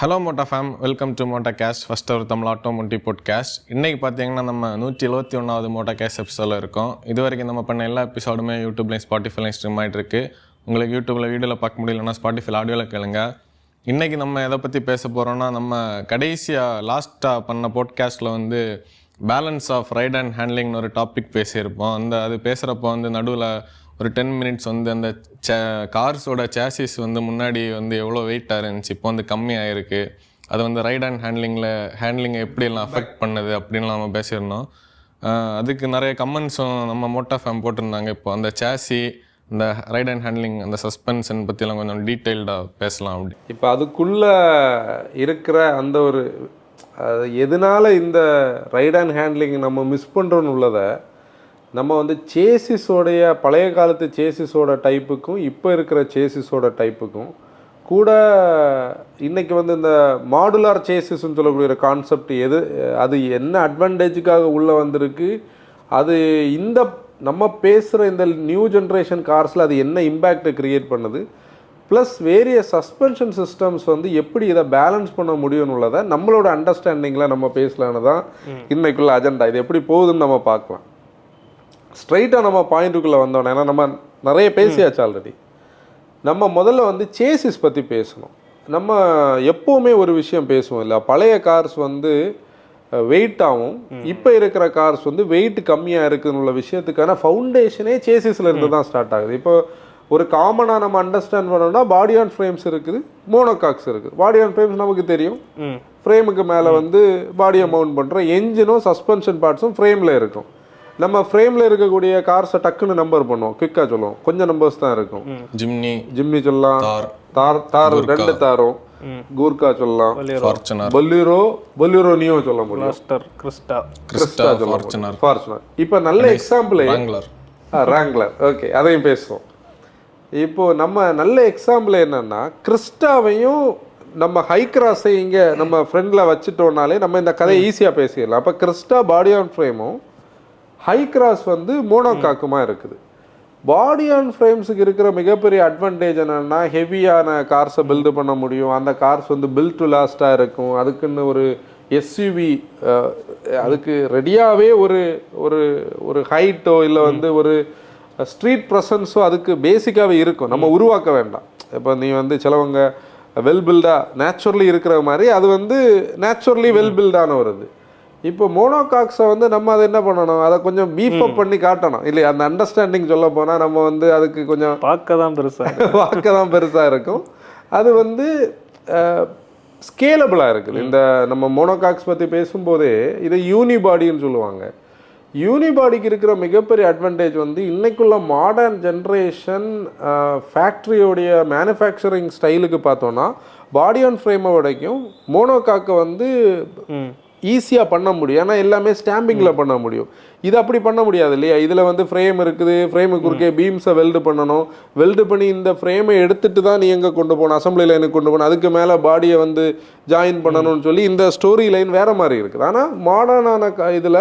Hello mota fam, welcome to mota cash, first ஒரு Tamil automotive podcast. இன்றைக்கி பார்த்தீங்கன்னா நம்ம 171வது மோட்டா கேஷ் எபிசோடில் இருக்கோம். இது வரைக்கும் நம்ம பண்ண எல்லா எபிசோடுமே யூடியூப்லையும் ஸ்பாட்டிஃபைலையும் ஸ்ட்ரீம் ஆகிட்டு இருக்கு. உங்களுக்கு யூடியூப்பில் வீடியோவில் பார்க்க முடியலன்னா ஸ்பாட்டிஃபைல ஆடியோவில் கேளுங்க. இன்றைக்கி நம்ம எதை பற்றி பேச போகிறோன்னா, நம்ம கடைசியாக லாஸ்ட்டாக பண்ண பாட்காஸ்ட்டில் வந்து பேலன்ஸ் ஆஃப் ரைட் அண்ட் ஹேண்ட்லிங்னு ஒரு டாபிக் பேசியிருப்போம். அது பேசுகிறப்போ வந்து நடுவில் ஒரு 10 மினிட்ஸ் வந்து அந்த கார்ஸோட சேசிஸ் வந்து முன்னாடி வந்து எவ்வளோ வெயிட்டாக இருந்துச்சு, இப்போ வந்து கம்மியாகிருக்கு, அது வந்து ரைட் அண்ட் ஹேண்ட்லிங்கை எப்படியெல்லாம் அஃபெக்ட் பண்ணுது அப்படின்லாம் நம்ம பேசியிருந்தோம். அதுக்கு நிறைய கமெண்ட்ஸும் நம்ம மோட்டா ஃபேம் போட்டிருந்தாங்க. இப்போ அந்த சேசி, இந்த ரைட் அண்ட் ஹேண்ட்லிங், அந்த சஸ்பென்ஷன் பற்றிலாம் கொஞ்சம் டீட்டெயில்டாக பேசலாம். அப்படி இப்போ அதுக்குள்ளே இருக்கிற அந்த ஒரு எதனால் இந்த ரைட் அண்ட் ஹேண்ட்லிங் நம்ம மிஸ் பண்ணுறோன்னு உள்ளதை நம்ம வந்து சேசிஸோடைய பழைய காலத்து சேசிஸோட டைப்புக்கும் இப்போ இருக்கிற சேசிஸோட டைப்புக்கும் கூட இன்றைக்கி வந்து இந்த மாடுலார் சேசிஸ்ன்னு சொல்லக்கூடிய ஒரு கான்செப்ட் அது என்ன அட்வான்டேஜுக்காக உள்ளே வந்திருக்கு, அது இந்த நம்ம பேசுகிற இந்த நியூ ஜென்ரேஷன் கார்ஸில் அது என்ன இம்பேக்டை க்ரியேட் பண்ணுது, ப்ளஸ் வேரியஸ் சஸ்பென்ஷன் சிஸ்டம்ஸ் வந்து எப்படி இதை பேலன்ஸ் பண்ண முடியும்னு உள்ளதை நம்மளோட அண்டர்ஸ்டாண்டிங்கில் நம்ம பேசலான்னு தான் இன்றைக்குள்ள அஜெண்டா. இது எப்படி போகுதுன்னு நம்ம பார்க்கலாம். ஸ்ட்ரைட்டாக நம்ம பாயிண்ட்டுக்குள்ளே வந்தோன்னே, ஏன்னா நம்ம நிறைய பேசியாச்சு ஆல்ரெடி. நம்ம முதல்ல வந்து சேசிஸ் பற்றி பேசணும். நம்ம எப்போவுமே ஒரு விஷயம் பேசுவோம் இல்லை, பழைய கார்ஸ் வந்து வெயிட்டாகவும் இப்போ இருக்கிற கார்ஸ் வந்து வெயிட் கம்மியாக இருக்குன்னு உள்ள விஷயத்துக்கான ஃபவுண்டேஷனே சேசிஸில் இருந்து தான் ஸ்டார்ட் ஆகுது. இப்போ ஒரு காமனாக நம்ம அண்டர்ஸ்டாண்ட் பண்ணோம்னா பாடி ஆன் ஃப்ரேம்ஸ் இருக்குது, மோனோகாக்ஸ் இருக்குது. பாடி ஆன் ஃப்ரேம்ஸ் நமக்கு தெரியும், ஃப்ரேமுக்கு மேலே வந்து பாடியை மவுண்ட் பண்ணுறோம், என்ஜினும் சஸ்பென்ஷன் பார்ட்ஸும் ஃப்ரேமில் இருக்கும். நம்ம ஃப்ரேமில் இருக்கக்கூடிய கார்ஸை டக்குன்னு நம்பர் பண்ணுவோம், குயிக்காக சொல்லுவோம், கொஞ்சம் நம்பர்ஸ் தான் இருக்கும். ஜிம்னி சொல்லலாம், தார் 2 தாரும், கூர்கா சொல்லலாம், பொலிரோ நியோ சொல்ல முடியும், கிறிஸ்டா சொல்லலாம், ஃபார்ச்சுனர். இப்போ நல்ல எக்ஸாம்பிள் ராங்லர், ஓகே, அதையும் பேசுவோம். இப்போது நம்ம நல்ல எக்ஸாம்பிள் என்னென்னா, கிறிஸ்டாவையும் நம்ம ஹை கிராஸை இங்கே நம்ம ஃப்ரெண்டில் வச்சுட்டோம்னாலே நம்ம இந்த கதையை ஈஸியாக பேசிடலாம். அப்போ கிறிஸ்டா பாடி ஆன் ஃப்ரேமும் ஹை கிராஸ் வந்து மோனோகாக்குமா இருக்குது. பாடி ஆன் ஃப்ரேம்ஸுக்கு இருக்கிற மிகப்பெரிய அட்வான்டேஜ் என்னென்னா, ஹெவியான கார்ஸை பில்டு பண்ண முடியும், அந்த கார்ஸ் வந்து பில்ட் டு லாஸ்ட்டாக இருக்கும். அதுக்குன்னு ஒரு எஸ்யூவி அதுக்கு ரெடியாகவே ஒரு ஒரு ஒரு ஹைட்டோ இல்லை வந்து ஒரு ஸ்ட்ரீட் ப்ரெசன்ஸோ அதுக்கு பேசிக்காகவே இருக்கும், நம்ம உருவாக்க வேண்டாம். இப்போ நீ வந்து சிலவங்க வெல் பில்டாக நேச்சுரலி இருக்கிற மாதிரி அது வந்து நேச்சுரலி வெல் பில்டான வருது. இப்போ மோனோகாக்ஸை வந்து நம்ம அதை என்ன பண்ணணும், அதை கொஞ்சம் பீஃப் அப் பண்ணி காட்டணும் இல்லையா. அந்த அண்டர்ஸ்டாண்டிங் சொல்ல போனால் நம்ம வந்து அதுக்கு கொஞ்சம் பார்க்க தான் பெருசாக இருக்கும். அது வந்து ஸ்கேலபிளாக இருக்குது. இந்த நம்ம மோனோகாக்ஸ் பற்றி பேசும்போதே இதை யூனிபாடின்னு சொல்லுவாங்க. யூனிபாடிக்கு இருக்கிற மிகப்பெரிய அட்வான்டேஜ் வந்து இன்னைக்குள்ள மாடர்ன் ஜென்ரேஷன் ஃபேக்ட்ரியோடைய மேனுஃபேக்சரிங் ஸ்டைலுக்கு பார்த்தோன்னா, பாடி ஆன் ஃப்ரேமை வரைக்கும் மோனோகாக்கை வந்து ஈஸியாக பண்ண முடியும். ஏன்னா எல்லாமே ஸ்டாம்பிங்கில் பண்ண முடியும். இது அப்படி பண்ண முடியாது இல்லையா. இதில் வந்து ஃப்ரேம் இருக்குது, ஃப்ரேமுக்கு குறுக்கே பீம்ஸை வெல்டு பண்ணணும், வெல்டு பண்ணி இந்த ஃப்ரேமை எடுத்துகிட்டு தான் நீ எங்கே கொண்டு போகணும், அசம்பிளி லைனுக்கு கொண்டு போகணும், அதுக்கு மேலே பாடியை வந்து ஜாயின் பண்ணணும்னு சொல்லி இந்த ஸ்டோரி லைன் வேறு மாதிரி இருக்குது. ஆனால் மாடர்னான இதில்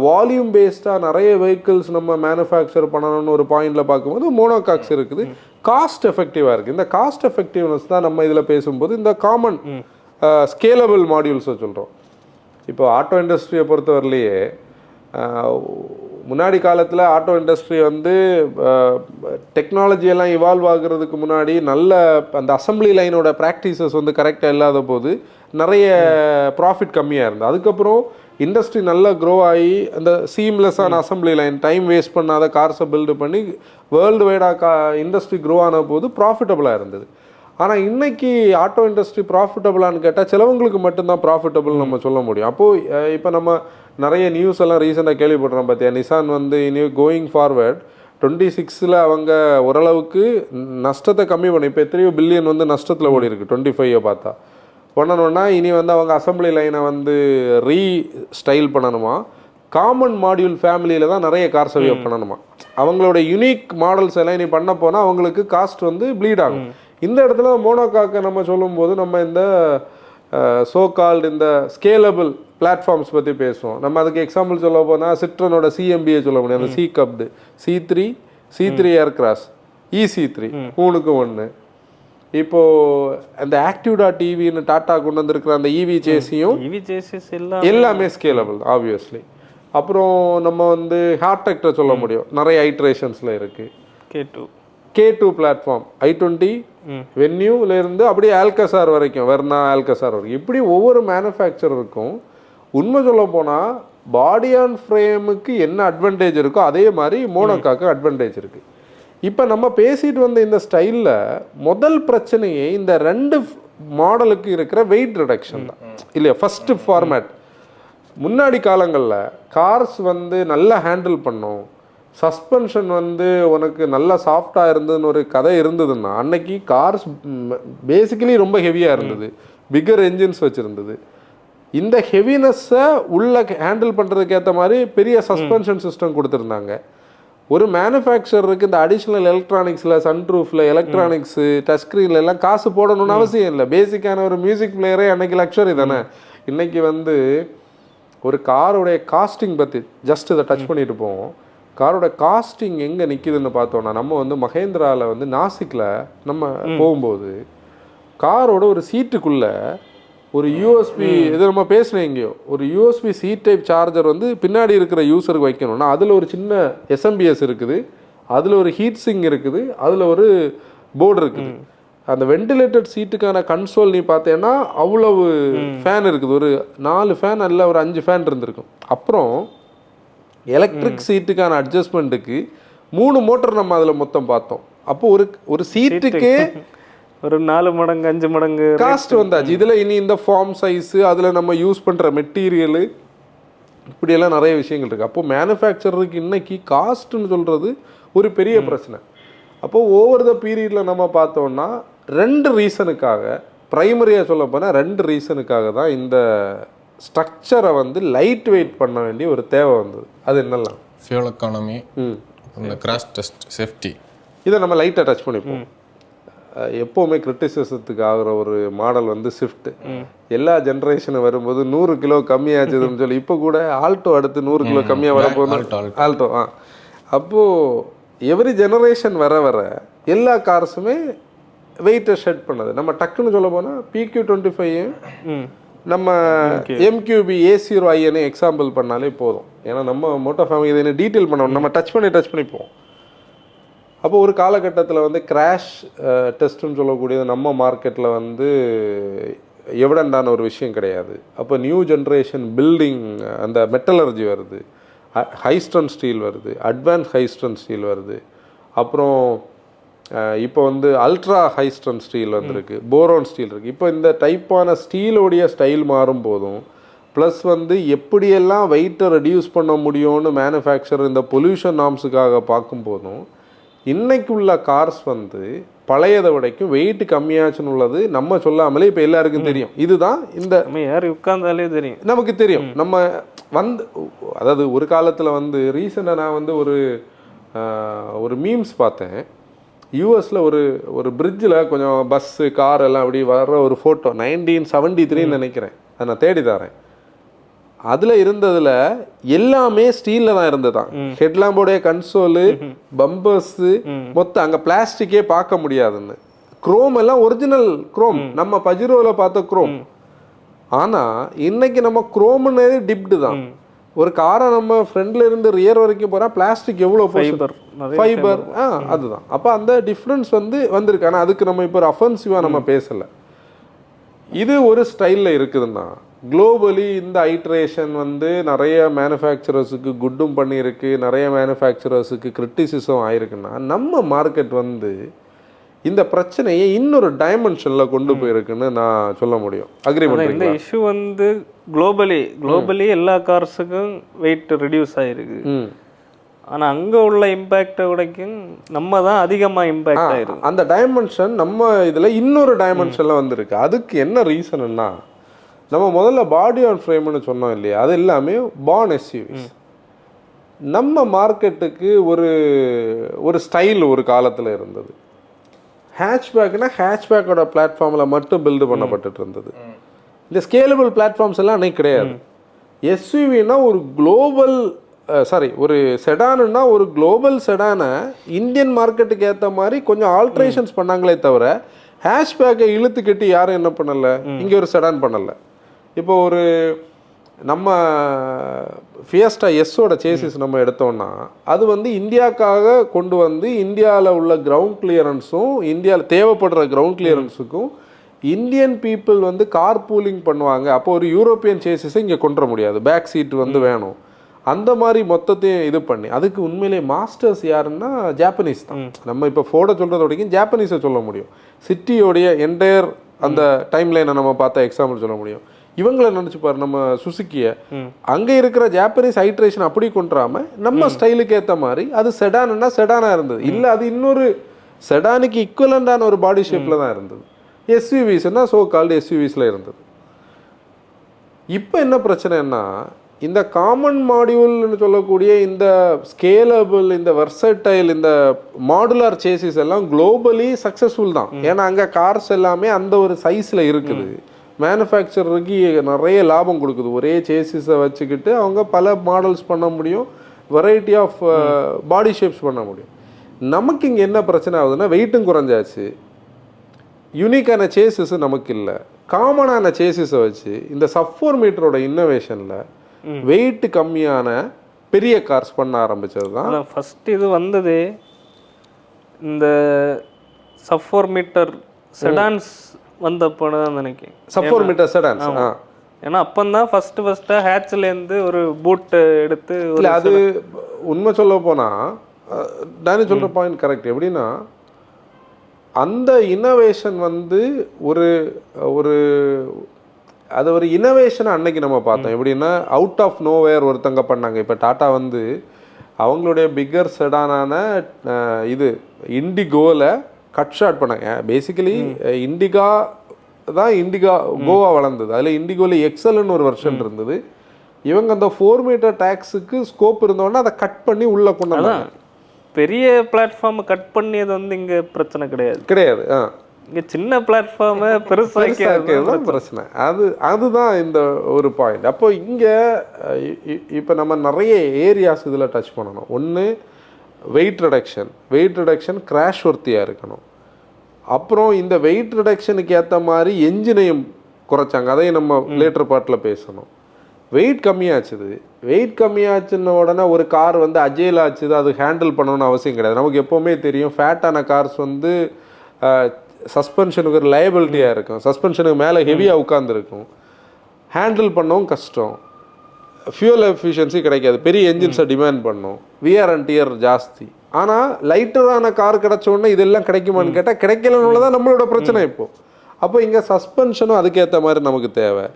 வால்யூம் பேஸ்டாக நிறைய வெஹிக்கிள்ஸ் நம்ம மேனுஃபேக்சர் பண்ணணும்னு ஒரு பாயிண்டில் பார்க்கும்போது மோனோகாக்ஸ் இருக்குது, காஸ்ட் எஃபெக்டிவாக இருக்குது. இந்த காஸ்ட் எஃபெக்டிவ்னஸ் தான் நம்ம இதில் பேசும்போது இந்த காமன் ஸ்கேலபிள் மாடியூல்ஸை சொல்கிறோம். இப்போ ஆட்டோ இண்டஸ்ட்ரியை பொறுத்தவரையிலேயே முன்னாடி காலத்தில் ஆட்டோ இண்டஸ்ட்ரி வந்து டெக்னாலஜியெல்லாம் இவால்வ் ஆகுறதுக்கு முன்னாடி நல்ல அந்த அசம்பிளி லைனோட ப்ராக்டிசஸ் வந்து கரெக்டாக இல்லாத போது நிறைய ப்ராஃபிட் கம்மியாக இருந்தது. அதுக்கப்புறம் இண்டஸ்ட்ரி நல்லா க்ரோ ஆகி அந்த சீம்லெஸ்ஸான அசம்பிளி லைன், டைம் வேஸ்ட் பண்ணாத கார்ஸை பில்டு பண்ணி வேர்ல்டு வைடாக இண்டஸ்ட்ரி க்ரோ ஆன போது ப்ராஃபிட்டபுளாக இருந்தது. ஆனால் இன்றைக்கி ஆட்டோ இண்டஸ்ட்ரி ப்ராஃபிட்டபுளான்னு கேட்டால் சிலவங்களுக்கு மட்டும்தான் ப்ராஃபிட்டபுள் நம்ம சொல்ல முடியும். அப்போது இப்போ நம்ம நிறைய நியூஸ் எல்லாம் ரீசெண்டாக கேள்விப்படுறோம் பார்த்தியா. நிசான் வந்து இனி கோயிங் ஃபார்வர்ட் 26 அவங்க ஓரளவுக்கு நஷ்டத்தை கம்மி பண்ணி, இப்போ எத்தனையோ பில்லியன் வந்து நஷ்டத்தில் ஓடி இருக்குது 25 பார்த்தா பண்ணணுன்னா, இனி வந்து அவங்க அசம்பிளி லைனை வந்து ஸ்டைல் பண்ணணுமா, காமன் மாடியூல் ஃபேமிலியில் தான் நிறைய கார் சர்வே பண்ணணுமா, அவங்களோட யூனிக் மாடல்ஸ் எல்லாம் இனி பண்ண போனால் அவங்களுக்கு காஸ்ட் வந்து ப்ளீட் ஆகும். இந்த இடத்துல மோனோகாக்கை நம்ம சொல்லும்போது நம்ம இந்த சோ கால்டு இந்த ஸ்கேலபிள் பிளாட்ஃபார்ம்ஸ் பற்றி பேசுவோம். நம்ம அதுக்கு எக்ஸாம்பிள் சொல்ல போனால் சிட்ரனோட சிஎம்பிஏ சொல்ல முடியும், அந்த C3 ஏர்கிராஸ், E C3 3க்கு 1, இப்போது அந்த ஆக்டிவ்டா டிவின்னு டாட்டா கொண்டு வந்திருக்கிற அந்த இவி சேஸையும் எல்லாமே ஸ்கேலபிள் ஆப்வியஸ்லி. அப்புறம் நம்ம வந்து ஹார்டெக்டை சொல்ல முடியும், நிறைய ஐட்ரேஷன்ஸில் இருக்குது. K2 பிளாட்ஃபார்ம் i20 வென்யூலேருந்து அப்படியே ஆல்கசார் வரைக்கும், வெர்னா ஆல்கசார் வரைக்கும், இப்படி ஒவ்வொரு மேனுஃபேக்சரருக்கும் உண்மை சொல்ல போனால் பாடி ஆன் ஃப்ரேமுக்கு என்ன அட்வான்டேஜ் இருக்கோ அதே மாதிரி மோனோகாக்கு அட்வான்டேஜ் இருக்குது. இப்போ நம்ம பேசிட்டு வந்த இந்த ஸ்டைலில் முதல் பிரச்சனையே இந்த 2 மாடலுக்கு இருக்கிற வெயிட் ரிடக்ஷன் தான் இல்லையா. ஃபஸ்ட்டு ஃபார்மேட் முன்னாடி காலங்களில் கார்ஸ் வந்து நல்லா ஹேண்டில் பண்ணோம், சஸ்பென்ஷன் வந்து உனக்கு நல்லா சாஃப்டாக இருந்ததுன்னு ஒரு கதை இருந்ததுன்னா அன்னைக்கு கார்ஸ் பேசிக்கலி ரொம்ப ஹெவியாக இருந்தது, பிக்கர் என்ஜின்ஸ் வச்சுருந்தது. இந்த ஹெவினஸ்ஸை உள்ள ஹேண்டில் பண்ணுறதுக்கு ஏற்ற மாதிரி பெரிய சஸ்பென்ஷன் சிஸ்டம் கொடுத்துருந்தாங்க. ஒரு மேனுஃபேக்சருக்கு இந்த அடிஷ்னல் எலக்ட்ரானிக்ஸில், சன்ரூஃபில், எலக்ட்ரானிக்ஸு, டச் ஸ்க்ரீனில் எல்லாம் காசு போடணும்னு அவசியம் இல்லை. பேசிக்கான ஒரு மியூசிக் பிளேயரே அன்னைக்கு லக்ஸரி தானே. இன்றைக்கி வந்து ஒரு காரோடைய காஸ்டிங் பற்றி ஜஸ்ட் இதை டச் பண்ணிட்டு போவோம். காரோட காஸ்டிங் எங்கே நிற்கிதுன்னு பார்த்தோன்னா, நம்ம வந்து மகேந்திராவில் வந்து நாசிக்கில் நம்ம போகும்போது காரோட ஒரு சீட்டுக்குள்ளே ஒரு யூஎஸ்பி, இது நம்ம பேசினேன் எங்கேயோ, ஒரு யூஎஸ்பி சி டைப் சார்ஜர் வந்து பின்னாடி இருக்கிற யூஸருக்கு வைக்கணும்னா அதில் ஒரு சின்ன எஸ்எம்பிஎஸ் இருக்குது, அதில் ஒரு ஹீட் சிங் இருக்குது, அதில் ஒரு போர்டு இருக்குது. அந்த வெண்டிலேட்டட் சீட்டுக்கான கன்சோல் நீ பார்த்தேன்னா அவ்வளவு ஃபேன் இருக்குது, ஒரு 4 ஃபேன் அல்ல ஒரு 5 ஃபேன் இருந்திருக்கும். அப்புறம் எலக்ட்ரிக் சீட்டுக்கான அட்ஜஸ்ட்மெண்ட்டுக்கு 3 மோட்டர் நம்ம அதில் மொத்தம் பார்த்தோம். அப்போ ஒரு சீட்டுக்கு ஒரு 4 மடங்கு 5 மடங்கு காஸ்ட் வந்தாச்சு. இதில் இனி இந்த ஃபார்ம் சைஸு, அதில் நம்ம யூஸ் பண்ணுற மெட்டீரியலு, இப்படியெல்லாம் நிறைய விஷயங்கள் இருக்குது. அப்போது மேனுஃபேக்சரருக்கு இன்னைக்கு காஸ்ட்டுன்னு சொல்கிறது ஒரு பெரிய பிரச்சனை. அப்போது ஓவர் த பீரியடில் நம்ம பார்த்தோன்னா 2 ரீசனுக்காக, ப்ரைமரியாக சொல்ல போனால் 2 ரீசனுக்காக தான் இந்த ஸ்ட்ரக்சரை வந்து லைட் வெயிட் பண்ண வேண்டிய ஒரு தேவை வந்தது. அது என்னெல்லாம்? ஃபியூல் எக்கானமி, இந்த கிராஷ் டெஸ்ட், சேஃப்டி. இதை நம்ம லைட்டாக டச் பண்ணிப்போம். எப்போவுமே கிரிட்டிசிசத்துக்கு ஆகிற ஒரு மாடல் வந்து ஸ்விஃப்ட். எல்லா ஜென்ரேஷனும் வரும்போது 100 கிலோ கம்மியாச்சுதுன்னு சொல்லி, இப்போ கூட ஆல்டோ அடுத்து 100 கிலோ கம்மியாக வரப்போகுது ஆல்டோ. அப்போது எவ்ரி ஜெனரேஷன் வர வர எல்லா கார்ஸுமே வெயிட்டை ஷெட் பண்ணது. நம்ம டக்குன்னு சொல்ல போனால் PQ25 நம்ம MQB A0i எக்ஸாம்பிள் பண்ணாலே போதும். ஏன்னா நம்ம மோட்டோ ஃபேமிலி இதை டீட்டெயில் பண்ணணும், நம்ம டச் பண்ணி போவோம். அப்போ ஒரு காலகட்டத்தில் வந்து கிராஷ் டெஸ்ட்டுன்னு சொல்லக்கூடியது நம்ம மார்க்கெட்டில் வந்து எவிடண்டான ஒரு விஷயம் கிடையாது. அப்போ நியூ ஜென்ரேஷன் பில்டிங், அந்த மெட்டலர்ஜி வருது, ஹைஸ்டன் ஸ்டீல் வருது, அட்வான்ஸ் ஹைஸ்டன் ஸ்டீல் வருது. அப்புறம் இப்போ வந்து அல்ட்ரா ஹைஸ்டன் ஸ்டீல் வந்துருக்கு, போரோன் ஸ்டீல் இருக்குது. இப்போ இந்த டைப்பான ஸ்டீலோடைய ஸ்டைல் மாறும் போதும், ப்ளஸ் வந்து எப்படியெல்லாம் வெயிட்டை ரெடியூஸ் பண்ண முடியும்னு மேனுஃபேக்சர் இந்த பொல்யூஷன் நார்ம்ஸுக்காக பார்க்கும்போதும் இன்னைக்கு உள்ள கார்ஸ் வந்து பழையதை விடைக்கும் வெயிட் கம்மியாச்சுன்னு உள்ளது நம்ம சொல்லாமலே இப்போ எல்லாருக்கும் தெரியும். இதுதான் இந்த யார் உட்கார்ந்தாலே தெரியும், நமக்கு தெரியும். நம்ம வந்து அதாவது ஒரு காலத்தில் வந்து ரீசெண்டாக நான் வந்து ஒரு மீம்ஸ் பார்த்தேன். யூஎஸில் ஒரு பிரிட்ஜில் கொஞ்சம் பஸ்ஸு கார் எல்லாம் அப்படி வர்ற ஒரு ஃபோட்டோ 1973 நினைக்கிறேன், அதை நான் தேடி தரேன். அதில் இருந்ததில் எல்லாமே ஸ்டீலில் தான் இருந்ததான். ஹெட்லாம்போடைய கன்சோலு, பம்பர்ஸு, மொத்தம் அங்கே பிளாஸ்டிக்கே பார்க்க முடியாதுன்னு. குரோம் எல்லாம் ஒரிஜினல் குரோம், நம்ம பஜிரோவில் பார்த்த குரோம். ஆனால் இன்னைக்கு நம்ம குரோம்னு டிப்டு தான். ஒரு காரை நம்ம ஃப்ரண்ட்ல இருந்து ரியர் வரைக்கும் போகிறா பிளாஸ்டிக் எவ்வளோ ஃபைபர், அதுதான். அப்போ அந்த டிஃப்ரென்ஸ் வந்திருக்கு. ஆனால் அதுக்கு நம்ம இப்போ ஒரு அஃபென்சிவாக நம்ம பேசலை. இது ஒரு ஸ்டைலில் இருக்குதுன்னா, குளோபலி இந்த ஐட்ரேஷன் வந்து நிறைய மேனுஃபேக்சரர்ஸுக்கு குட்டும் பண்ணியிருக்கு, நிறைய மேனுஃபேக்சரர்ஸுக்கு கிரிட்டிசிசம் ஆயிருக்குன்னா, நம்ம மார்க்கெட் வந்து இந்த பிரச்சனையை இன்னொரு டைமென்ஷனில் கொண்டு போயிருக்குன்னு நான் சொல்ல முடியும். அக்ரி பண்ணுறீங்களா? இந்த இஷ்யூ வந்து குளோபலி எல்லா கார்ஸுக்கும் வெயிட் ரெடியூஸ் ஆகிருக்கு. ஆனால் அங்கே உள்ள இம்பேக்டை விடைக்கும் நம்ம தான் அதிகமாக இம்பேக்ட் ஆகிருக்கு. அந்த டைமென்ஷன் நம்ம இதில் இன்னொரு டைமென்ஷனில் வந்திருக்கு. அதுக்கு என்ன ரீசன்னா, நம்ம முதல்ல பாடி ஆன் ஃப்ரேம்னு சொன்னோம் இல்லையா, அது எல்லாமே பார்ன் எஸ்யூவிஸ். நம்ம மார்க்கெட்டுக்கு ஒரு ஸ்டைல் ஒரு காலத்தில் இருந்தது. ஹேட்ச்பேக்னா ஹேட்ச்பேக்கோட பிளாட்ஃபார்மில் மட்டும் பில்டு பண்ணப்பட்டு இருந்தது. இந்த ஸ்கேலபிள் பிளாட்ஃபார்ம்ஸ் எல்லாம் அன்னைக்கு கிடையாது. எஸ்யூவினா ஒரு குளோபல் ஒரு செடானுன்னா ஒரு குளோபல் செடானை இந்தியன் மார்க்கெட்டுக்கு ஏற்ற மாதிரி கொஞ்சம் ஆல்ட்ரேஷன்ஸ் பண்ணாங்களே தவிர ஹேஷ்பேக்கை இழுத்து கட்டி யாரும் என்ன பண்ணலை, இங்கே ஒரு செடான் பண்ணலை. இப்போ ஒரு நம்ம ஃபியஸ்டா எஸ்ஸோட சேசிஸ் நம்ம எடுத்தோம்னா அது வந்து இந்தியாவுக்காக கொண்டு வந்து இந்தியாவில் உள்ள கிரவுண்ட் கிளியரன்ஸும் இந்தியாவில் தேவைப்படுற கிரவுண்ட் கிளியரன்ஸுக்கும் இந்தியன் பீப்புள் வந்து கார் பூலிங் பண்ணுவாங்க. அப்போ ஒரு யூரோப்பியன் சேசிஸை இங்கே கொண்டு வர முடியாது, பேக் சீட் வந்து வேணும். அந்த மாதிரி மொத்தத்தையும் இது பண்ணி அதுக்கு உண்மையிலே மாஸ்டர்ஸ் யாருன்னா ஜாப்பனீஸ் தான். நம்ம இப்போ ஃபோர்டை சொல்கிறத வரைக்கும் ஜாப்பனீஸை சொல்ல முடியும். சிட்டியோடைய என்டையர் அந்த டைம் லைனை நம்ம பார்த்தா எக்ஸாம்பிள் சொல்ல முடியும். இவங்களை நினச்சி பாரு, நம்ம சுசுக்கியை அங்கே இருக்கிற ஜாப்பனீஸ் ஹைட்ரேஷன் அப்படி கொண்டுறாம நம்ம ஸ்டைலுக்கு ஏற்ற மாதிரி அது செடானுன்னா செடானாக இருந்தது. இல்லை அது இன்னொரு செடானுக்கு ஈக்குவலண்டான ஒரு பாடி ஷேப்பில் தான் இருந்தது. எஸ்யூவிஸ்னா ஸோ கால்டு எஸ்யூவிஸில் இருந்தது. இப்போ என்ன பிரச்சனைன்னா இந்த காமன் மாடியூல்னு சொல்லக்கூடிய இந்த ஸ்கேலபிள், இந்த வெர்சடைல், இந்த மாடுலார் சேசிஸ் எல்லாம் குளோபலி சக்ஸஸ்ஃபுல் தான். ஏன்னா அங்கே கார்ஸ் எல்லாமே அந்த ஒரு சைஸில் இருக்குது. மேனுஃபேக்சருக்கு நிறைய லாபம் கொடுக்குது. ஒரே சேசிஸை வச்சுக்கிட்டு அவங்க பல மாடல்ஸ் பண்ண முடியும், வெரைட்டி ஆஃப் பாடி ஷேப்ஸ் பண்ண முடியும். நமக்கு இங்கே என்ன பிரச்சனை ஆகுதுன்னா வெயிட்டும் குறைஞ்சாச்சு, யூனிக்கான சேசிஸ் நமக்கு இல்லை. காமனான சேசிஸை வச்சு இந்த சப்-4 மீட்டரோட இன்னோவேஷனில் வெயிட் கம்மியான பெரிய கார்ஸ் பண்ண ஆரம்பித்தது தான். ஃபஸ்ட்டு இது வந்தது இந்த சப்-4 மீட்டர் செடான்ஸ் வந்தப்போ தான் நினைக்கிறேன். சப்-4 மீட்டர் செடான்ஸ். ஏன்னா அப்போதான் ஃபஸ்ட்டு ஹேட்ச்லேருந்து ஒரு பூட்டு எடுத்து. இல்லை அது உண்மை சொல்ல போனால் நானே சொல்கிற பாயிண்ட் கரெக்ட். எப்படின்னா அந்த இன்னோவேஷன் வந்து ஒரு ஒரு அது ஒரு இன்னோவேஷனை அன்னைக்கு நம்ம பார்த்தோம். எப்படின்னா அவுட் ஆஃப் நோவேர் ஒருத்தங்க பண்ணாங்க. இப்போ டாட்டா வந்து அவங்களுடைய பிக்கர் செடானான இது இண்டிகோவில் கட் ஷாட் பண்ணாங்க. பேசிக்கலி இண்டிகா தான் கோவா வளர்ந்தது. அதில் இண்டிகோவில் எக்ஸல்னு ஒரு வெர்ஷன் இருந்தது. இவங்க அந்த 4 மீட்டர் டேக்ஸுக்கு ஸ்கோப் இருந்தோன்னா அதை கட் பண்ணி உள்ளே கொண்டு வந்தாங்க. பெரிய பிளாட்ஃபார்மை கட் பண்ணியது வந்து இங்கே பிரச்சனை கிடையாது. இங்கே சின்ன பிளாட்ஃபார்மை பெருசாக பிரச்சனை. அதுதான் இந்த ஒரு பாயிண்ட். அப்போ இங்கே இப்போ நம்ம நிறைய ஏரியாஸ் இதில் டச் பண்ணணும். ஒன்று வெயிட் ரிடக்ஷன் கிராஷ் ஒர்த்தியாக இருக்கணும். அப்புறம் இந்த வெயிட் ரிடக்ஷனுக்கு ஏற்ற மாதிரி என்ஜினையும் குறைச்சாங்க. அதையும் நம்ம லேட்டர் பார்ட்டில் பேசணும். வெயிட் கம்மியாச்சுன்ன உடனே ஒரு கார் வந்து அஜைல் ஆச்சுது, அது ஹேண்டில் பண்ணணும்னு அவசியம் கிடையாது. நமக்கு எப்போவுமே தெரியும் ஃபேட்டான கார்ஸ் வந்து சஸ்பென்ஷனுக்கு ஒரு லயபிலிட்டியாக இருக்கும். சஸ்பென்ஷனுக்கு மேலே ஹெவியாக உட்காந்துருக்கும், ஹேண்டில் பண்ணவும் கஷ்டம், ஃபியூல் எஃபிஷியன்சி கிடைக்காது, பெரிய என்ஜின்ஸை டிமாண்ட் பண்ணும், விஆர் அண்ட் டியர் ஜாஸ்தி. ஆனால் லைட்டரான கார் கிடச்சோடனே இதெல்லாம் கிடைக்குமான்னு கேட்டால் கிடைக்கலன்னு தான் நம்மளோட பிரச்சனை இப்போது. அப்போ இங்கே சஸ்பென்ஷனும் அதுக்கேற்ற மாதிரி நமக்கு தேவை.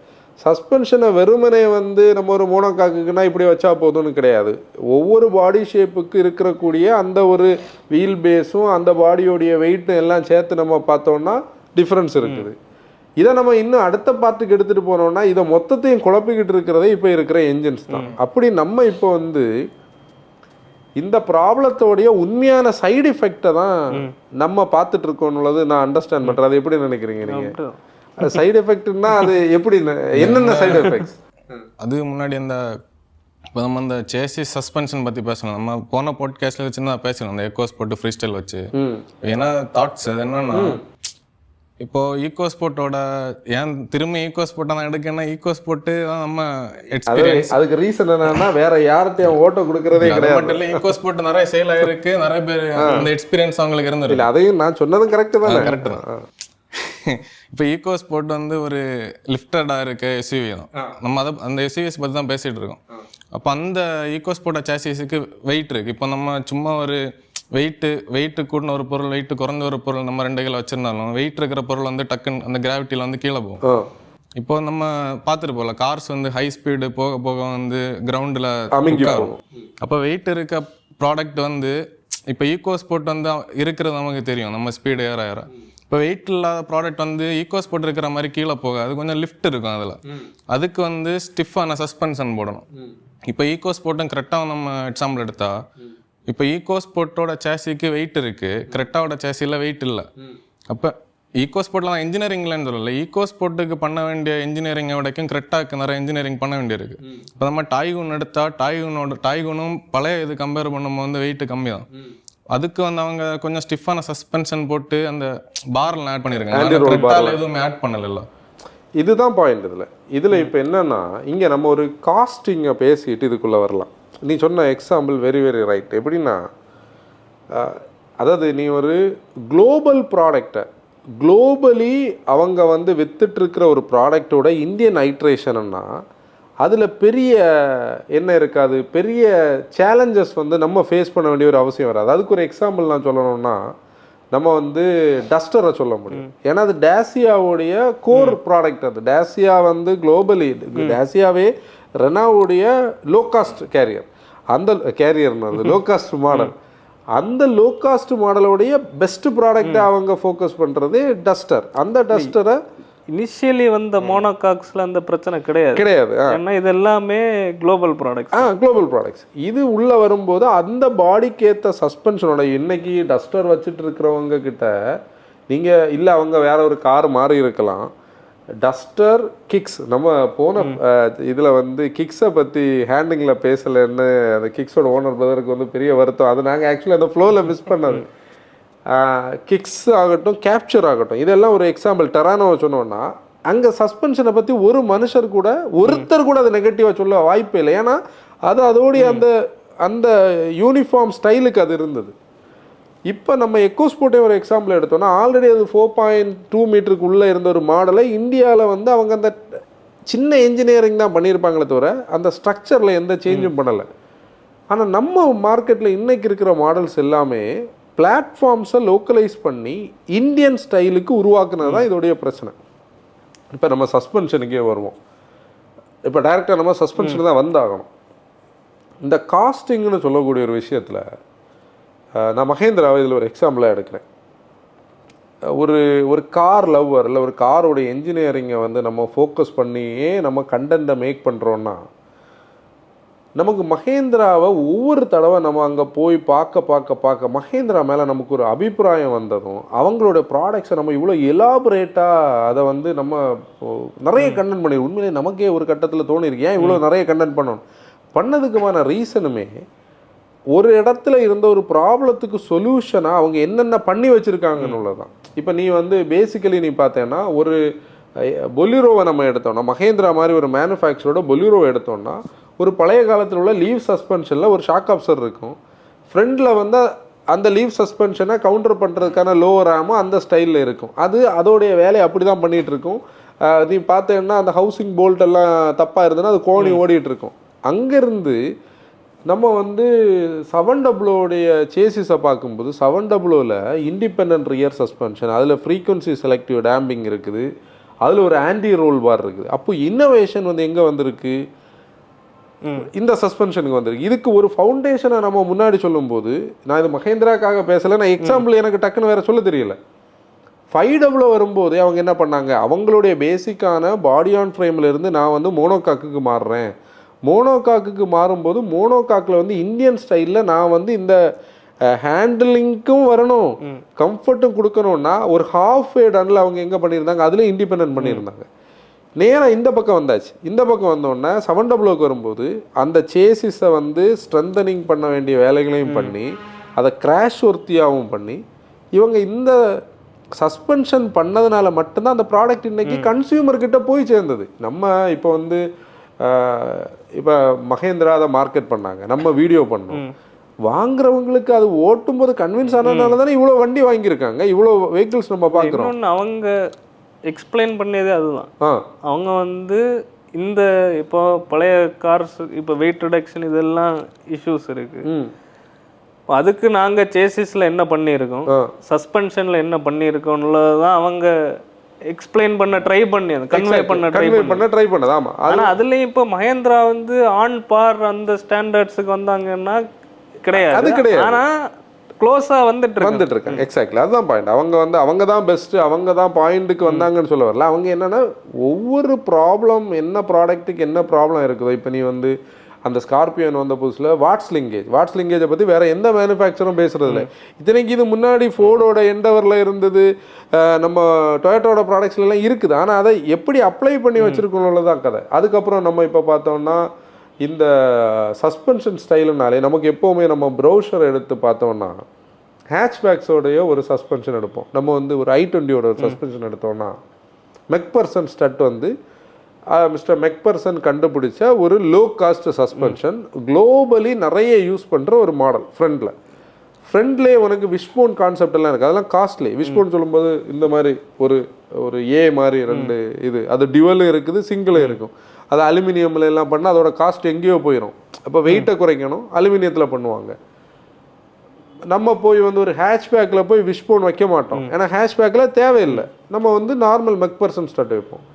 சஸ்பென்ஷனை வெறுமனே வந்து நம்ம ஒரு மோனோகாக்குன்னா இப்படி வச்சா போதும்னு கிடையாது. ஒவ்வொரு பாடி ஷேப்புக்கு இருக்கக்கூடிய அந்த ஒரு வீல் பேஸும் அந்த பாடியோடைய வெயிட்டும் எல்லாம் சேர்த்து நம்ம பார்த்தோம்னா டிஃப்ரென்ஸ் இருக்குது. இதை நம்ம இன்னும் அடுத்த பார்ட்டுக்கு எடுத்துகிட்டு போனோம்னா இதை மொத்தத்தையும் குழப்பிக்கிட்டு இருக்கிறதே இப்போ இருக்கிற என்ஜின்ஸ் தான். அப்படி நம்ம இப்போ வந்து இந்த ப்ராப்ளத்தோடைய உண்மையான சைடு எஃபெக்டை தான் நம்ம பார்த்துட்டு இருக்கோம்னுள்ளது நான் அண்டர்ஸ்டாண்ட் பண்ணுறேன். அது எப்படி நினைக்கிறீங்க நீங்கள்? சைடு எஃபெக்ட்னா அது எப்படி, என்னென்ன சைடு எஃபெக்ட்ஸ்? அதுக்கு முன்னாடி அந்த இப்போ நம்ம அந்த சேசிஸ் சஸ்பென்ஷன் பற்றி பேசணும். நம்ம போன பாட்காஸ்ட்டில் வச்சு தான் பேசணும் அந்த எக்கோ ஸ்போர்ட் ஃப்ரீ ஸ்டைல் வச்சு. ஏன்னா தாட்ஸ் அது என்னன்னா இப்போ ஈகோ ஸ்போர்ட்டோட ஏன் திரும்ப ஈகோ ஸ்போர்ட்டை நான் எடுக்கேன்னா ஈகோ ஸ்போர்ட்டு தான் நம்ம எக்ஸ்பீரியன்ஸ். அதுக்கு ரீசன் என்னன்னா வேற யார்கிட்டையும் ஓட்ட கொடுக்கறதே கிடையாது. மட்டும் இல்லை, ஈகோ ஸ்போர்ட் நிறைய சேல் ஆயிருக்கு, நிறைய பேர் அந்த எக்ஸ்பீரியன்ஸ் அவங்களுக்கு இருந்துருக்கு. அதையும் நான் சொன்னதும் கரெக்டு தான். கரெக்டு தான். இப்போ ஈகோ ஸ்போர்ட் வந்து ஒரு லிஃப்டடாக இருக்க எஸ்யூவி தான். நம்ம அதை அந்த எஸ்யூவிஸ் பற்றி தான் பேசிகிட்டு இருக்கோம். அப்போ அந்த ஈகோ ஸ்போர்ட்டை சேசிஸுக்கு வெயிட் இருக்குது. இப்போ நம்ம சும்மா ஒரு வெயிட்டு கூட்டின ஒரு பொருள், வெயிட்டு குறைஞ்ச ஒரு பொருள் நம்ம 2 கிலோ வச்சிருந்தாலும் வெயிட் இருக்கிற பொருள் வந்து டக்குன்னு அந்த கிராவிட்டியில் வந்து கீழே போகும். இப்போ நம்ம பார்த்துட்டு போகல, கார்ஸ் வந்து ஹை ஸ்பீடு போக போக வந்து கிரவுண்டில் அமைக்கும். அப்போ வெயிட் இருக்க ப்ராடக்ட் வந்து இப்போ ஈகோ ஸ்போர்ட் வந்து இருக்கிறது நமக்கு தெரியும், நம்ம ஸ்பீடு ஏற. இப்போ வெயிட் இல்லாத ப்ராடக்ட் வந்து ஈகோ ஸ்போர்ட் இருக்கிற மாதிரி கீழே போக அது கொஞ்சம் லிஃப்ட் இருக்கும். அதில் அதுக்கு வந்து ஸ்டிஃபான சஸ்பென்ஷன் போடணும். இப்போ ஈகோ ஸ்போர்ட்டும் கரெக்டாக நம்ம எக்ஸாம்பிள் எடுத்தா, இப்போ ஈகோ ஸ்போர்ட்டோட சேசிக்கு வெயிட் இருக்குது, கரெக்டாவோட சேசியில் வெயிட் இல்லை. அப்போ ஈகோ ஸ்போர்ட்டில் நான் இன்ஜினியரிங்லன்னு சொல்லலை, ஈகோ ஸ்போர்ட்டுக்கு பண்ண வேண்டிய இன்ஜினியரிங்கை விடைக்கும் கரெக்டாக நிறைய இன்ஜினியரிங் பண்ண வேண்டியிருக்கு. இப்போ நம்ம டாய்கூன் எடுத்தால் டாய்கூனும் பழைய இது கம்பேர் பண்ணும்போது வந்து வெயிட்டு கம்மி தான். அதுக்கு வந்து அவங்க கொஞ்சம் ஸ்டிஃபான சஸ்பென்ஷன் போட்டு அந்த பார்ல ஆட் பண்ணியிருக்காங்க, எதுவுமே ஆட் பண்ணல. இதுதான் பாயிண்ட். இதில் இப்போ என்னன்னா, இங்கே நம்ம ஒரு காஸ்டிங்கை பேசிட்டு இதுக்குள்ளே வரலாம். நீ சொன்ன எக்ஸாம்பிள் வெரி வெரி ரைட். எப்படின்னா, அதாவது நீ ஒரு குளோபல் ப்ராடக்டை குளோபலி அவங்க வந்து வித்துட்ருக்கிற ஒரு ப்ராடக்டோட இந்தியன் ஐட்ரேஷன்னா அதில் பெரிய என்ன இருக்காது, பெரிய சேலஞ்சஸ் வந்து நம்ம ஃபேஸ் பண்ண வேண்டிய ஒரு அவசியம் வராது. அதுக்கு ஒரு எக்ஸாம்பிள் நான் சொல்லணும்னா, நம்ம வந்து டஸ்டரை சொல்ல முடியும். ஏன்னா அது டேசியாவுடைய கோர் ப்ராடக்ட். அது டேசியா வந்து குளோபலி, டேசியாவே ரெனாவுடைய லோ காஸ்ட் கேரியர். அந்த கேரியர்னு லோ காஸ்ட் மாடல், அந்த லோ காஸ்ட் மாடலோடைய பெஸ்ட் ப்ராடக்டை அவங்க ஃபோக்கஸ் பண்ணுறது டஸ்டர். அந்த டஸ்டரை இனிஷியலி வந்த மோனோகாக்ஸில் அந்த பிரச்சனை கிடையாது. ஏன்னா இது எல்லாமே குளோபல் ப்ராடக்ட்ஸ். Global products. இது உள்ளே வரும்போது அந்த பாடிக்கு ஏற்ற சஸ்பென்ஷனோட இன்னைக்கு டஸ்டர் வச்சுட்டு இருக்கிறவங்க கிட்ட நீங்கள் இல்லை, அவங்க வேற ஒரு கார் மாறி இருக்கலாம். டஸ்டர் கிக்ஸ், நம்ம போன இதில் வந்து கிக்ஸை பற்றி ஹேண்டிங்கில் பேசலைன்னு அந்த கிக்ஸோட ஓனர் பிரதருக்கு வந்து பெரிய வருத்தம். அது நாங்கள் ஆக்சுவலி அந்த ஃப்ளோவில் மிஸ் பண்ணது. கிக்ஸ் ஆகட்டும், கேப்சர் ஆகட்டும், இதெல்லாம் ஒரு எக்ஸாம்பிள். டெரானோவை சொன்னோன்னா அங்கே சஸ்பென்ஷனை பற்றி ஒரு மனுஷர் கூட, ஒருத்தர் கூட அது நெகட்டிவாக சொல்ல வாய்ப்பே இல்லை. ஏன்னா அது அதோடைய அந்த அந்த யூனிஃபார்ம் ஸ்டைலுக்கு அது இருந்தது. இப்போ நம்ம எக்கோஸ்போர்ட்டே ஒரு எக்ஸாம்பிள் எடுத்தோன்னா, ஆல்ரெடி அது 4.2 மீட்டருக்கு உள்ளே இருந்த ஒரு மாடலை இந்தியாவில் வந்து அவங்க அந்த சின்ன இன்ஜினியரிங் தான் பண்ணியிருப்பாங்களே தவிர அந்த ஸ்ட்ரக்சரில் எந்த சேஞ்சும் பண்ணலை. ஆனால் நம்ம மார்க்கெட்டில் இன்றைக்கி இருக்கிற மாடல்ஸ் எல்லாமே பிளாட்ஃபார்ம்ஸை லோக்கலைஸ் பண்ணி இந்தியன் ஸ்டைலுக்கு உருவாக்குனது தான் இதோடைய பிரச்சனை. இப்போ நம்ம சஸ்பென்ஷனுக்கே வருவோம். இப்போ டைரெக்டாக நம்ம சஸ்பென்ஷன் தான் வந்தாகணும். இந்த காஸ்டிங்னு சொல்லக்கூடிய ஒரு விஷயத்தில் நான் மகேந்திராவை இதில் ஒரு எக்ஸாம்பிளாக எடுக்கிறேன். ஒரு கார் லவ்வர் இல்லை ஒரு காரோடைய என்ஜினியரிங்கை வந்து நம்ம ஃபோக்கஸ் பண்ணியே நம்ம கண்டென்ட்டை மேக் பண்ணுறோன்னா, நமக்கு மகேந்திராவை ஒவ்வொரு தடவை நம்ம அங்கே போய் பார்க்க மகேந்திரா மேலே நமக்கு ஒரு அபிப்பிராயம் வந்ததும், அவங்களோட ப்ராடக்ட்ஸை நம்ம இவ்வளோ எலாபரேட்டாக அதை வந்து நம்ம நிறைய கண்டென்ட் பண்ணி, உண்மையிலே நமக்கே ஒரு கட்டத்தில் தோணிருக்கு, ஏன் இவ்வளோ நிறைய கண்டென்ட் பண்ணணும். பண்ணதுக்குமான ரீசனுமே ஒரு இடத்துல இருந்த ஒரு ப்ராப்ளத்துக்கு சொல்யூஷனாக அவங்க என்னென்ன பண்ணி வச்சுருக்காங்கன்னு உள்ளதான். இப்போ நீ வந்து பேசிக்கலி நீ பார்த்தேன்னா, ஒரு பொலிரோவை நம்ம எடுத்தோம்னா, மகேந்திரா மாதிரி ஒரு மேனுஃபேக்சரோட பொலிரோவை எடுத்தோம்னா, ஒரு பழைய காலத்தில் உள்ள லீவ் சஸ்பென்ஷனில் ஒரு ஷாக் அப்சர் இருக்கும். ஃப்ரண்டில் வந்து அந்த லீவ் சஸ்பென்ஷனை கவுண்டர் பண்ணுறதுக்கான லோவர் ரேமும் அந்த ஸ்டைலில் இருக்கும். அதோடைய வேலையை அப்படி தான் பண்ணிகிட்டு இருக்கும். நீ பார்த்தேன்னா அந்த ஹவுசிங் போல்ட் எல்லாம் தப்பாக இருந்ததுன்னா அது கோணி ஓடிட்டுருக்கும். அங்கேருந்து நம்ம வந்து 700 சேசிஸை பார்க்கும்போது 700 இண்டிபெண்ட் ரியர் சஸ்பென்ஷன், அதில் ஃப்ரீக்வன்சி செலக்டிவ் டேம்பிங் இருக்குது, அதில் ஒரு ஆன்டி ரோல் பார் இருக்குது. அப்போ இன்னோவேஷன் வந்து எங்கே வந்திருக்கு, இந்த சஸ்பென்ஷனுக்கு வந்திருக்கு. இதுக்கு ஒரு ஃபவுண்டேஷனை நம்ம முன்னாடி சொல்லும்போது, நான் இது மகேந்திராக்காக பேசலை, நான் எக்ஸாம்பிள் எனக்கு டக்குன்னு வேறு சொல்ல தெரியல. 500 வரும்போது அவங்க என்ன பண்ணாங்க, அவங்களுடைய பேசிக்கான பாடி ஆன் ஃப்ரேமில் இருந்து நான் வந்து மோனோகாக்குக்கு மாறுறேன். மோனோகாக்குக்கு மாறும்போது மோனோகாக்கில் வந்து இந்தியன் ஸ்டைலில் நான் வந்து இந்த ஹேண்டிலிங்க்கும் வரணும், கம்ஃபர்ட்டும் கொடுக்கணும்னா ஒரு ஹாஃப் வே டன்னில் அவங்க எங்கே பண்ணியிருந்தாங்க, அதில் இண்டிபெண்ட் பண்ணியிருந்தாங்க. நேராக இந்த பக்கம் வந்தாச்சு. இந்த பக்கம் வந்தோடனே 700க்கு வரும்போது அந்த சேசிஸை வந்து ஸ்ட்ரென்தனிங் பண்ண வேண்டிய வேலைகளையும் பண்ணி அதை கிராஷ் ஒர்த்தியாகவும் பண்ணி இவங்க இந்த சஸ்பென்ஷன் பண்ணதுனால மட்டும்தான் அந்த ப்ராடக்ட் இன்றைக்கி கன்சியூமர்கிட்ட போய் சேர்ந்தது. நம்ம இப்போ வந்து இப்போ மகேந்திரா அதை மார்க்கெட் பண்ணாங்க, நம்ம வீடியோ பண்ணோம், வாங்குறவங்களுக்கு அது ஓட்டும் போது கன்வின்ஸ் ஆனதுனால தானே இவ்வளோ வண்டி வாங்கியிருக்காங்க, இவ்வளோ வெஹிக்கிள்ஸ் நம்ம பார்க்குறோம். அவங்க எக்ஸ்பிளைன் பண்ணதே அதுதான். அவங்க வந்து இந்த இப்போ பழைய கார்ஸ் இப்போ வெயிட் ரிடக்ஷன் இதெல்லாம் இஷ்யூஸ் இருக்குது, அதுக்கு நாங்கள் சேசிஸில் என்ன பண்ணியிருக்கோம், சஸ்பென்ஷனில் என்ன பண்ணியிருக்கோம்னுள்ளதான் அவங்க எக்ஸ்பிளைன் பண்ண ட்ரை பண்ணி கன்வே பண்ண ட்ரை பண்ணது. ஆமாம், ஆனால் அதுலேயும் இப்போ மகேந்திரா வந்து ஆன் பார் அந்த ஸ்டாண்டர்ட்ஸுக்கு வந்தாங்கன்னா கிடையாது, அது கிடையாது. ஆனால் க்ளோஸாக வந்துட்டு இருக்காங்க. எக்ஸாக்ட்லி, அதுதான் பாயிண்ட். அவங்க தான் பெஸ்ட்டு, அவங்க தான் பாயிண்ட்டுக்கு வந்தாங்கன்னு சொல்ல வரல. அவங்க என்னென்னா ஒவ்வொரு ப்ராப்ளம், என்ன ப்ராடக்ட்டுக்கு என்ன ப்ராப்ளம் இருக்குதோ, இப்போ நீ வந்து அந்த ஸ்கார்பியோன் வந்த புதுசில் வாட்ஸ் லிங்கேஜை பற்றி வேறு எந்த மேனுஃபேக்சரும் பேசுகிறது இல்லை. இத்தனைக்கு இது முன்னாடி ஃபோர்டோட எண்டவரில் இருந்தது, நம்ம டொயோட்டோட ப்ராடக்ட்ஸ்லாம் இருக்குது. ஆனால் அதை எப்படி அப்ளை பண்ணி வச்சுருக்கணும்ல தான் கதை. அதுக்கப்புறம் நம்ம இப்போ பார்த்தோம்னா இந்த சஸ்பென்ஷன் ஸ்டைலுனாலே நமக்கு எப்போவுமே நம்ம ப்ரௌசர் எடுத்து பார்த்தோம்னா ஹேட்ச்பேக்ஸோடைய ஒரு சஸ்பென்ஷன் எடுப்போம். நம்ம வந்து ஒரு i20யோட ஒரு சஸ்பென்ஷன் எடுத்தோம்னா மெக்பர்சன் ஸ்டட் வந்து மிஸ்டர் மெக்பர்சன் கண்டுபிடிச்ச ஒரு லோ காஸ்ட் சஸ்பென்ஷன், குளோபலி நிறைய யூஸ் பண்ணுற ஒரு மாடல். ஃப்ரண்ட்லேயே உனக்கு விஷ்போன் கான்செப்ட் எல்லாம் இருக்குது, அதெல்லாம் காஸ்ட்லி. விஷ்போன் சொல்லும்போது இந்த மாதிரி ஒரு ஒரு ஏ மாதிரி 2 இது, அது டியூவலும் இருக்குது, சிங்கிளும் இருக்கும். அது அலுமினியமில் எல்லாம் பண்ணால் அதோட காஸ்ட் எங்கேயோ போயிடும். அப்போ வெயிட்டை குறைக்கணும், அலுமினியத்தில் பண்ணுவாங்க. நம்ம போய் வந்து ஒரு ஹேட்ச்பேக்கில் போய் விஷ்போன் வைக்க மாட்டோம், ஏன்னா ஹேட்ச்பேக்கில் தேவையில்லை. நம்ம வந்து நார்மல் மெக்பர்சன் ஸ்டட் வைப்போம்.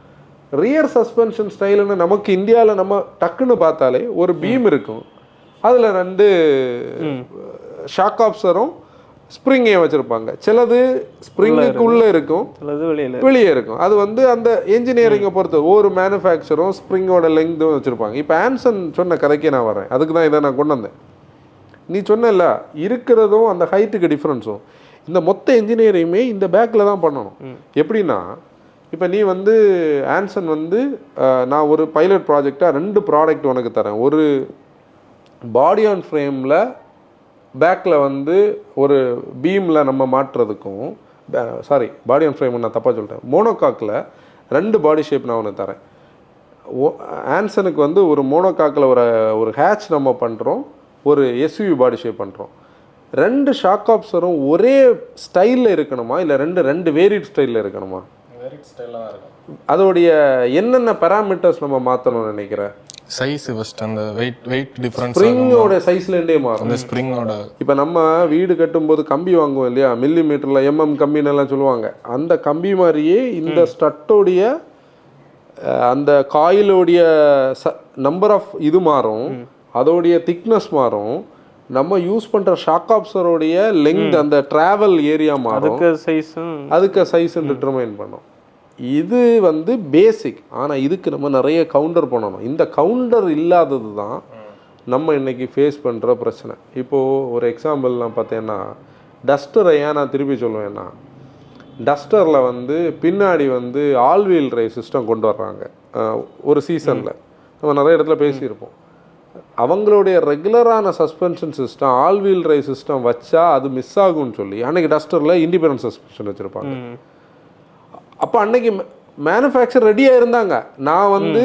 ரியர் சஸ்பென்ஷன் ஸ்டைலுன்னு நமக்கு இந்தியாவில் நம்ம டக்குன்னு பார்த்தாலே ஒரு பீம் இருக்கும், அதில் 2 ஷாக் ஆப்சரும் ஸ்ப்ரிங்கையும் வச்சுருப்பாங்க. சிலது ஸ்ப்ரிங்குக்குள்ளே இருக்கும், வெளியே இருக்கும். அது வந்து அந்த என்ஜினியரிங்கை பொறுத்து ஒவ்வொரு மேனுஃபேக்சரும் ஸ்ப்ரிங்கோட லெங்க்தும் வச்சுருப்பாங்க. இப்போ ஆன்சன் சொன்ன கதைக்கே நான் வரேன், அதுக்கு தான் இதை நான் கொண்டு வந்தேன். நீ சொன்னல இருக்கிறதும் அந்த ஹைட்டுக்கு டிஃப்ரென்ஸும், இந்த மொத்த என்ஜினியரிங்குமே இந்த பேக்கில் தான் பண்ணணும். எப்படின்னா இப்போ நீ வந்து ஆன்சன் வந்து நான் ஒரு பைலட் ப்ராஜெக்டாக 2 ப்ராடக்ட் உனக்கு தரேன். ஒரு பாடி ஆன் ஃப்ரேமில் பேக்கில் வந்து ஒரு பீமில் நம்ம மாட்டுறதுக்கும், சாரி பாடி ஆன் ஃப்ரேம் நான் தப்பாக சொல்லிட்டேன், மோனோகாக்கில் 2 பாடி ஷேப் நான் ஒன்று தரேன். ஆன்சனுக்கு வந்து ஒரு மோனோகாக்கில் ஒரு ஹேட்ச் நம்ம பண்ணுறோம், ஒரு எஸ்யூவி பாடி ஷேப் பண்ணுறோம். 2 ஷாக் ஆப்சரும் ஒரே ஸ்டைலில் இருக்கணுமா, இல்லை 2 வேரியட் ஸ்டைலில் இருக்கணுமா? அதோடைய என்னென்ன பேராமீட்டர்ஸ் நம்ம மாற்றணும்னு நினைக்கிறேன்? சைஸ் ஃபர்ஸ்ட், அந்த வெயிட் டிஃபரன்ஸ், ஸ்ப்ரிங்கோட சைஸ்லேருந்தே மாறும். அந்த ஸ்ப்ரிங்கோட இப்போ நம்ம வீடு கட்டும்போது கம்பி வாங்குவோம் இல்லையா, மில்லிமீட்டரில் கம்பின்னு எல்லாம் சொல்லுவாங்க. அந்த கம்பி மாதிரியே இந்த ஸ்டட்டோடைய அந்த காயிலோடைய நம்பர் ஆஃப் இது மாறும், அதோடைய திக்னஸ் மாறும், நம்ம யூஸ் பண்ணுற ஷாக் ஆப்சரோடைய லெங்த், அந்த ட்ராவல் ஏரியா மாறும், அதுக்கு சைஸுன்னு டிட்டர்மைன் பண்ணும். இது வந்து பேசிக். ஆனால் இதுக்கு நம்ம நிறைய கவுண்டர் பண்ணணும். இந்த கவுண்டர் இல்லாதது தான் நம்ம இன்றைக்கி ஃபேஸ் பண்ணுற பிரச்சனை. இப்போது ஒரு எக்ஸாம்பிள்லாம் பார்த்தேன்னா, டஸ்டரை ஏன் நான் திருப்பி சொல்லுவேன்னா, டஸ்டரில் வந்து பின்னாடி வந்து ஆல்வீல் ட்ரைவ் சிஸ்டம் கொண்டு வர்றாங்க. ஒரு சீசனில் நம்ம நிறைய இடத்துல பேசியிருப்போம். அவங்களுடைய ரெகுலரான suspension system all wheel drive system வச்சா அது மிஸ் ஆகும்னு சொல்லி அன்றைக்கி டஸ்டரில் இண்டிபெண்டன்ட் சஸ்பென்ஷன் வச்சுருப்பாங்க. அப்போ அன்னைக்கு மேனுஃபேக்சர் ரெடியாக இருந்தாங்க. நான் வந்து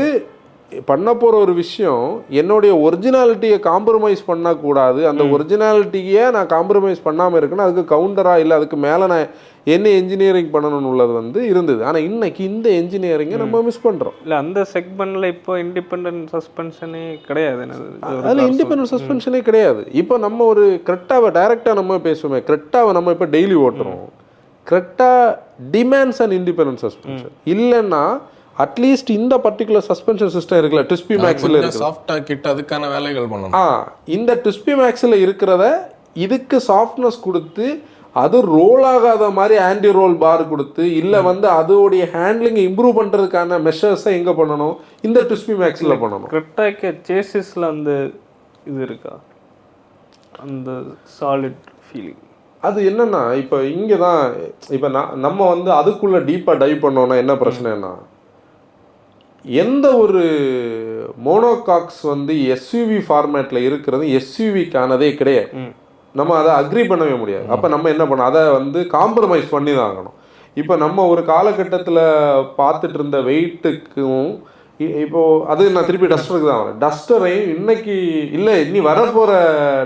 பண்ண போகிற ஒரு விஷயம் என்னுடைய ஒரிஜினாலிட்டியை காம்ப்ரமைஸ் பண்ணக்கூடாது, அந்த ஒரிஜினாலிட்டியை நான் காம்ப்ரமைஸ் பண்ணாமல் இருக்கணும், அதுக்கு கவுண்டராக இல்லை அதுக்கு மேலே நான் என்ன என்ஜினியரிங் பண்ணணும்னு உள்ளது வந்து இருந்தது. ஆனால் இன்னைக்கு இந்த என்ஜினியரிங்கை நம்ம மிஸ் பண்ணுறோம். இல்லை அந்த செக்மெண்ட்டில் இப்போ இண்டிபெண்டன்ட் சஸ்பென்ஷனே கிடையாது, அதில் இண்டிபெண்டன்ட் சஸ்பென்ஷனே கிடையாது. இப்போ நம்ம ஒரு கிரெட்டாவை டைரெக்டாக நம்ம பேசுவோமே, கிரெட்டாவை நம்ம இப்போ டெய்லி ஓட்டுறோம். Creta demands and independent suspension இல்லைன்னா அட்லீஸ்ட் இந்த பர்டிகுலர் சஸ்பென்ஷன் சிஸ்டம் இருக்குல்ல, டிஸ்பி மேக்ஸில் இருக்கு, சாஃப்டா கிட்ட அதுக்கான வேலைகள் பண்ணணும். இந்த டிஸ்பி மேக்ஸில் இருக்கிறத இதுக்கு சாஃப்ட்னஸ் கொடுத்து, அது ரோல் ஆகாத மாதிரி ஆன்டி ரோல் பார் கொடுத்து, இல்லை வந்து அதோடைய ஹேண்ட்லிங்கை இம்ப்ரூவ் பண்ணுறதுக்கான மெஷர்ஸை எங்கே பண்ணணும், இந்த டிஸ்பி மேக்ஸில் பண்ணணும். கிரெட்டாக்கு சேசிஸில் அந்த இது இருக்கா, அந்த சாலிட் ஃபீலிங்? அது என்னன்னா இப்போ இங்கே தான் இப்போ நம்ம வந்து அதுக்குள்ளே டீப்பாக டைவ் பண்ணோன்னா என்ன பிரச்சனைன்னா, எந்த ஒரு மோனோகாக்ஸ் வந்து எஸ்யூவி ஃபார்மேட்டில் இருக்கிறது எஸ்யூவிக்கானதே கிடையாது. நம்ம அதை அக்ரி பண்ணவே முடியாது. அப்போ நம்ம என்ன பண்ணோம், அதை வந்து காம்ப்ரமைஸ் பண்ணி தான் ஆகணும். இப்போ நம்ம ஒரு காலகட்டத்தில் பார்த்துட்டு இருந்த வெயிட்டுக்கும் இப்போது அது நான் திருப்பி டஸ்டருக்கு தான் வரேன். டஸ்டரையும் இன்னைக்கு இல்லை இனி வரப்போகிற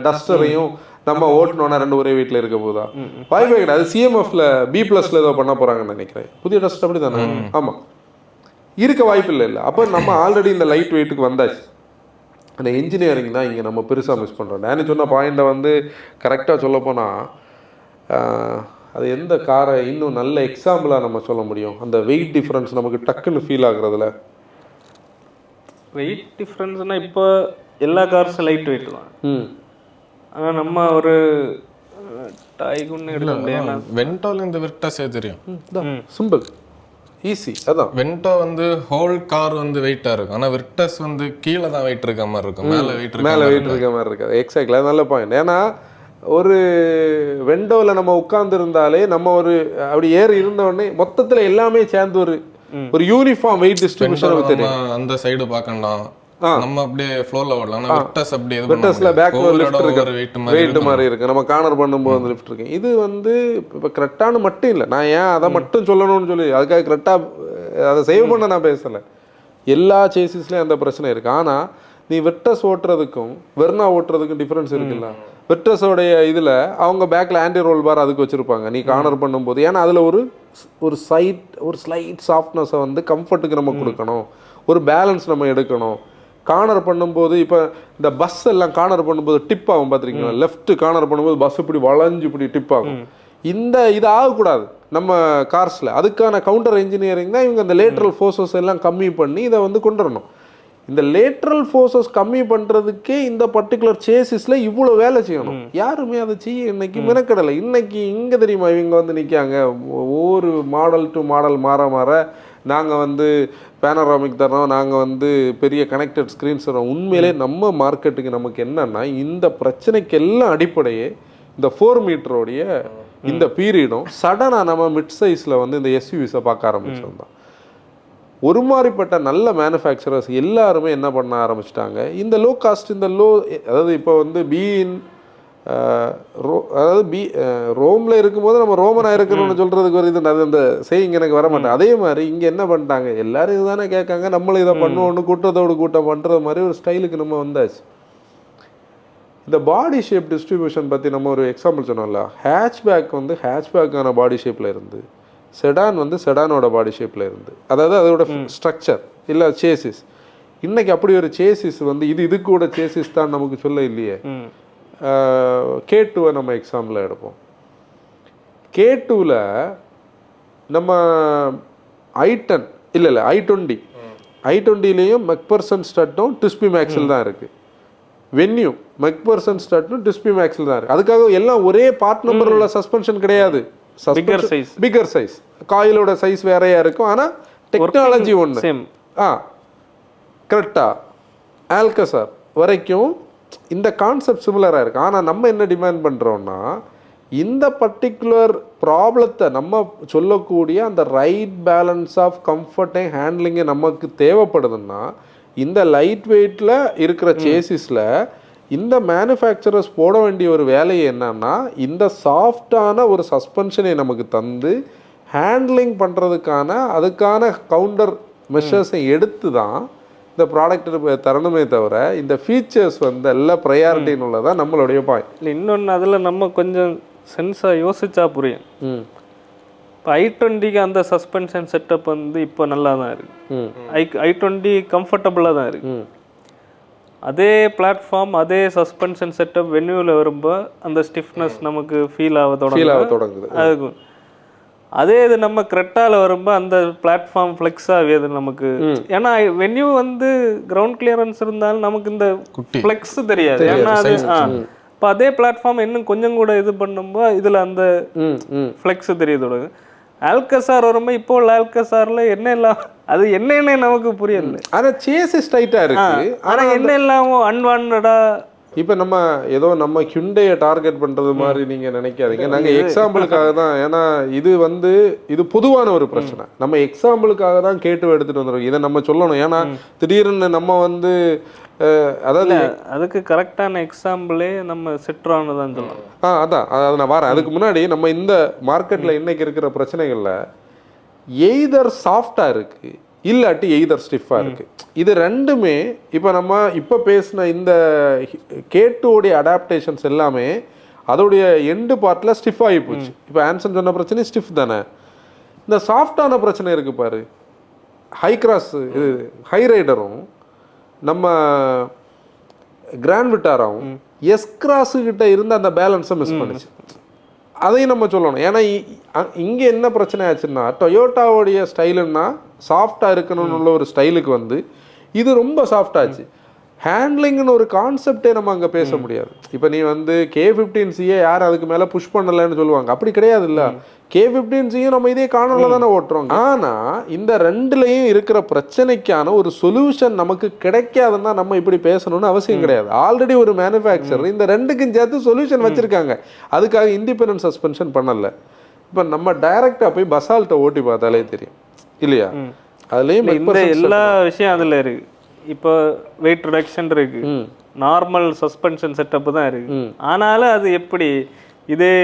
டஸ்டரையும் நம்ம ஓட்டணும்னா 2 ஒரே வீட்டில் இருக்க போதா வாய்ப்பே கிடையாது. அது சிஎம்எஃப்ல B+ல ஏதோ பண்ண போகிறாங்கன்னு நினைக்கிறேன். புதிய டஸ்ட் அப்படி தானே? ஆமாம், இருக்க வாய்ப்பு இல்லை. அப்போ நம்ம ஆல்ரெடி இந்த லைட் வெயிட்டுக்கு வந்தாச்சு. அந்த இன்ஜினியரிங் தான் இங்கே நம்ம பெருசாக மிஸ் பண்ணுறோம். நான் சொன்ன பாயிண்டை வந்து கரெக்டாக சொல்லப்போனால், அது எந்த காரை இன்னும் நல்ல எக்ஸாம்பிளாக நம்ம சொல்ல முடியும்? அந்த வெயிட் டிஃப்ரென்ஸ் நமக்கு டக்குன்னு ஃபீல் ஆகுறதுல. வெயிட் டிஃப்ரென்ஸ்னால் இப்போ எல்லா கார்ஸும் லைட் வெயிட் தான். ஆனால் நம்ம ஒரு டைகுன்னு எடுக்க முடியாது. வென்டோல இந்த விர்டஸே தெரியும், சிம்பிள் ஈஸி. அதான் வென்டோ வந்து ஹோல் கார் வந்து வெயிட்டா இருக்கும், ஆனா விர்டஸ் வந்து கீழே தான் வெயிட் இருக்க மாதிரி இருக்கும், மேலே வெயிட் இருக்க மாதிரி இருக்காது. எக்ஸாக்ட்லி, அது நல்ல பாயிண்ட். ஏன்னா ஒரு வெண்டோவில் நம்ம உட்கார்ந்துருந்தாலே நம்ம ஒரு அப்படி ஏறி இருந்தோடனே மொத்தத்தில் எல்லாமே சேர்ந்து ஒரு யூனிஃபார்ம் வெயிட் டிஸ்ட்ரிபியூஷன் தெரியும். அந்த சைடு பார்க்கணும், நம்ம அப்படியே ஃப்ளோர்ல ஓடலாம். ஆனா விட்டஸ் அப்படி இது வெட்டஸ்ல பேக் லிஃப்ட் இருக்கு, வெயிட் மாதிரி மாதிரி இருக்கு, நம்ம கார்னர் பண்ணும்போது அந்த லிஃப்ட் இருக்கு. இது வந்து இப்போ கரெக்டான மட்டும் இல்லை, நான் ஏன் அதை மட்டும் சொல்லணும்னு சொல்லி அதுக்காக கரெக்டாக அதை சேவ் பண்ண நான் பேசலை. எல்லா சேசிஸ்லேயும் அந்த பிரச்சனை இருக்கு. ஆனால் நீ வெட்டஸ் ஓட்டுறதுக்கும் வெர்னா ஓட்டுறதுக்கும் டிஃப்ரென்ஸ் இருக்குல்ல. வெட்டஸோடைய இதில் அவங்க பேக்கில் ஆன்டி ரோல் பார் அதுக்கு வச்சுருப்பாங்க நீ கார்னர் பண்ணும்போது. ஏன்னா அதில் ஒரு ஸ்லைட் சாஃப்ட்னஸை வந்து கம்ஃபர்ட்டுக்கு நம்ம கொடுக்கணும், ஒரு பேலன்ஸ் நம்ம எடுக்கணும். கார்னர் பண்ணும்போது இப்போ இந்த பஸ் எல்லாம் கார்னர் பண்ணும்போது டிப் ஆகும் பார்த்துருக்கீங்களா, லெஃப்ட் கார்னர் பண்ணும்போது பஸ் இப்படி வளைஞ்சு இப்படி டிப் ஆகும். இது ஆகக்கூடாது நம்ம கார்ஸில். அதுக்கான கவுண்டர் இன்ஜினியரிங் தான் இவங்க அந்த லேட்ரல் ஃபோர்ஸஸ் எல்லாம் கம்மி பண்ணி இதை வந்து கொண்டு வரணும். இந்த லேட்ரல் ஃபோர்ஸஸ் கம்மி பண்ணுறதுக்கே இந்த பர்டிகுலர் சேசிஸில் இவ்வளோ வேலை செய்யணும். யாருமே அதை செய்ய இன்னைக்கு மெனக்கடலை. இன்னைக்கு இங்கே தெரியுமா இவங்க வந்து நிற்காங்க, ஒவ்வொரு மாடல் டு மாடல் மாற நாங்கள் வந்து பேனராமிக் தரோம், நாங்கள் வந்து பெரிய கனெக்டட் ஸ்க்ரீன்ஸ் தரோம். உண்மையிலே நம்ம மார்க்கெட்டுக்கு நமக்கு என்னன்னா இந்த பிரச்சனைக்கெல்லாம் அடிப்படையே இந்த 4 மீட்டரோடைய இந்த பீரியடும் சடனாக நம்ம மிட் சைஸில் வந்து இந்த எஸ்யூவிஸை பார்க்க ஆரம்பிச்சோம் தான். ஒரு மாதிரிப்பட்ட நல்ல மேனுஃபேக்சரர்ஸ் எல்லாருமே என்ன பண்ண ஆரம்பிச்சிட்டாங்க, இந்த லோ காஸ்ட் அதாவது இப்போ வந்து ரோமில் இருக்கும்போது நம்ம ரோமனாக இருக்கணும்னு சொல்கிறதுக்கு ஒரு இது அந்த செய்யுங்க எனக்கு வர மாட்டேன். அதே மாதிரி இங்கே என்ன பண்ணிட்டாங்க, எல்லாரும் இதுதானே கேட்காங்க, நம்மளும் இதை பண்ணுவோன்னு கூட்டத்தோடு கூட்டம் பண்ணுறது மாதிரி ஒரு ஸ்டைலுக்கு நம்ம வந்தாச்சு. இந்த பாடி ஷேப் டிஸ்ட்ரிபியூஷன் பற்றி நம்ம ஒரு எக்ஸாம்பிள் சொன்னோம்ல. ஹேட்ச்பேக் வந்து ஹேட்ச்பேக்கான பாடி ஷேப்பில் இருந்து, செடான் வந்து செடானோட பாடி ஷேப்பில் இருந்து, அதாவது அதோட ஸ்ட்ரக்சர் இல்லை சேசிஸ். இன்றைக்கி அப்படி ஒரு சேசிஸ் வந்து இது கூட சேசிஸ் தான் நமக்கு சொல்ல இல்லையே. K2 நம்ம எக்ஸாம்பிள் எடுப்போம். K2ல் நம்ம I10 இல்லை I20லேயும் மெக்பர்சன் ஸ்டட்டும் டிஸ்பி மேக்ஸில் தான் இருக்குது. வென்யூ மெக்பர்சன் ஸ்டட்டும் டிஸ்பி மேக்ஸில் தான் இருக்குது. அதுக்காக எல்லாம் ஒரே பார்ட் நம்பர் உள்ள சஸ்பென்ஷன் கிடையாது. பிகர் சைஸ் காயிலோட சைஸ் வேறையா இருக்கும், ஆனால் டெக்னாலஜி ஒன்று. கரெக்டா ஆல்கசார் வரைக்கும் இந்த கான்செப்ட் சிமிலராக இருக்குது. ஆனால் நம்ம என்ன டிமாண்ட் பண்ணுறோன்னா, இந்த பர்டிகுலர் ப்ராப்ளத்தை நம்ம சொல்லக்கூடிய அந்த right balance of comfort and handling நமக்கு தேவைப்படுதுன்னா, இந்த லைட் வெயிட்டில் இருக்கிற சேசிஸில் இந்த மேனுஃபேக்சரர்ஸ் போட வேண்டிய ஒரு வேலை என்னன்னா, இந்த சாஃப்டான ஒரு சஸ்பென்ஷனை நமக்கு தந்து ஹேண்ட்லிங் பண்ணுறதுக்கான அதுக்கான கவுண்டர் மெஷர்ஸை எடுத்து தான் இந்த ப்ராடக்ட் தரணுமே தவிர இந்த ஃபீச்சர்ஸ் வந்து எல்லாம் ப்ரையாரிட்டின்னு உள்ளதான் நம்மளுடைய பாயிண்ட். இல்லை இன்னொன்று அதில் நம்ம கொஞ்சம் சென்ஸாக யோசிச்சா புரியும். இப்போ I20க்கு அந்த சஸ்பென்ஷன் செட்டப் வந்து இப்போ நல்லா தான் இருக்குது. I20 கம்ஃபர்டபுளாக தான் இருக்குது. அதே பிளாட்ஃபார்ம் அதே சஸ்பென்ஷன் செட்டப் வென்யூவில் வரும்போது அந்த ஸ்டிஃப்னஸ் நமக்கு ஃபீல் ஆக தொடங்குது. அதுக்கு அதே இது நம்ம கிரெட்டாவில் வரும்போது அந்த பிளாட்ஃபார்ம் ஃப்ளெக்ஸ் ஆகியது நமக்கு. ஏன்னா வென்யூ வந்து கிரவுண்ட் கிளியரன்ஸ் இருந்தாலும் நமக்கு இந்த ஃப்ளெக்ஸ் தெரியாது. ஏன்னா அது இப்போ அதே பிளாட்ஃபார்ம் இன்னும் கொஞ்சம் கூட இது பண்ணும்போது இதில் அந்த ஃப்ளெக்ஸ் தெரிய தொடங்கு. ஆல்கசார் வரும்போது இப்போ உள்ள ஆல்கசாரில் என்ன எல்லாம் அது என்னன்னே நமக்கு புரியல. ஆனால் சேசிஸ் டைட்டாக இருக்கு, ஆனால் என்ன இல்லாமோ அன்வான்டா. இப்போ நம்ம ஏதோ நம்ம ஹியூண்டையை டார்கெட் பண்ணுறது மாதிரி நீங்கள் நினைக்காதீங்க. நாங்கள் எக்ஸாம்பிளுக்காக தான், ஏன்னா இது பொதுவான ஒரு பிரச்சனை. நம்ம எக்ஸாம்பிளுக்காக தான் கேட்டு எடுத்துகிட்டு வந்துடுவோம். இதை நம்ம சொல்லணும், ஏன்னா திடீர்னு நம்ம அதாவது அதுக்கு கரெக்டான எக்ஸாம்பிளே நம்ம சிட்ரான்னு தான் சொல்லணும். அதான் அதை நான் வரேன். அதுக்கு முன்னாடி நம்ம இந்த மார்க்கெட்டில் இன்னைக்கு இருக்கிற பிரச்சனைகளில் எய்தர் சாஃப்டாக இருக்குது இல்லாட்டி எய்தர் ஸ்டிஃபாக இருக்குது. இது ரெண்டுமே இப்போ பேசின இந்த K2 அடாப்டேஷன்ஸ் எல்லாமே அதோடைய எண்டு பார்ட்டில் ஸ்டிஃப் ஆகி போச்சு. இப்போ ஆன்சன் சொன்ன பிரச்சனை ஸ்டிஃப் தானே. இந்த சாஃப்டான பிரச்சனை இருக்குது பாரு, ஹை கிராஸ் இது ஹை ரைடரும் நம்ம கிராண்ட் விட்டாராவும் எஸ் கிராஸுக்கிட்ட இருந்த அந்த பேலன்ஸை மிஸ் பண்ணிச்சு. அதையும் நம்ம சொல்லணும். ஏன்னா இங்கே என்ன பிரச்சனை ஆச்சுன்னா, டொயோட்டாவோடைய ஸ்டைலுன்னா சாஃப்டாக இருக்கணும்னு உள்ள ஒரு ஸ்டைலுக்கு இது ரொம்ப சாஃப்டாச்சு. ஹேண்ட்லிங்னு ஒரு கான்செப்டே நம்ம அங்கே பேச முடியாது. இப்போ நீ K15CA யார் அதுக்கு மேலே புஷ் பண்ணலைன்னு சொல்லுவாங்க, அப்படி கிடையாது. இல்லை K15Cயும் நம்ம இதே கார்னரில் தானே ஓட்டுறோம். ஆனால் இந்த ரெண்டுலேயும் இருக்கிற பிரச்சனைக்கான ஒரு சொல்யூஷன் நமக்கு கிடைக்காதுன்னா நம்ம இப்படி பேசணும்னு அவசியம் கிடையாது. ஆல்ரெடி ஒரு மேனுஃபேக்சரர் இந்த ரெண்டுக்கும் சேர்த்து சொல்யூஷன் வச்சுருக்காங்க. அதுக்காக இண்டிபெண்டன்ட் சஸ்பென்ஷன் பண்ணலை. இப்போ நம்ம டைரெக்டாக போய் பசால்ட்டை ஓட்டி பார்த்தாலே தெரியும் இல்லையா, அதுலேயும் எல்லா விஷயம் அதில் இருக்குது. இப்போ வெயிட் ரிடக்ஷன் இருக்கு, நார்மல் சஸ்பென்ஷன் செட்டப் தான் இருக்கு. ஆனாலும் அது எப்படி இதே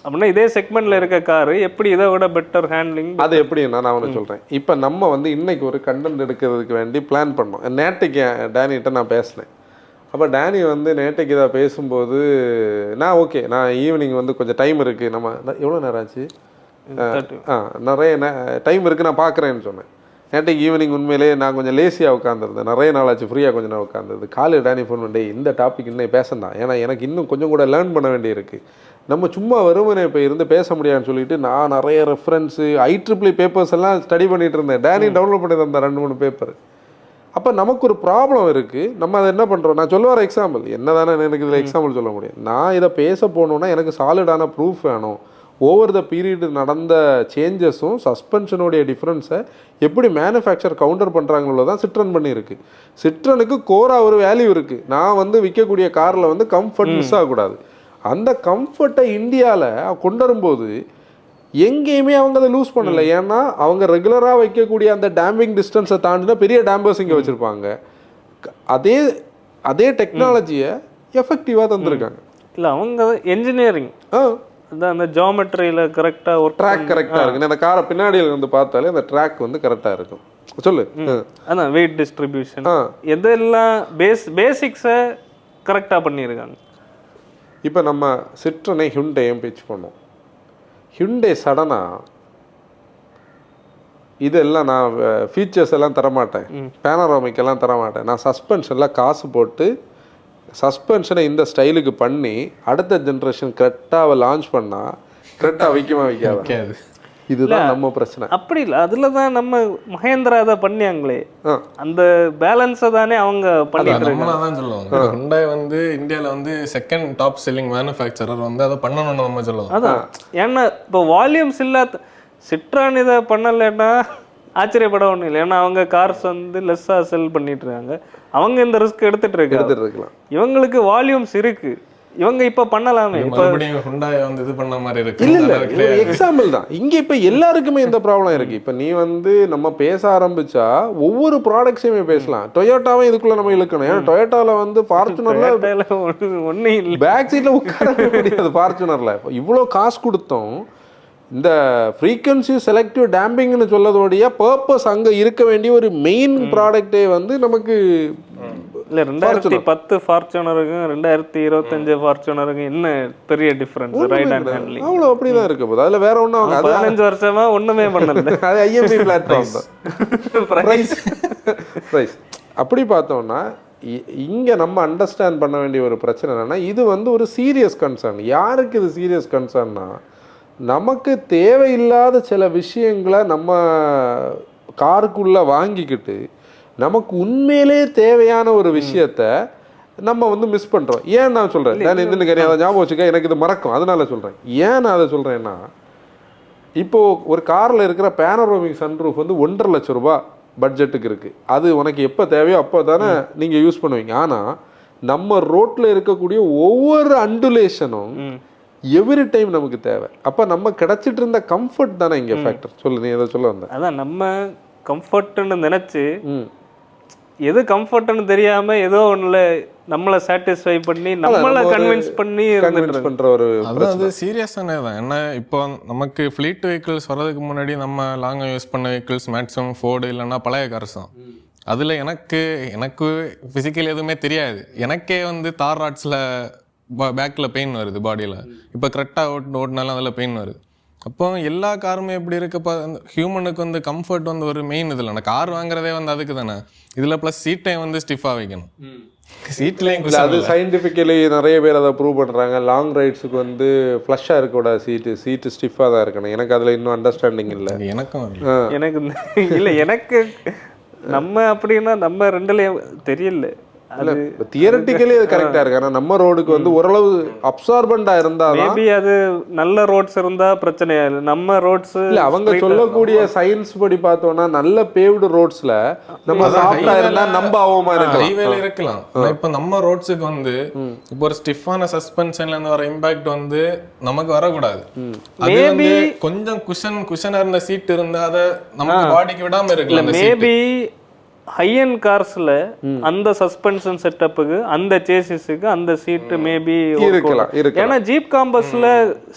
அப்படின்னா இதே செக்மெண்ட்ல இருக்க காரு எப்படி இதை விட பெட்டர் ஹேண்ட்லிங்? அது எப்படி நான் அவனுக்கு சொல்கிறேன். இப்போ நம்ம வந்து இன்னைக்கு ஒரு கண்டென்ட் எடுக்கிறதுக்கு வேண்டி பிளான் பண்ணோம். நேற்றுக்கு டேனிகிட்ட நான் பேசினேன். அப்போ டேனி வந்து நேற்றுக்கு இதை பேசும்போது நான் ஓகே, நான் ஈவினிங் வந்து கொஞ்சம் டைம் இருக்குது, நம்ம எவ்வளோ நேரம் ஆச்சு, நிறைய டைம் இருக்குது நான் பார்க்குறேன்னு சொன்னேன். நேற்றுக்கு ஈவினிங் உண்மையிலேயே நான் கொஞ்சம் லேசியாக உட்காந்துருந்தேன், நிறைய நாள் ஆச்சு ஃப்ரீயாக கொஞ்சம் நான் உட்காந்துருது. காலையில் டேனி ஃபோன் பண்ணி இந்த டாபிக் இன்னும் பேசந்தான், ஏன்னா எனக்கு இன்னும் கொஞ்சம் கூட லேர்ன் பண்ண வேண்டியிருக்கு. நம்ம சும்மா வெறுமனே இப்போ இருந்து பேச முடியாதுன்னு சொல்லிட்டு நான் நிறைய ரெஃபரன்ஸு IEEE பேப்பர்ஸ் எல்லாம் ஸ்டடி பண்ணிகிட்டு இருந்தேன். டேனி டவுன்லோட் பண்ணி தந்தேன் 2-3 பேப்பர். அப்போ நமக்கு ஒரு ப்ராப்ளம் இருக்குது. நம்ம அதை என்ன பண்ணுறோம், நான் சொல்ல வர எக்ஸாம்பிள் என்ன தானே எனக்கு இதில் எக்ஸாம்பிள் சொல்ல முடியும். நான் இதை பேச போகணுன்னா எனக்கு சாலிடான ப்ரூஃப் வேணும். ஓவர் த பீரியட் நடந்த சேஞ்சஸும் சஸ்பென்ஷனுடைய டிஃப்ரென்ஸை எப்படி மேனுஃபேக்சர் கவுண்டர் பண்ணுறாங்களோ தான் சிட்ரன் பண்ணியிருக்கு. சிட்ரனுக்கு கோராக ஒரு வேல்யூ இருக்குது. நான் வந்து விற்கக்கூடிய காரில் வந்து கம்ஃபர்ட் மிஸ் ஆகக்கூடாது. அந்த கம்ஃபர்ட்டை இந்தியாவில் கொண்டு வரும்போது எங்கேயுமே அவங்க அதை லூஸ் பண்ணலை. ஏன்னா அவங்க ரெகுலராக வைக்கக்கூடிய அந்த டேம்பிங் டிஸ்டன்ஸை தாண்டினா பெரிய டேம்பர்ஸ் இங்கே வச்சுருப்பாங்க. அதே அதே டெக்னாலஜியை எஃபெக்டிவாக தந்துருக்காங்க. இல்லை அவங்க என்ஜினியரிங் அதான் அந்த ஜியோமெட்ரியில் கரெக்டாக ஒரு ட்ராக் கரெக்டாக இருக்குது. அந்த காரை பின்னாடியில் வந்து பார்த்தாலே அந்த ட்ராக் வந்து கரெக்டாக இருக்கும். சொல்லு. அதான் வெயிட் டிஸ்ட்ரிபியூஷன் எதெல்லாம் பேசிக்ஸை கரெக்டாக பண்ணியிருக்காங்க. இப்போ நம்ம சிட்ரனை ஹியூண்டையும் பிச் பண்ணோம். ஹியூண்டை சடனாக இதெல்லாம் நான் ஃபீச்சர்ஸ் எல்லாம் தரமாட்டேன், பேனராமிக் எல்லாம் தரமாட்டேன், நான் சஸ்பென்ஷன்லாம் காசு போட்டு சஸ்பென்ஷனை இந்த ஸ்டைலுக்கு பண்ணி அடுத்த ஜென்ரேஷன் கரெக்டாக லான்ச் பண்ணால் கரெக்டாக வைக்காது. இதுதான் நம்ம பிரச்சனை. அப்படி இல்லை, அதில் தான் நம்ம மஹேந்திரா அதை பண்ணியாங்களே, அந்த பேலன்ஸை தானே அவங்க பண்ணிட்டு தான் சொல்லுவாங்க. ஹுண்டாய் வந்து இந்தியாவில் வந்து செகண்ட் டாப் செல்லிங் மேனுஃபேக்சரர் வந்து அதை பண்ணணும்னு நம்ம சொல்லுவோம். அதான் ஏன்னா இப்போ வால்யூம்ஸ் இல்லாத சிட்ரான் இதை பண்ணலைன்னா ஆச்சரியப்பட ஒன்றும் இல்லை. ஏன்னா அவங்க கார்ஸ் வந்து லெஸ்ஸாக செல் பண்ணிட்டு இருக்காங்க, அவங்க இந்த ரிஸ்க் எடுத்துட்டு இருக்கலாம். இவங்களுக்கு வால்யூம்ஸ் இருக்கு, இவங்க இப்ப பண்ணலாமே. இப்போ ஹுண்டாய் வந்து இது பண்ண மாதிரி இருக்கு. இல்ல எக்ஸாம்பிள் தான் இங்க. இப்ப எல்லாருக்குமே இந்த ப்ராப்ளம் இருக்கு. இப்ப நீ வந்து நம்ம பேச ஆரம்பிச்சா ஒவ்வொரு ப்ராடக்ட்ஸையுமே பேசலாம். டொயோட்டாவும் இதுக்குள்ள நம்ம இழுக்கணும். ஏன்னா டொயோட்டால வந்து ஃபார்ச்சுனர்ல ஒன்னும் இல்லை, பேக் சீட்ல உட்கார முடியாது. ஃபார்ச்சுனர்ல இவ்வளோ காசு கொடுத்தோம். இந்த ஃப்ரீக்வன்சி செலக்டிவ் டேம்பிங்னு சொல்லதோடைய பர்பஸ் அங்கே இருக்க வேண்டிய ஒரு மெயின் ப்ராடக்டே வந்து நமக்கு இல்லை. 2010 ஃபார்ச்சுனருக்கும் 2025 ஃபார்ச்சுனருக்கும் என்ன பெரிய டிஃபரன்ஸ்? ரைட் அண்ட் ஹேண்ட்லிங் அவ்வளோ அப்படி தான் இருக்க போகுது. அதில் வேற ஒன்றும் அவங்க 15 வருஷமா ஒன்றுமே பண்ணல. அது IMV பிளாட்ஃபார்ம் தான். ப்ரைஸ் அப்படி பார்த்தோம்னா இங்கே நம்ம அண்டர்ஸ்டாண்ட் பண்ண வேண்டிய ஒரு பிரச்சனை என்னென்னா, இது வந்து ஒரு சீரியஸ் கன்சர்ன். யாருக்கு இது சீரியஸ் கன்சர்ன்னா, நமக்கு தேவையில்லாத சில விஷயங்களை நம்ம காருக்குள்ளே வாங்கிக்கிட்டு நமக்கு உண்மையிலே தேவையான ஒரு விஷயத்த நம்ம வந்து மிஸ் பண்ணுறோம். ஏன் நான் சொல்கிறேன், நான் இந்த கிடையாது ஞாபகம் வச்சுக்க, எனக்கு இது மறக்கும், அதனால சொல்கிறேன். ஏன் நான் அதை சொல்கிறேன்னா, இப்போது ஒரு காரில் இருக்கிற பேனரோமிக் சன்ரூஃப் வந்து 1.5 லட்சம் ரூபாய் பட்ஜெட்டுக்கு இருக்குது. அது உனக்கு எப்போ தேவையோ அப்போ தானே நீங்கள் யூஸ் பண்ணுவீங்க. ஆனால் நம்ம ரோட்டில் இருக்கக்கூடிய ஒவ்வொரு அண்டுலேஷனும் எவ்ரி டைம் நமக்கு தேவை. அப்போ நம்ம கிடைச்சிட்டு இருந்த கம்ஃபர்ட் தானே இங்கே ஃபேக்டர். சொல்லு, நீ எதை சொல்ல வந்த? அதான் நம்ம கம்ஃபர்ட்னு நினச்சி எது கம்ஃபர்ட்னு தெரியாம ஏதோ ஒண்ணுல நம்மளை சாட்டிஸ்ஃபை பண்ணி நம்மளை கன்வின்ஸ் பண்ற ஒரு அது சீரியஸானே தான். ஏன்னா இப்போ நமக்கு ஃப்ளீட் வெஹிக்கிள்ஸ் வர்றதுக்கு முன்னாடி நம்ம லாங்காக யூஸ் பண்ண வெஹிக்கிள்ஸ் மேக்ஸிமம் ஃபோர்டு இல்லைன்னா பழைய கார்ஸ் தான். அதில் எனக்கு ஃபிசிக்கல் எதுவுமே தெரியாது. எனக்கே வந்து தார் ராட்ஸில் பேக்கில் பெயின் வருது பாடியில். இப்போ கரெக்டாக ஓட்டினாலும் அதில் பெயின் வருது. அப்போ எல்லா காருமே எப்படி இருக்கப்போ ஹியூமனுக்கு வந்து கம்ஃபர்ட் வந்து ஒரு மெயின் இதில். நான் கார் வாங்குறதே வந்து அதுக்கு தானே. இதில் ப்ளஸ் சீட்டையும் வந்து ஸ்டிஃபாக வைக்கணும். சீட்லேயும் அது சயின்டிஃபிக்கலி நிறைய பேர் அதை ப்ரூவ் பண்ணுறாங்க. லாங் ரைட்ஸுக்கு வந்து ஃப்ளஷ்ஷாக இருக்கக்கூடாது, சீட்டு ஸ்டிஃபாக தான் இருக்கணும். எனக்கு அதில் இன்னும் அண்டர்ஸ்டாண்டிங் இல்லை. எனக்கு நம்ம அப்படின்னா நம்ம ரெண்டுலேயும் தெரியல. அது தியரிட்டிக்கலி அது கரெக்டா இருக்கு. ஆனா நம்ம ரோடுக்கு வந்து ஓரளவு அப்சார்பண்டா இருந்தா மேபி அது நல்ல ரோட்ஸ் இருந்தா பிரச்சனையா இல்லை. நம்ம ரோட்ஸ் இல்ல அவங்க சொல்லக்கூடிய சயின்ஸ் படி பார்த்தோம்னா நல்ல பேவ்டு ரோட்ஸ்ல நம்ம சாஃப்ட்டா இருந்தா நம்ப ஆவமா இருக்கலாம், ஹைவேல இருக்கலாம். இப்ப நம்ம ரோட்ஸ்க்கு வந்து இப்போ ஒரு ஸ்டிஃபான சஸ்பென்ஷன்ல இருந்து வர இம்பாக்ட் வந்து நமக்கு வரக்கூடாது. அது வந்து கொஞ்சம் குஷனா இருந்த சீட் இருந்தா அதை நம்ம பாடிக்கு விடாம இருக்கலாம். மேபி ஹையன் கார்ஸ்ல அந்த சஸ்பென்ஷன் செட்டப்புக்கு அந்த சேசிஸுக்கு அந்த சீட்டு மேபி இருக்கலாம். ஏன்னா ஜீப் காம்பஸ்ல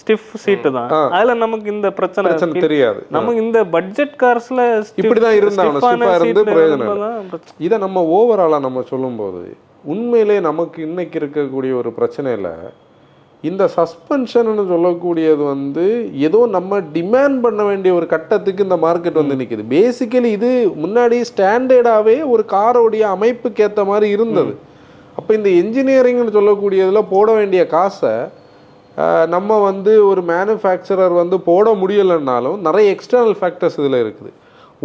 ஸ்டிஃப் சீட்டு தான், அதுல நமக்கு இந்த பிரச்சனை தெரியாது. நமக்கு இந்த பட்ஜெட் கார்ஸ்ல இப்படிதான் இருந்தாங்க. இதை நம்ம ஓவராலா நம்ம சொல்லும்போது உண்மையிலே நமக்கு இன்னைக்கு இருக்கக்கூடிய ஒரு பிரச்சனையில இந்த சஸ்பென்ஷன் சொல்லக்கூடியது வந்து ஏதோ நம்ம டிமாண்ட் பண்ண வேண்டிய ஒரு கட்டத்துக்கு இந்த மார்க்கெட் வந்து நிற்குது. பேசிக்கலி இது முன்னாடி ஸ்டாண்டர்டாகவே ஒரு காரோடைய அமைப்புக்கு ஏற்ற மாதிரி இருந்தது. அப்போ இந்த என்ஜினியரிங்னு சொல்லக்கூடியதில் போட வேண்டிய காசை நம்ம வந்து ஒரு மேனுஃபேக்சரர் வந்து போட முடியலைன்னாலும் நிறைய எக்ஸ்டர்னல் ஃபேக்டர்ஸ் இதில் இருக்குது.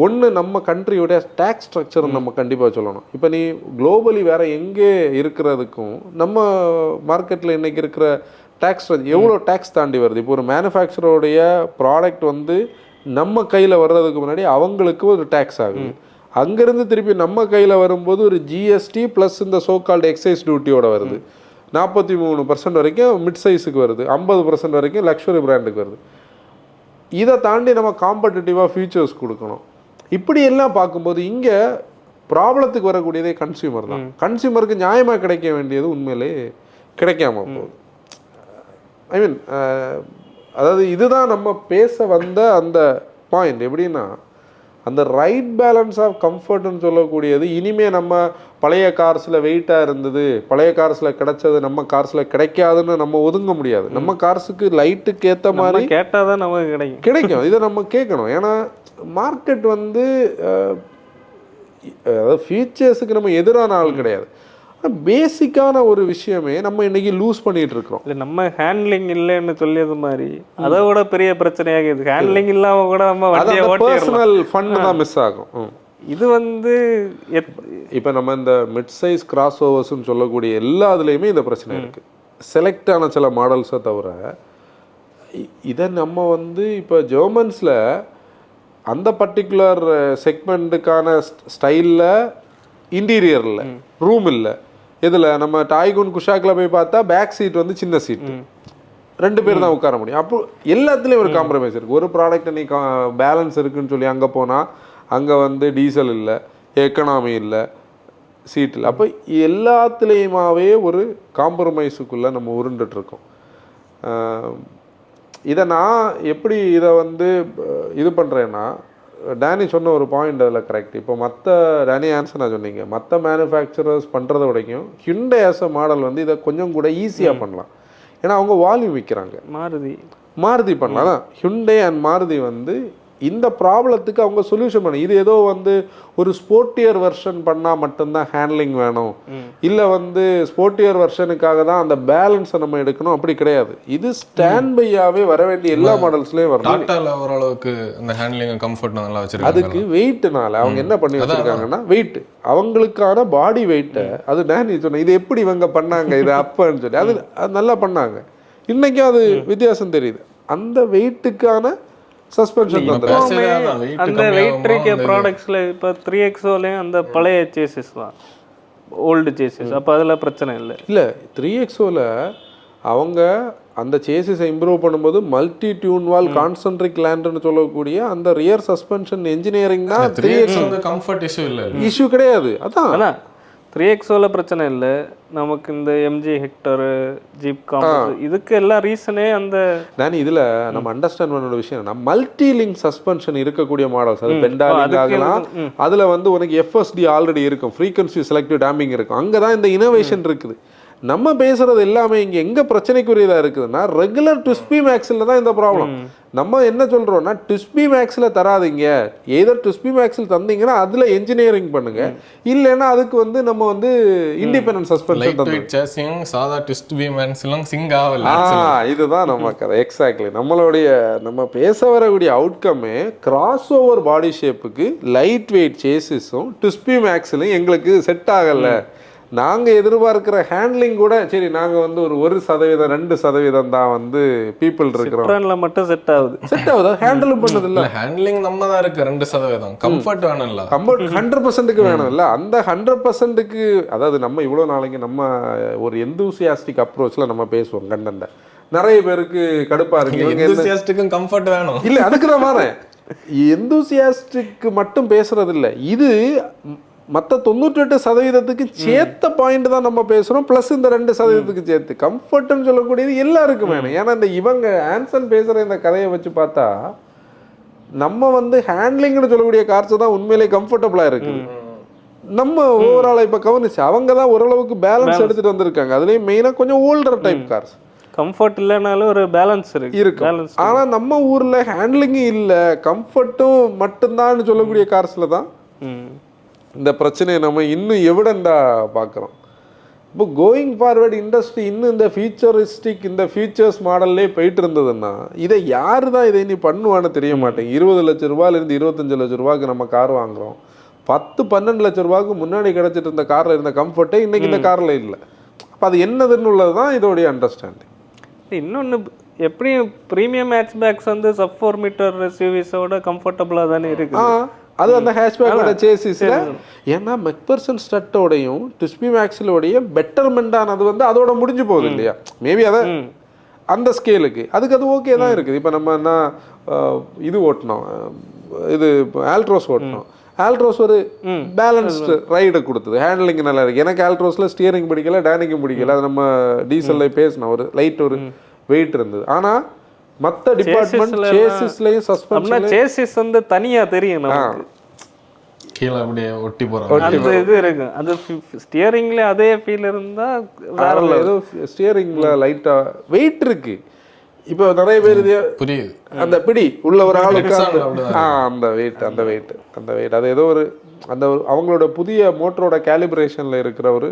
ஒன்று, நம்ம கண்ட்ரியோட டேக்ஸ் ஸ்ட்ரக்சர் நம்ம கண்டிப்பாக சொல்லணும். இப்போ நீ குளோபலி வேறு எங்கே இருக்கிறதுக்கும் நம்ம மார்க்கெட்டில் இன்றைக்கி இருக்கிற டேக்ஸ் எவ்வளோ டேக்ஸ் தாண்டி வருது. இப்போ ஒரு மேனுஃபேக்சரோடைய ப்ராடக்ட் வந்து நம்ம கையில் வர்றதுக்கு முன்னாடி அவங்களுக்கு ஒரு டேக்ஸ் ஆகுது. அங்கேருந்து திருப்பி நம்ம கையில் வரும்போது ஒரு ஜிஎஸ்டி ப்ளஸ் இந்த சோகால்டு எக்ஸைஸ் டியூட்டியோட வருது. 43% வரைக்கும் மிட் சைஸுக்கு வருது, 50% வரைக்கும் லக்ஸுரி பிராண்டுக்கு வருது. இதை தாண்டி நம்ம காம்படிட்டிவாக ஃபியூச்சர்ஸ் கொடுக்கணும். இப்படி எல்லாம் பார்க்கும்போது இங்கே ப்ராப்ளத்துக்கு வரக்கூடியதே கன்சியூமர் தான். கன்சியூமருக்கு நியாயமாக கிடைக்க வேண்டியது உண்மையிலே கிடைக்காம போகுது. ஐ மீன் அதாவது இதுதான் நம்ம பேச வந்த அந்த பாயிண்ட். எப்படின்னா அந்த ரைட் பேலன்ஸ் ஆஃப் கம்ஃபர்ட்னு சொல்லக்கூடியது இனிமேல் நம்ம பழைய கார்ஸில் வெயிட்டாக இருந்தது, பழைய கார்ஸில் கிடைச்சது நம்ம கார்ஸில் கிடைக்காதுன்னு நம்ம ஒதுங்க முடியாது. நம்ம கார்ஸுக்கு லைட்டுக்கு ஏற்ற மாதிரி கேட்டால் தான் நமக்கு கிடைக்கும். இதை நம்ம கேட்கணும். ஏன்னா மார்க்கெட் வந்து அதாவது ஃபியூச்சர்ஸுக்கு நம்ம எதிரான ஆள் கிடையாது. பேசிக்கான ஒரு விஷயமே நம்ம இன்னைக்கு லூஸ் பண்ணிட்டு இருக்கோம். இல்லை நம்ம ஹேண்ட்லிங் இல்லைன்னு சொல்லியது மாதிரி அதை விட பெரிய பிரச்சனையாக இது. ஹேண்ட்லிங் இல்லாம கூட நம்ம பர்சனல் ஃபண்ட் தான் மிஸ் ஆகும். இது வந்து இப்போ நம்ம இந்த மிட் சைஸ் கிராஸ் ஓவர்ஸ்ன்னு சொல்லக்கூடிய எல்லா இதுலேயுமே இந்த பிரச்சனை இருக்குது. செலக்டான சில மாடல்ஸை தவிர இதை நம்ம வந்து இப்போ ஜெர்மன்ஸில் அந்த பர்டிகுலர் செக்மெண்ட்டுக்கான ஸ்டைலில் இன்டீரியரில் ரூம் இல்லை. இதில் நம்ம டாய்குன் குஷாக்கில் போய் பார்த்தா பேக் சீட் வந்து சின்ன சீட்டு, 2 பேர் தான் உட்கார முடியும். அப்போ எல்லாத்துலேயும் ஒரு காம்ப்ரமைஸ் இருக்குது. ஒரு ப்ராடக்ட் நீ பேலன்ஸ் இருக்குன்னு சொல்லி அங்கே போனால் அங்கே வந்து டீசல் இல்லை, எக்கனாமி இல்லை, சீட் இல்லை. அப்போ எல்லாத்துலேயுமாவே ஒரு காம்ப்ரமைஸுக்குள்ளே நம்ம உருண்டுட்ருக்கோம். இதை நான் எப்படி இதை வந்து இது பண்ணுறேன்னா, டேனி சொன்ன ஒரு பாயிண்ட் அதில் கரெக்ட். இப்போ மற்ற டேனி ஆன்சர் நான் சொன்னீங்க, மற்ற மேனுஃபேக்சரர்ஸ் பண்ணுறத விடைக்கும் ஹியூண்டை ஆஸ் அ மாடல் வந்து இதை கொஞ்சம் கூட ஈஸியாக பண்ணலாம். ஏன்னா அவங்க வால்யூம் விற்கிறாங்க. மாருதி பண்ணலாம் தான். ஹியூண்டை அண்ட் மாருதி வந்து இந்த ப்ராப்ளத்துக்கு அவங்க சொல்யூஷன் பண்ண. இது ஏதோ வந்து ஒரு ஸ்போர்ட்டியர் வெர்ஷன் பண்ணால் மட்டும்தான் ஹேண்ட்லிங் வேணும், இல்லை வந்து ஸ்போர்ட்டியர் வெர்ஷனுக்காக தான் அந்த பேலன்ஸை நம்ம எடுக்கணும், அப்படி கிடையாது. இது ஸ்டாண்ட் பையாகவே வர வேண்டிய எல்லா மாடல்ஸ்லேயும் வரணும். ஓரளவுக்கு அந்த ஹேண்ட்லிங் கம்ஃபர்ட் நல்லா வச்சிருக்காங்க. அதுக்கு வெயிட்னால அவங்க என்ன பண்ணி வச்சிருக்காங்கன்னா வெயிட், அவங்களுக்கான பாடி வெயிட்டை அது டேனி சொன்ன இது எப்படி இவங்க பண்ணாங்க இது அப்பன்னு சொல்லி அது நல்லா பண்ணாங்க. இன்னைக்கும் அது வித்தியாசம் தெரியுது. அந்த வெயிட்டுக்கான சஸ்பென்ஷன் அந்த வெயிட் இருக்க ப்ராடக்ட்ஸ்ல இப்போ 3XOலையும் அந்த பழைய சேசிஸ் தான், ஓல்டு சேசிஸ். அப்போ அதில் பிரச்சனை இல்லை 3XOல அவங்க அந்த சேசிஸை இம்ப்ரூவ் பண்ணும்போது மல்டி டியூன் வால் கான்சென்ட்ரிக் லேண்ட்னு சொல்லக்கூடிய அந்த ரியர் சஸ்பென்ஷன் இன்ஜினியரிங் தான். 3XO கம்ஃபர்ட் இஷ்யூ கிடையாது. அதான் 3XOல பிரச்சனை இல்லை. நமக்கு இந்த எம்ஜி ஹெக்டர், ஜீப் காம்பஸ், இதுக்கு எல்லாம் ரீசனே அந்த இதில் நம்ம அண்டர்ஸ்டாண்ட் பண்ண விஷயம் என்ன, மல்டி லிங்க் சஸ்பென்ஷன் இருக்கக்கூடிய மாடல்ஸ். அது பெண்டாலிங் ஆகலாம். அதில் வந்து உனக்கு எஃப்எஸ்டி ஆல்ரெடி இருக்கும், ஃப்ரீக்வன்சி செலக்டிவ் டேம்பிங் இருக்கும். அங்கே தான் இந்த இனோவேஷன் இருக்குது. நம்ம பேசுறது எல்லாமே இங்கே எங்கே பிரச்சனைக்குரியதாக இருக்குதுன்னா ரெகுலர் ட்விஸ்பி மேக்ஸில் தான் இந்த ப்ராப்ளம். நம்ம என்ன சொல்கிறோம்னா ட்விஸ்பி மேக்ஸில் தராதிங்க, ஏதர் ட்விஸ்பி மேக்ஸில் தந்தீங்கன்னா அதில் என்ஜினியரிங் பண்ணுங்க, இல்லைன்னா அதுக்கு வந்து நம்ம வந்து இண்டிபெண்டன்ட் சஸ்பென்ஷன் தந்தோம். சாதா ட்விஸ்பி மேக்ஸ்லாம் சிங்க் ஆகல. இதுதான் நம்ம கதை. எக்ஸாக்ட்லி நம்மளுடைய நம்ம பேச வரக்கூடிய அவுட்கம்மே கிராஸ் ஓவர் பாடி ஷேப்புக்கு லைட் வெயிட் சேசிஸும் ட்விஸ்பி மேக்ஸ்லையும் எங்களுக்கு செட் ஆகலை. நாங்கள் எதிர்பார்க்குற ஹேண்ட்லிங் கூட சரி, நாங்கள் வந்து ஒரு 1%, 2% தான் வந்து பீப்புள் இருக்கிறோம். மட்டும் செட் ஆகுது ஹேண்டிலும் பண்ணது இல்லை. ஹேண்ட்லிங் நம்ம தான் இருக்கு 2%. கம்ஃபர்ட் வேணும்ல, கம்ஃபர்ட் 100%க்கு வேணும் இல்லை. அந்த 100%க்கு அதாவது நம்ம இவ்வளோ நாளைக்கு நம்ம ஒரு எந்தூசியாஸ்டிக் அப்ரோச்சில் நம்ம பேசுவோம் கண்டென்ட்டை. நிறைய பேருக்கு கடுப்பாக இருக்கு, கம்ஃபர்ட் வேணும் இல்லை. அதுக்கு தான் வரேன். எந்தூசியாஸ்டிக்கு மட்டும் பேசுறது இல்லை, இது மற்ற 98% சேர்த்த பாயிண்ட் தான் நம்ம பேசுகிறோம், ப்ளஸ் இந்த 2% சேர்த்து. கம்ஃபர்ட்னு சொல்லக்கூடியது எல்லாருக்கும் வேணும். ஏன்னா இந்த இவங்க ஆன்சன் பேசுகிற இந்த கதையை வச்சு பார்த்தா நம்ம வந்து ஹேண்ட்லிங்னு சொல்லக்கூடிய கார்ஸ் தான் உண்மையிலே கம்ஃபர்டபுளாக இருக்குது. நம்ம ஓவராலாக இப்போ கவனிச்சு அவங்க தான் ஓரளவுக்கு பேலன்ஸ் எடுத்துகிட்டு வந்திருக்காங்க. அதுலேயும் மெயினாக கொஞ்சம் ஓல்டர் டைப் கார்ஸ். கம்ஃபர்ட் இல்லைனாலும் ஒரு பேலன்ஸ் இருக்கு. ஆனால் நம்ம ஊரில் ஹேண்ட்லிங்கும் இல்லை, கம்ஃபர்ட்டும் மட்டும்தான் சொல்லக்கூடிய கார்ஸில் தான் இந்த பிரச்சனையை நம்ம இன்னும் எவிடெண்டாக பார்க்குறோம். இப்போ கோயிங் ஃபார்வர்டு இண்டஸ்ட்ரி இன்னும் இந்த ஃபியூச்சரிஸ்டிக் இந்த ஃபியூச்சர்ஸ் மாடல்லே போயிட்டு இருந்ததுன்னா இதை யார் தான் இதை இனி பண்ணுவான்னு தெரிய மாட்டேங்க. 20 லட்ச ரூபாயிலேருந்து 25 லட்ச ரூபாய்க்கு நம்ம கார் வாங்குகிறோம். 10-12 லட்ச ரூபாய்க்கு முன்னாடி கிடச்சிட்டு இருந்த காரில் இருந்த கம்ஃபர்ட்டே இன்றைக்கி இந்த காரில் இல்லை. அப்போ அது என்னதுன்னு உள்ளது தான் இதோடைய அண்டர்ஸ்டாண்டிங். இன்னொன்று எப்படியும் ப்ரீமியம் ஹேட்ச்பேக்ஸ் வந்து sub 4 மீட்டர் எஸ்யூவிஸோட கம்ஃபர்டபுளாக தானே இருக்குது. அது அந்த ஹேஷ்பேக்கோட சேசிஸில். ஏன்னா மெக்பர்சன் ஸ்டட்டோடையும் டிஸ்பி மேக்ஸிலோடைய பெட்டர்மெண்டானது வந்து அதோட முடிஞ்சு போகுது இல்லையா. மேபி அதை அந்த ஸ்கேலுக்கு அதுக்கு அது ஓகே தான் இருக்குது. இப்போ நம்ம என்ன இது ஓட்டினோம், இது ஆல்ட்ரோஸ் ஓட்டினோம். ஆல்ட்ரோஸ் ஒரு பேலன்ஸ்டு ரைடு கொடுத்தது, ஹேண்ட்லிங் நல்லா இருக்குது. எனக்கு ஆல்ட்ரோஸில் ஸ்டியரிங் பிடிக்கல, டேனிங்கும் பிடிக்கல. அது நம்ம டீசலில் பேசினோம், ஒரு லைட் ஒரு வெயிட் இருந்தது. ஆனால் மற்ற டிபார்ட்மெண்ட் சேசிஸ்லயும் சஸ்பென்ஷன் சேசிஸ் வந்து தனியா தெரியும் நமக்கு, கீழ அப்படியே ஒட்டி போறாங்க. அந்த இது இருக்கு. அது ஸ்டியரிங்ல அதே ஃபீல் இருந்தா வேற ஏதோ ஸ்டியரிங்ல லைட்டா வெயிட் இருக்கு. இப்போ நிறைய பேர் புரியுது, அந்த பிடி உள்ள ஒரு ஆளுக்கு அந்த வெயிட் அது ஏதோ ஒரு அந்த அவங்களோட புதிய மோட்டரோட கேலிப்ரேஷன்ல இருக்கிற ஒரு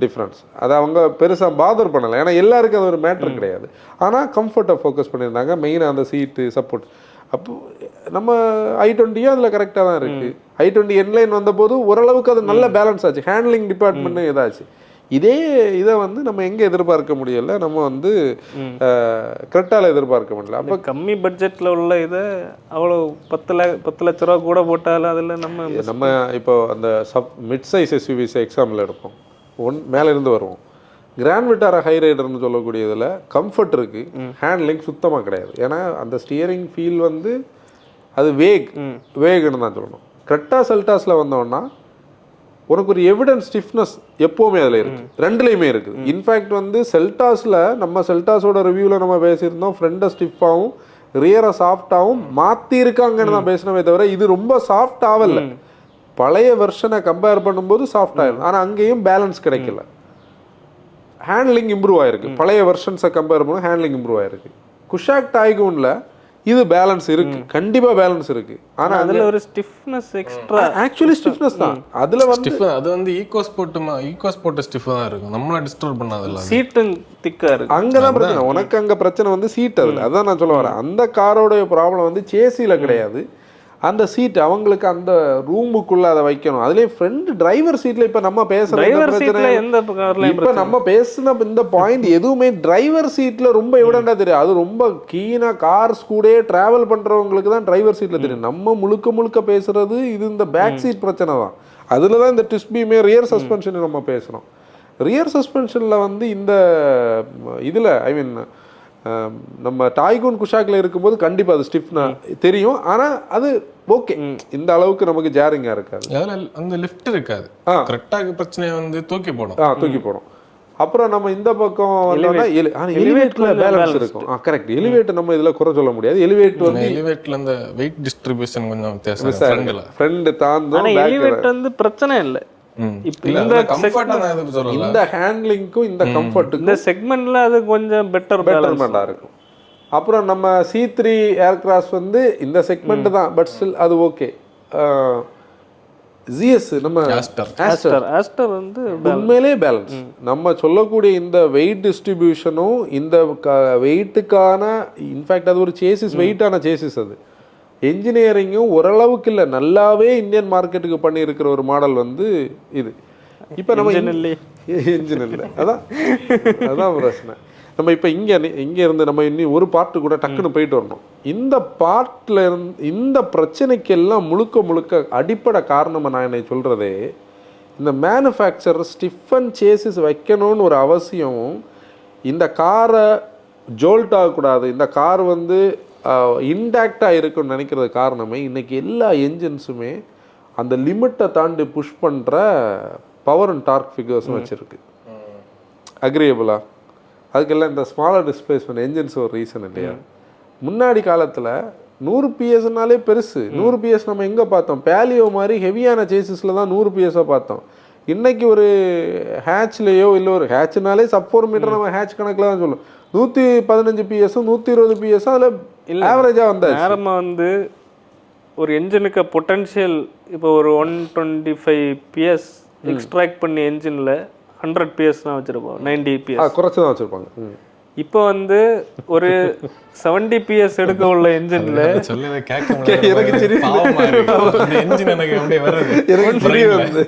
டிஃப்ரென்ஸ். அதை அவங்க பெருசாக பாதர் பண்ணலை, ஏன்னா எல்லாருக்கும் அது ஒரு மேட்ரு கிடையாது. ஆனால் கம்ஃபர்ட்டை ஃபோக்கஸ் பண்ணியிருந்தாங்க, மெயினாக அந்த சீட்டு சப்போர்ட். அப்போ நம்ம i20 அதில் கரெக்டாக தான் இருக்குது. i20 என்லைன் வந்தபோது ஓரளவுக்கு அது நல்ல பேலன்ஸ் ஆச்சு, ஹேண்ட்லிங் டிபார்ட்மெண்ட்டு இதாச்சு. இதே இதை வந்து நம்ம எங்கே எதிர்பார்க்க முடியல, நம்ம வந்து கரெக்டாக எதிர்பார்க்க முடியல. அப்போ கம்மி பட்ஜெட்டில் உள்ள இதை அவ்வளோ 10 லட்ச ரூபா கூட போட்டாலும் அதில் நம்ம இப்போ அந்த மிட் சைஸ் எஸ்யூவிஸ் எக்ஸாம்பிள் எடுப்போம், மேலே இருந்து வருவோம். கிராண்ட் விட்டாரா ஹை ரைடர்னு சொல்லக்கூடியதில் கம்ஃபர்ட் இருக்குது, ஹேண்ட்லிங் சுத்தமாக கிடையாது. ஏன்னா அந்த ஸ்டியரிங் ஃபீல் வந்து அது வேகுன்னு தான் சொல்லணும். கிரெட்டா செல்டாஸில் வந்தோன்னா உனக்கு ஒரு எவிடன்ஸ் ஸ்டிஃப்னஸ் எப்போவுமே அதில் இருக்குது, ரெண்டுலேயுமே இருக்குது. இன்ஃபேக்ட் வந்து செல்டாஸில் நம்ம செல்டாஸோட ரிவ்யூவில் நம்ம பேசியிருந்தோம், ஃப்ரண்டை ஸ்டிஃபாகவும் ரியரை சாஃப்டாகவும் மாற்றிருக்காங்கன்னு தான் பேசினவே தவிர இது ரொம்ப சாஃப்ட் ஆகலை. பழைய வெர்ஷனை கம்பேர் பண்ணும்போது சாஃப்ட் ஆயிடும், ஆனால் அங்கேயும் பேலன்ஸ் கிடைக்கல. ஹேண்ட்லிங் இம்ப்ரூவ் ஆயிருக்கு, பழைய வெர்ஷன்ஸை கம்பேர் பண்ண ஹேண்ட்லிங் இம்ப்ரூவ் ஆயிருக்கு. குஷாக் டைகூனில் இது பேலன்ஸ் இருக்கு, கண்டிப்பா பேலன்ஸ் இருக்கு. ஆனா அதுல ஒரு ஸ்டிஃப்னஸ் எக்ஸ்ட்ரா, ஆக்சுவலி ஸ்டிஃப்னஸ் தான் அதுல வந்து அது வந்து ஈகோஸ்போர்ட் ஸ்டிஃபா தான் இருக்கும், நம்மள டிஸ்டர்ப் பண்ணாதல்ல. சீட்டும் திக்கா இருக்கு, அங்கதான் பிரச்சனை. உனக்கு அங்க பிரச்சனை வந்து சீட். அதுல அதான் நான் சொல்ல வரேன், அந்த காரோட ப்ராப்ளம் வந்து சேசில கிடையாது, அந்த சீட் அவங்களுக்கு அந்த ரூமுக்குள்ள அதை வைக்கணும். அதுலயே ஃப்ரண்ட் டிரைவர் சீட்ல இப்ப நம்ம பேசுற இப்ப நம்ம பேசுன இந்த பாயிண்ட் எதுவுமே டிரைவர் சீட்ல ரொம்ப எவிடண்டா தெரியும். அது ரொம்ப கீனா கார்ஸ் கூட டிராவல் பண்றவங்களுக்கு தான் டிரைவர் சீட்ல தெரியும். நம்ம முழுக்க பேசுறது இது இந்த பேக் சீட் பிரச்சனை தான். அதுலதான் இந்த டிஸ்பியுமே ரியர் சஸ்பென்ஷன் நம்ம பேசுறோம். ரியர் சஸ்பென்ஷன்ல வந்து இந்த இதுல ஐ மீன் நம்ம டைகூன் குஷாக்ல இருக்கும்போது கண்டிப்பா அது ஸ்டிஃப்னா தெரியும். ஆனா அது ஓகே, இந்த அளவுக்கு நமக்கு ஜாரிங்கா இருக்காது, அந்த லிஃப்ட் இருக்காது. கரெக்டா பிரச்சனை வந்து தூக்கி போடும். அப்புறம் நம்ம இந்த பக்கம் எலிவேட்டர்ல பேலன்ஸ் இருக்கும். கரெக்ட், எலிவேட்டர் நம்ம இதுல குறை சொல்ல முடியாது. எலிவேட்டர்ல அந்த வெயிட் டிஸ்ட்ரிபியூஷன் கொஞ்சம் வித்தியாசம். ஃப்ரண்ட் தாந்தும் எலிவேட்டர் வந்து பிரச்சனை இல்லை. இந்த ஹேண்ட்லிங்க்கும் இந்த கம்ஃபர்ட்டுக்கும் இந்த செக்மெண்ட்ல அது கொஞ்சம் பெட்டர்மெண்டா இருக்கும். அப்புறம் நம்ம C3 ஏர்கிராஃப்ட் வந்து இந்த செக்மெண்ட் தான், பட் ஸ்டில் அது ஓகே. ZS நம்ம ஆஸ்டர் வந்து உண்மையிலே பேலன்ஸ். நம்ம சொல்லக்கூடிய இந்த வெயிட் டிஸ்ட்ரிபியூஷனும் இந்த வெயிட்டுக்கான இன்ஃபேக்ட் அது ஒரு சேசிஸ், வெயிட்டான சேசிஸ். அது என்ஜினியரிங்கும் ஓரளவுக்கு இல்லை, நல்லாவே இந்தியன் மார்க்கெட்டுக்கு பண்ணியிருக்கிற ஒரு மாடல் வந்து இது. இப்போ நம்ம இன்ஜின் இல்லை, அதான் பிரச்சனை. நம்ம இப்போ இங்கே இருந்து நம்ம இன்னும் ஒரு பார்ட்டு கூட டக்குன்னு போயிட்டு வரணும். இந்த பார்ட்டில் இருந்து இந்த பிரச்சனைக்கெல்லாம் முழுக்க அடிப்படை காரணமாக நான் என்னை சொல்கிறதே, இந்த மேனுஃபேக்சரர் ஸ்டிஃபன் சேசிஸ் வைக்கணும்னு ஒரு அவசியம். இந்த காரை ஜோல்ட் ஆகக்கூடாது, இந்த கார் வந்து இன்டாக்டாக இருக்குன்னு நினைக்கிறது காரணமே இன்றைக்கி எல்லா என்ஜின்ஸுமே அந்த லிமிட்டை தாண்டி புஷ் பண்ணுற பவர் அண்ட் டார்க் ஃபிகர்ஸும் வச்சுருக்கு. அக்ரியபிளா? அதுக்கெல்லாம் இந்த ஸ்மாலர் டிஸ்பிளேஸ்மெண்ட் என்ஜின்ஸ் ஒரு ரீசன் இல்லையா? முன்னாடி காலத்தில் 100 PS பெருசு. 100 PS நம்ம எங்கே பார்த்தோம்? பேலியோ மாதிரி ஹெவியான சேசிஸில் தான் 100 PS பார்த்தோம். இன்றைக்கி ஒரு ஹேட்ச்லேயோ இல்லை ஒரு ஹேட்ச்னாலே சப் 4 மீட்டர் நம்ம ஹேட்ச் கணக்கில் தான் சொல்லுவோம். 115 PS 120 PS அதில் இல்லை ஆவரேஜாக வந்தால் நேரமாக வந்து ஒரு என்ஜினுக்கு பொட்டன்ஷியல் இப்போ ஒரு 125 PS எக்ஸ்ட்ராக்ட் பண்ணி என்ஜினில் 100 PS தான் வச்சுருப்போம், 90 PS குறைச்சி தான் வச்சுருப்பாங்க. இப்போ வந்து ஒரு 70 PS எடுக்க உள்ள என்ஜின்ல சொல்லவே கேட்க எனக்கு சரி பாவமா இருக்கு. அந்த என்ஜின் எனக்கு அப்படியே வருது, எனக்கு சரி வந்து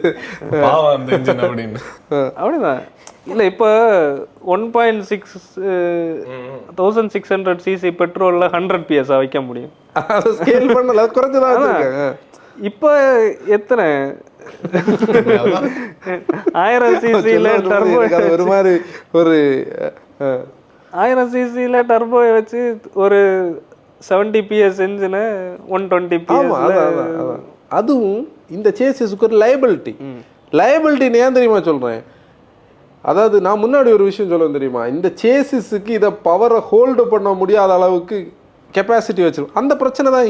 பாவம் அந்த என்ஜின் அப்படின்னு. அப்படிதான் இல்லை. இப்போ 1.600 cc பெட்ரோலில் 100 PS வைக்க முடியும். அதை ஸ்கேல் பண்ணல, குறைச்சி தான் வச்சுருக்காங்க. இப்போ எத்தனை 1000 cc-ல டர்போ ஒரு மாதிரி ஒரு 1000 cc-ல டர்போ வச்சு ஒரு 70 PS என்ஜினை 120 PS. அதுவும் இந்த சேசிஸ்க்கு ஒரு லைபிலிட்டி. ஏன் தெரியுமா சொல்கிறேன்? அதாவது நான் முன்னாடி ஒரு விஷயம் சொல்லுவேன் தெரியுமா, இந்த சேசிஸுக்கு இதை பவரை ஹோல்டு பண்ண முடியாத அளவுக்கு கெப்பாசிட்டி வச்சிருக்கும். அந்த பிரச்சனை தான்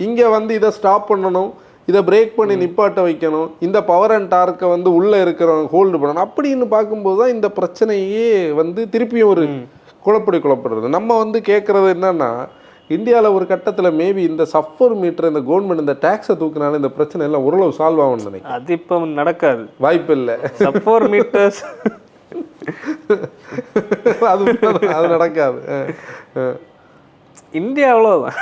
இங்கே வந்து இதை ஸ்டாப் பண்ணணும், இதை பிரேக் பண்ணி நிப்பாட்ட வைக்கணும், இந்த பவர் அண்ட் டார்க்கை வந்து உள்ளே இருக்கிறவங்க ஹோல்டு பண்ணணும். அப்படின்னு பார்க்கும்போது தான் இந்த பிரச்சனையே வந்து திருப்பியும் ஒரு குழப்படுறது. நம்ம வந்து கேட்குறது என்னன்னா, இந்தியாவில் ஒரு கட்டத்தில் மேபி இந்த சஃபர் மீட்டர் இந்த கவர்மெண்ட் இந்த டேக்ஸை தூக்குனால இந்த பிரச்சனை எல்லாம் ஓரளவு சால்வ் ஆகும்னு நினைக்கிறேன். அது இப்போ நடக்காது, வாய்ப்பு இல்லை. சஃபர் மீட்டர்ஸ் அது நடக்காது. இந்தியா அவ்வளோதான்.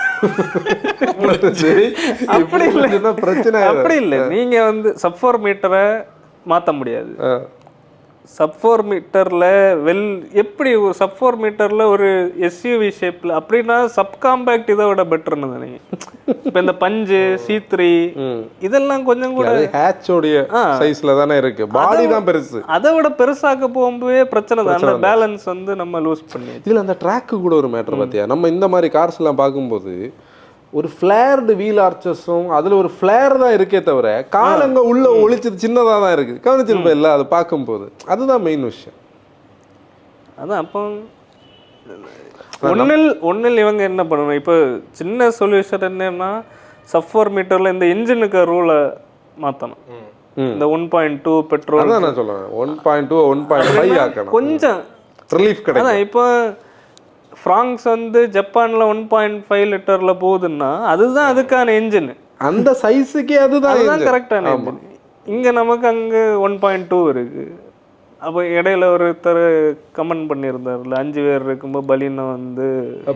அப்படி இல்லை, பிரச்சனை அப்படி இல்லை. நீங்க வந்து சஃபர் மீட்டரை மாற்ற முடியாது. சப்-4 மீட்டரில் எப்படி ஒரு சப்-4 மீட்டரில் ஒரு எஸ்யூவி ஷேப்பில் அப்படின்னா சப் காம்பேக்ட் இதை விட பெட்டர்னு நினைக்கிறேன். இப்போ இந்த பஞ்சு C3 இதெல்லாம் கொஞ்சம் கூட ஹேட்சோடைய சைஸில் தானே இருக்கு, பாடி தான் பெருசு. அதை விட பெருசாக்க போகும்போதே பிரச்சனை தான், அந்த பேலன்ஸ் வந்து நம்ம லூஸ் பண்ணி. இதில் அந்த ட்ராக்கு கூட ஒரு மேட்டர் பார்த்தியா, நம்ம இந்த மாதிரி கார்ஸ்லாம் பார்க்கும்போது ஒரு ஃப்ளேர்டு வீல் ஆர்ச்சஸும் அதில் ஒரு ஃப்ளேர் தான் இருக்கே தவிர காலங்க உள்ள ஒளிச்சது சின்னதாக தான் இருக்குது. கவனிச்சிருப்பேன் இல்லை அதை பார்க்கும்போது, அதுதான் மெயின் விஷயம். அதான் அப்போ ஒன்றில் இவங்க என்ன பண்ணணும், இப்போ சின்ன சொல்யூஷன் என்னன்னா சப்-4 மீட்டரில் இந்த இன்ஜினுக்கு ரூலை மாற்றணும். இந்த 1.2 பெட்ரோல் தான் நான் சொல்லுவேன், 1.2 1.5 ஆக்கணும், கொஞ்சம் ரிலீஃப் கிடைக்கும். அதான் இப்போ ஃப்ராங்ஸ் வந்து ஜப்பான்ல 1.5 லிட்டர்ல போகுதுன்னா அதுதான் அதுக்கான என்ஜின், அந்த சைஸுக்கே அதுதான் கரெக்டான என்ஜின். இங்க நமக்கு அங்க 1.2 இருக்கு. அப்போ இடையில ஒருத்தர் கமெண்ட் பண்ணியிருந்தார்ல, 5 பேர் இருக்கும்போது பலினா வந்து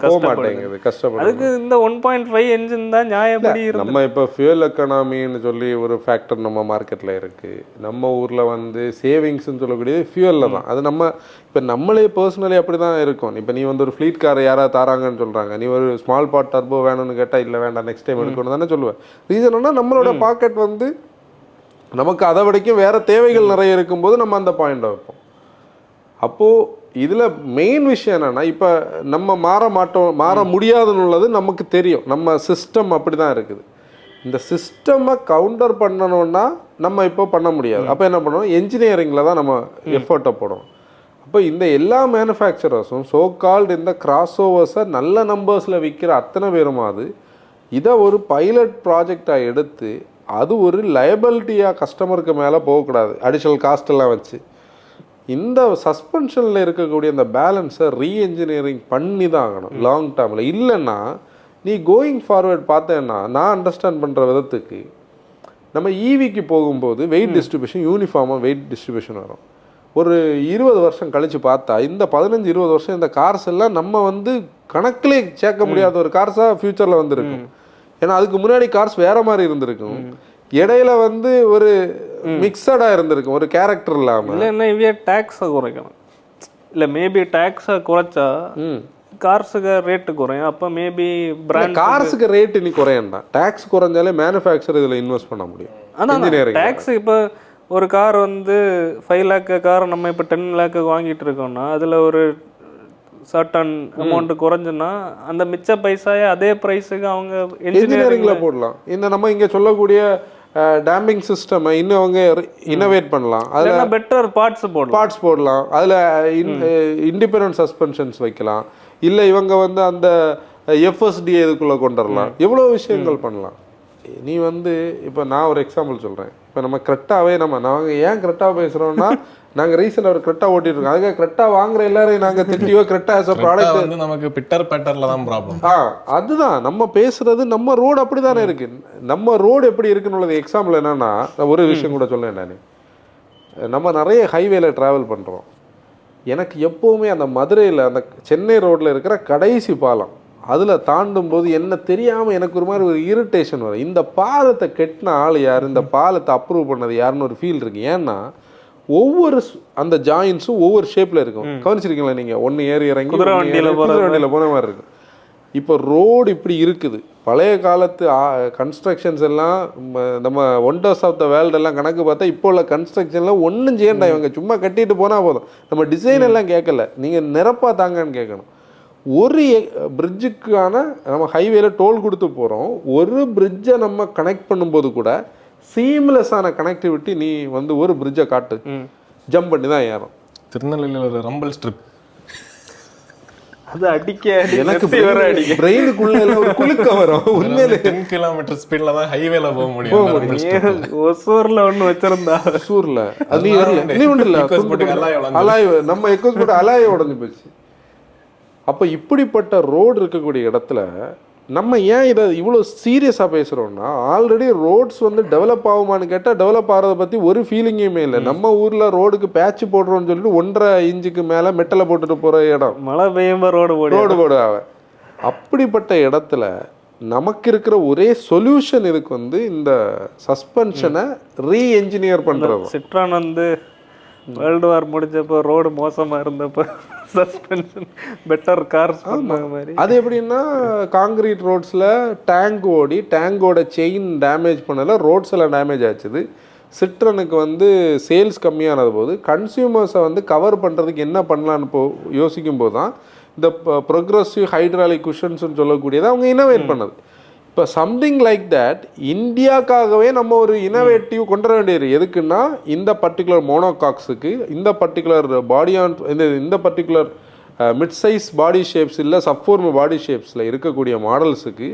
கஷ்டப்படும். அதுக்கு இந்த 1.5 என்ஜின் தான் நியாயப்படி. நம்ம இப்போ ஃபியூல் எக்கனாமின்னு சொல்லி ஒரு ஃபேக்டர் நம்ம மார்க்கெட்டில் இருக்குது. நம்ம ஊரில் வந்து சேவிங்ஸ்ன்னு சொல்லக்கூடியது ஃபியூலில் தான். அது நம்ம இப்போ நம்மளே பர்சனலி அப்படி தான் இருக்கும். இப்போ நீ வந்து ஒரு ஃப்ளீட் காரை யாராவது தாராங்கன்னு சொல்கிறாங்க, நீ ஒரு ஸ்மால் பார்ட் டர்போ வேணும்னு கேட்டால் இல்லை வேண்டாம் நெக்ஸ்ட் டைம் எடுக்கணும் தானே சொல்லுவேன். ரீசன்னா நம்மளோட பாக்கெட் வந்து நமக்கு அதை விடைக்கும் வேறு தேவைகள் நிறைய இருக்கும்போது நம்ம அந்த பாயிண்டை வைப்போம். அப்போது இதில் மெயின் விஷயம் என்னென்னா, இப்போ நம்ம மாற முடியாதுன்னு உள்ளது நமக்கு தெரியும். நம்ம சிஸ்டம் அப்படி தான் இருக்குது. இந்த சிஸ்டமை கவுண்டர் பண்ணணுன்னா நம்ம இப்போ பண்ண முடியாது. அப்போ என்ன பண்ணணும், என்ஜினியரிங்கில் தான் நம்ம எஃபர்ட்டை போடணும். அப்போ இந்த எல்லா மேனுஃபேக்சரர்ஸும் சோ கால்டு இந்த கிராஸ் ஓவர்ஸை நல்ல நம்பர்ஸில் விற்கிற அத்தனை பேருமாவது இதை ஒரு பைலட் ப்ராஜெக்டாக எடுத்து அது ஒரு லயபிலிட்டியாக கஸ்டமருக்கு மேலே போகக்கூடாது, அடிஷ்னல் காஸ்ட்டெல்லாம் வச்சு. இந்த சஸ்பென்ஷனில் இருக்கக்கூடிய இந்த பேலன்ஸை ரீஎன்ஜினியரிங் பண்ணி தான் ஆகணும் லாங் டேர்மில். இல்லைன்னா நீ கோயிங் ஃபார்வர்ட் பார்த்தேன்னா, நான் அண்டர்ஸ்டாண்ட் பண்ணுற விதத்துக்கு நம்ம ஈவிக்கு போகும்போது வெயிட் டிஸ்ட்ரிபியூஷன் யூனிஃபார்மாக வெயிட் டிஸ்ட்ரிபியூஷன் வரும். ஒரு 20 வருஷம் கழித்து பார்த்தா இந்த 15-20 வருஷம் இந்த கார்ஸ் எல்லாம் நம்ம வந்து கணக்கிலே சேர்க்க முடியாத ஒரு கார்ஸாக ஃப்யூச்சரில் வந்துருக்கும். ஏன்னா அதுக்கு முன்னாடி கார்ஸ் வேறு மாதிரி இருந்திருக்கும், இடையில வந்து ஒரு மிக்சடாக இருந்திருக்கும், ஒரு கேரக்டர் இல்லாமல். இல்லைன்னா இவைய டேக்ஸை குறைக்கணும். இல்லை மேபி டேக்ஸை குறைச்சா கார்ஸுக்கு ரேட்டு குறையும். அப்போ மேபி பிராண்ட் கார்ஸுக்கு ரேட்டு நீ குறையண்டா, டேக்ஸ் குறைஞ்சாலே மேனுஃபேக்சர் இதில் இன்வெஸ்ட் பண்ண முடியும். அதான் டேக்ஸ். இப்போ ஒரு கார் வந்து 5 லேக் கார் நம்ம இப்போ 10 லேக்கு வாங்கிட்டு இருக்கோம்னா அதில் ஒரு சர்டன் அமௌண்ட் குறைஞ்சுன்னா அந்த மிச்ச பைசாயை அதே ப்ரைஸுக்கு அவங்க இன்ஜினியரிங்கில் போடலாம். இந்த நம்ம இங்கே சொல்லக்கூடிய டேம்பிங் சிஸ்டம் இன்னும் அவங்க இன்னோவேட் பண்ணலாம். அதில் பெட்டர் பார்ட்ஸ் போடலாம். அதில் இண்டிபெண்டன்ட் சஸ்பென்ஷன்ஸ் வைக்கலாம். இல்லை இவங்க வந்து அந்த எஃப்எஸ்டி இதுக்குள்ளே கொண்டு வரலாம். எவ்வளோ விஷயங்கள் பண்ணலாம். நீ வந்து இப்போ நான் ஒரு எக்ஸாம்பிள் சொல்கிறேன். இப்போ நம்ம கரெக்டாகவே நாங்கள் ஏன் கரெக்டாக பேசுகிறோம்னா நாங்கள் ரீசெண்டாக ஒரு கரெக்டாக ஓட்டிட்டு இருக்கோம். அதுக்காக கரெக்டாக வாங்குற எல்லாரையும் நாங்கள் திட்டியோ கரெக்டாக ஆஸ் அ ப்ராடக்ட் வந்து நமக்கு பிட்டர் பேட்டரில் தான் ப்ராப்ளம். அதுதான் நம்ம பேசுறது. நம்ம ரோடு அப்படி தானே இருக்கு. நம்ம ரோடு எப்படி இருக்குன்னு எக்ஸாம்பிள் என்னன்னா, ஒரு விஷயம் கூட சொல்லேன். நான் நம்ம நிறைய ஹைவேல ட்ராவல் பண்ணுறோம். எனக்கு எப்போவுமே அந்த மதுரையில் அந்த சென்னை ரோட்டில் இருக்கிற கடைசி பாலம் அதில் தாண்டும் போது என்ன தெரியாமல் எனக்கு ஒரு மாதிரி ஒரு இரிட்டேஷன் வரும். இந்த பாலத்தை கெட்டின ஆள் யார், இந்த பாலத்தை அப்ரூவ் பண்ணது யாருன்னு ஒரு ஃபீல் இருக்குது. ஏன்னா ஒவ்வொரு அந்த ஜாயின்ஸும் ஒவ்வொரு ஷேப்பில் இருக்கும். கவனிச்சிருக்கீங்களா நீங்கள்? ஒன்று ஏறி இறங்கி குதிரை வண்டியில் போன மாதிரி இருக்கும். இப்போ ரோடு இப்படி இருக்குது. பழைய காலத்து கன்ஸ்ட்ரக்ஷன்ஸ் எல்லாம் நம்ம ஒண்டர்ஸ் ஆஃப் த வேர்ல்டு எல்லாம் கணக்கு பார்த்தா இப்போ உள்ள கன்ஸ்ட்ரக்ஷன்லாம் ஒன்றும் செய்யண்டா. இவங்க சும்மா கட்டிட்டு போனால் போதும். நம்ம டிசைன் எல்லாம் கேட்கல, நீங்கள் நிரப்பா தாங்கன்னு கேட்கணும். ஒரு பிரிட்ஜுக்கான நம்ம ஹைவேல டோல் கொடுத்து போகிறோம். ஒரு பிரிட்ஜை நம்ம கனெக்ட் பண்ணும்போது கூட சீம்லெஸ்ஸான கனெக்டிவிட்டி. நீ வந்து ஒரு பிரிட்ஜை காட்டு, ஜம்ப் பண்ணி தான் ஏறும். திருநெல்வேலியில் ஒரு ரம்பல் ஸ்ட்ரிப் அது அடிக்க எனக்கு பிரெயினுக்குள்ள ஒரு குலுக்க வரும். உண்மையிலே 10 கிலோமீட்டர் ஸ்பீட்ல தான் ஹைவேல போக முடியும். ஒசூர்ல ஒன்று வச்சிருந்தா ஒசூர்ல அது நீ ஒன்றும் இல்லை, அலாய் நம்ம எக்கோஸ் போட்டு அலாய உடஞ்சி போச்சு. அப்போ இப்படிப்பட்ட ரோடு இருக்கக்கூடிய இடத்துல நம்ம ஏன் இதை இவ்வளோ சீரியஸாக பேசுகிறோம்னா, ஆல்ரெடி ரோட்ஸ் வந்து டெவலப் ஆகுமான்னு கேட்டால் டெவலப் ஆகிறத பற்றி ஒரு ஃபீலிங்குமே இல்லை. நம்ம ஊரில் ரோடுக்கு பேட்ச் போடுறோம்னு சொல்லிட்டு 1.5 இன்ச்சுக்கு மேலே மெட்டலை போட்டுட்டு போகிற இடம். மழை பெய்யும் ரோடு போடுவாங்க. அப்படிப்பட்ட இடத்துல நமக்கு இருக்கிற ஒரே சொல்யூஷன் இதுக்கு வந்து இந்த சஸ்பென்ஷனை ரீஎன்ஜினியர் பண்ணுறது. சிட்ரான் வந்து வேர்ல்டு வார் முடிஞ்சப்போ ரோடு மோசமாக இருந்தப்போ சஸ்பென்ஷன் பெட்டர் கார்ஸ் பண்ணாங்க மாதிரி. அது எப்படின்னா காங்கிரீட் ரோட்ஸில் டேங்க் ஓடி டேங்கோட செயின் டேமேஜ் பண்ணல, ரோட்ஸ் எல்லாம் டேமேஜ் ஆச்சுது. சிட்ரனுக்கு வந்து சேல்ஸ் கம்மியானது போது கன்சியூமர்ஸை வந்து கவர் பண்ணுறதுக்கு என்ன பண்ணலான்னு யோசிக்கும் போது தான் இந்த ப்ரொக்ரெசிவ் ஹைட்ராலிக் குஷன்ஸ்னு சொல்லக்கூடியதை அவங்க இன்னோவேட் பண்ணது. இப்போ சம்திங் லைக் தட் இந்தியாவுக்காகவே நம்ம ஒரு இன்னோவேட்டிவ் கொண்டு வர வேண்டியது. எதுக்குன்னா இந்த பர்டிகுலர் மோனோகாக்ஸுக்கு, இந்த பர்டிகுலர் இந்த பர்டிகுலர் மிட் சைஸ் பாடி ஷேப்ஸ் இல்லை சப்ஃபோர்ம் பாடி ஷேப்ஸில் இருக்கக்கூடிய மாடல்ஸுக்கு,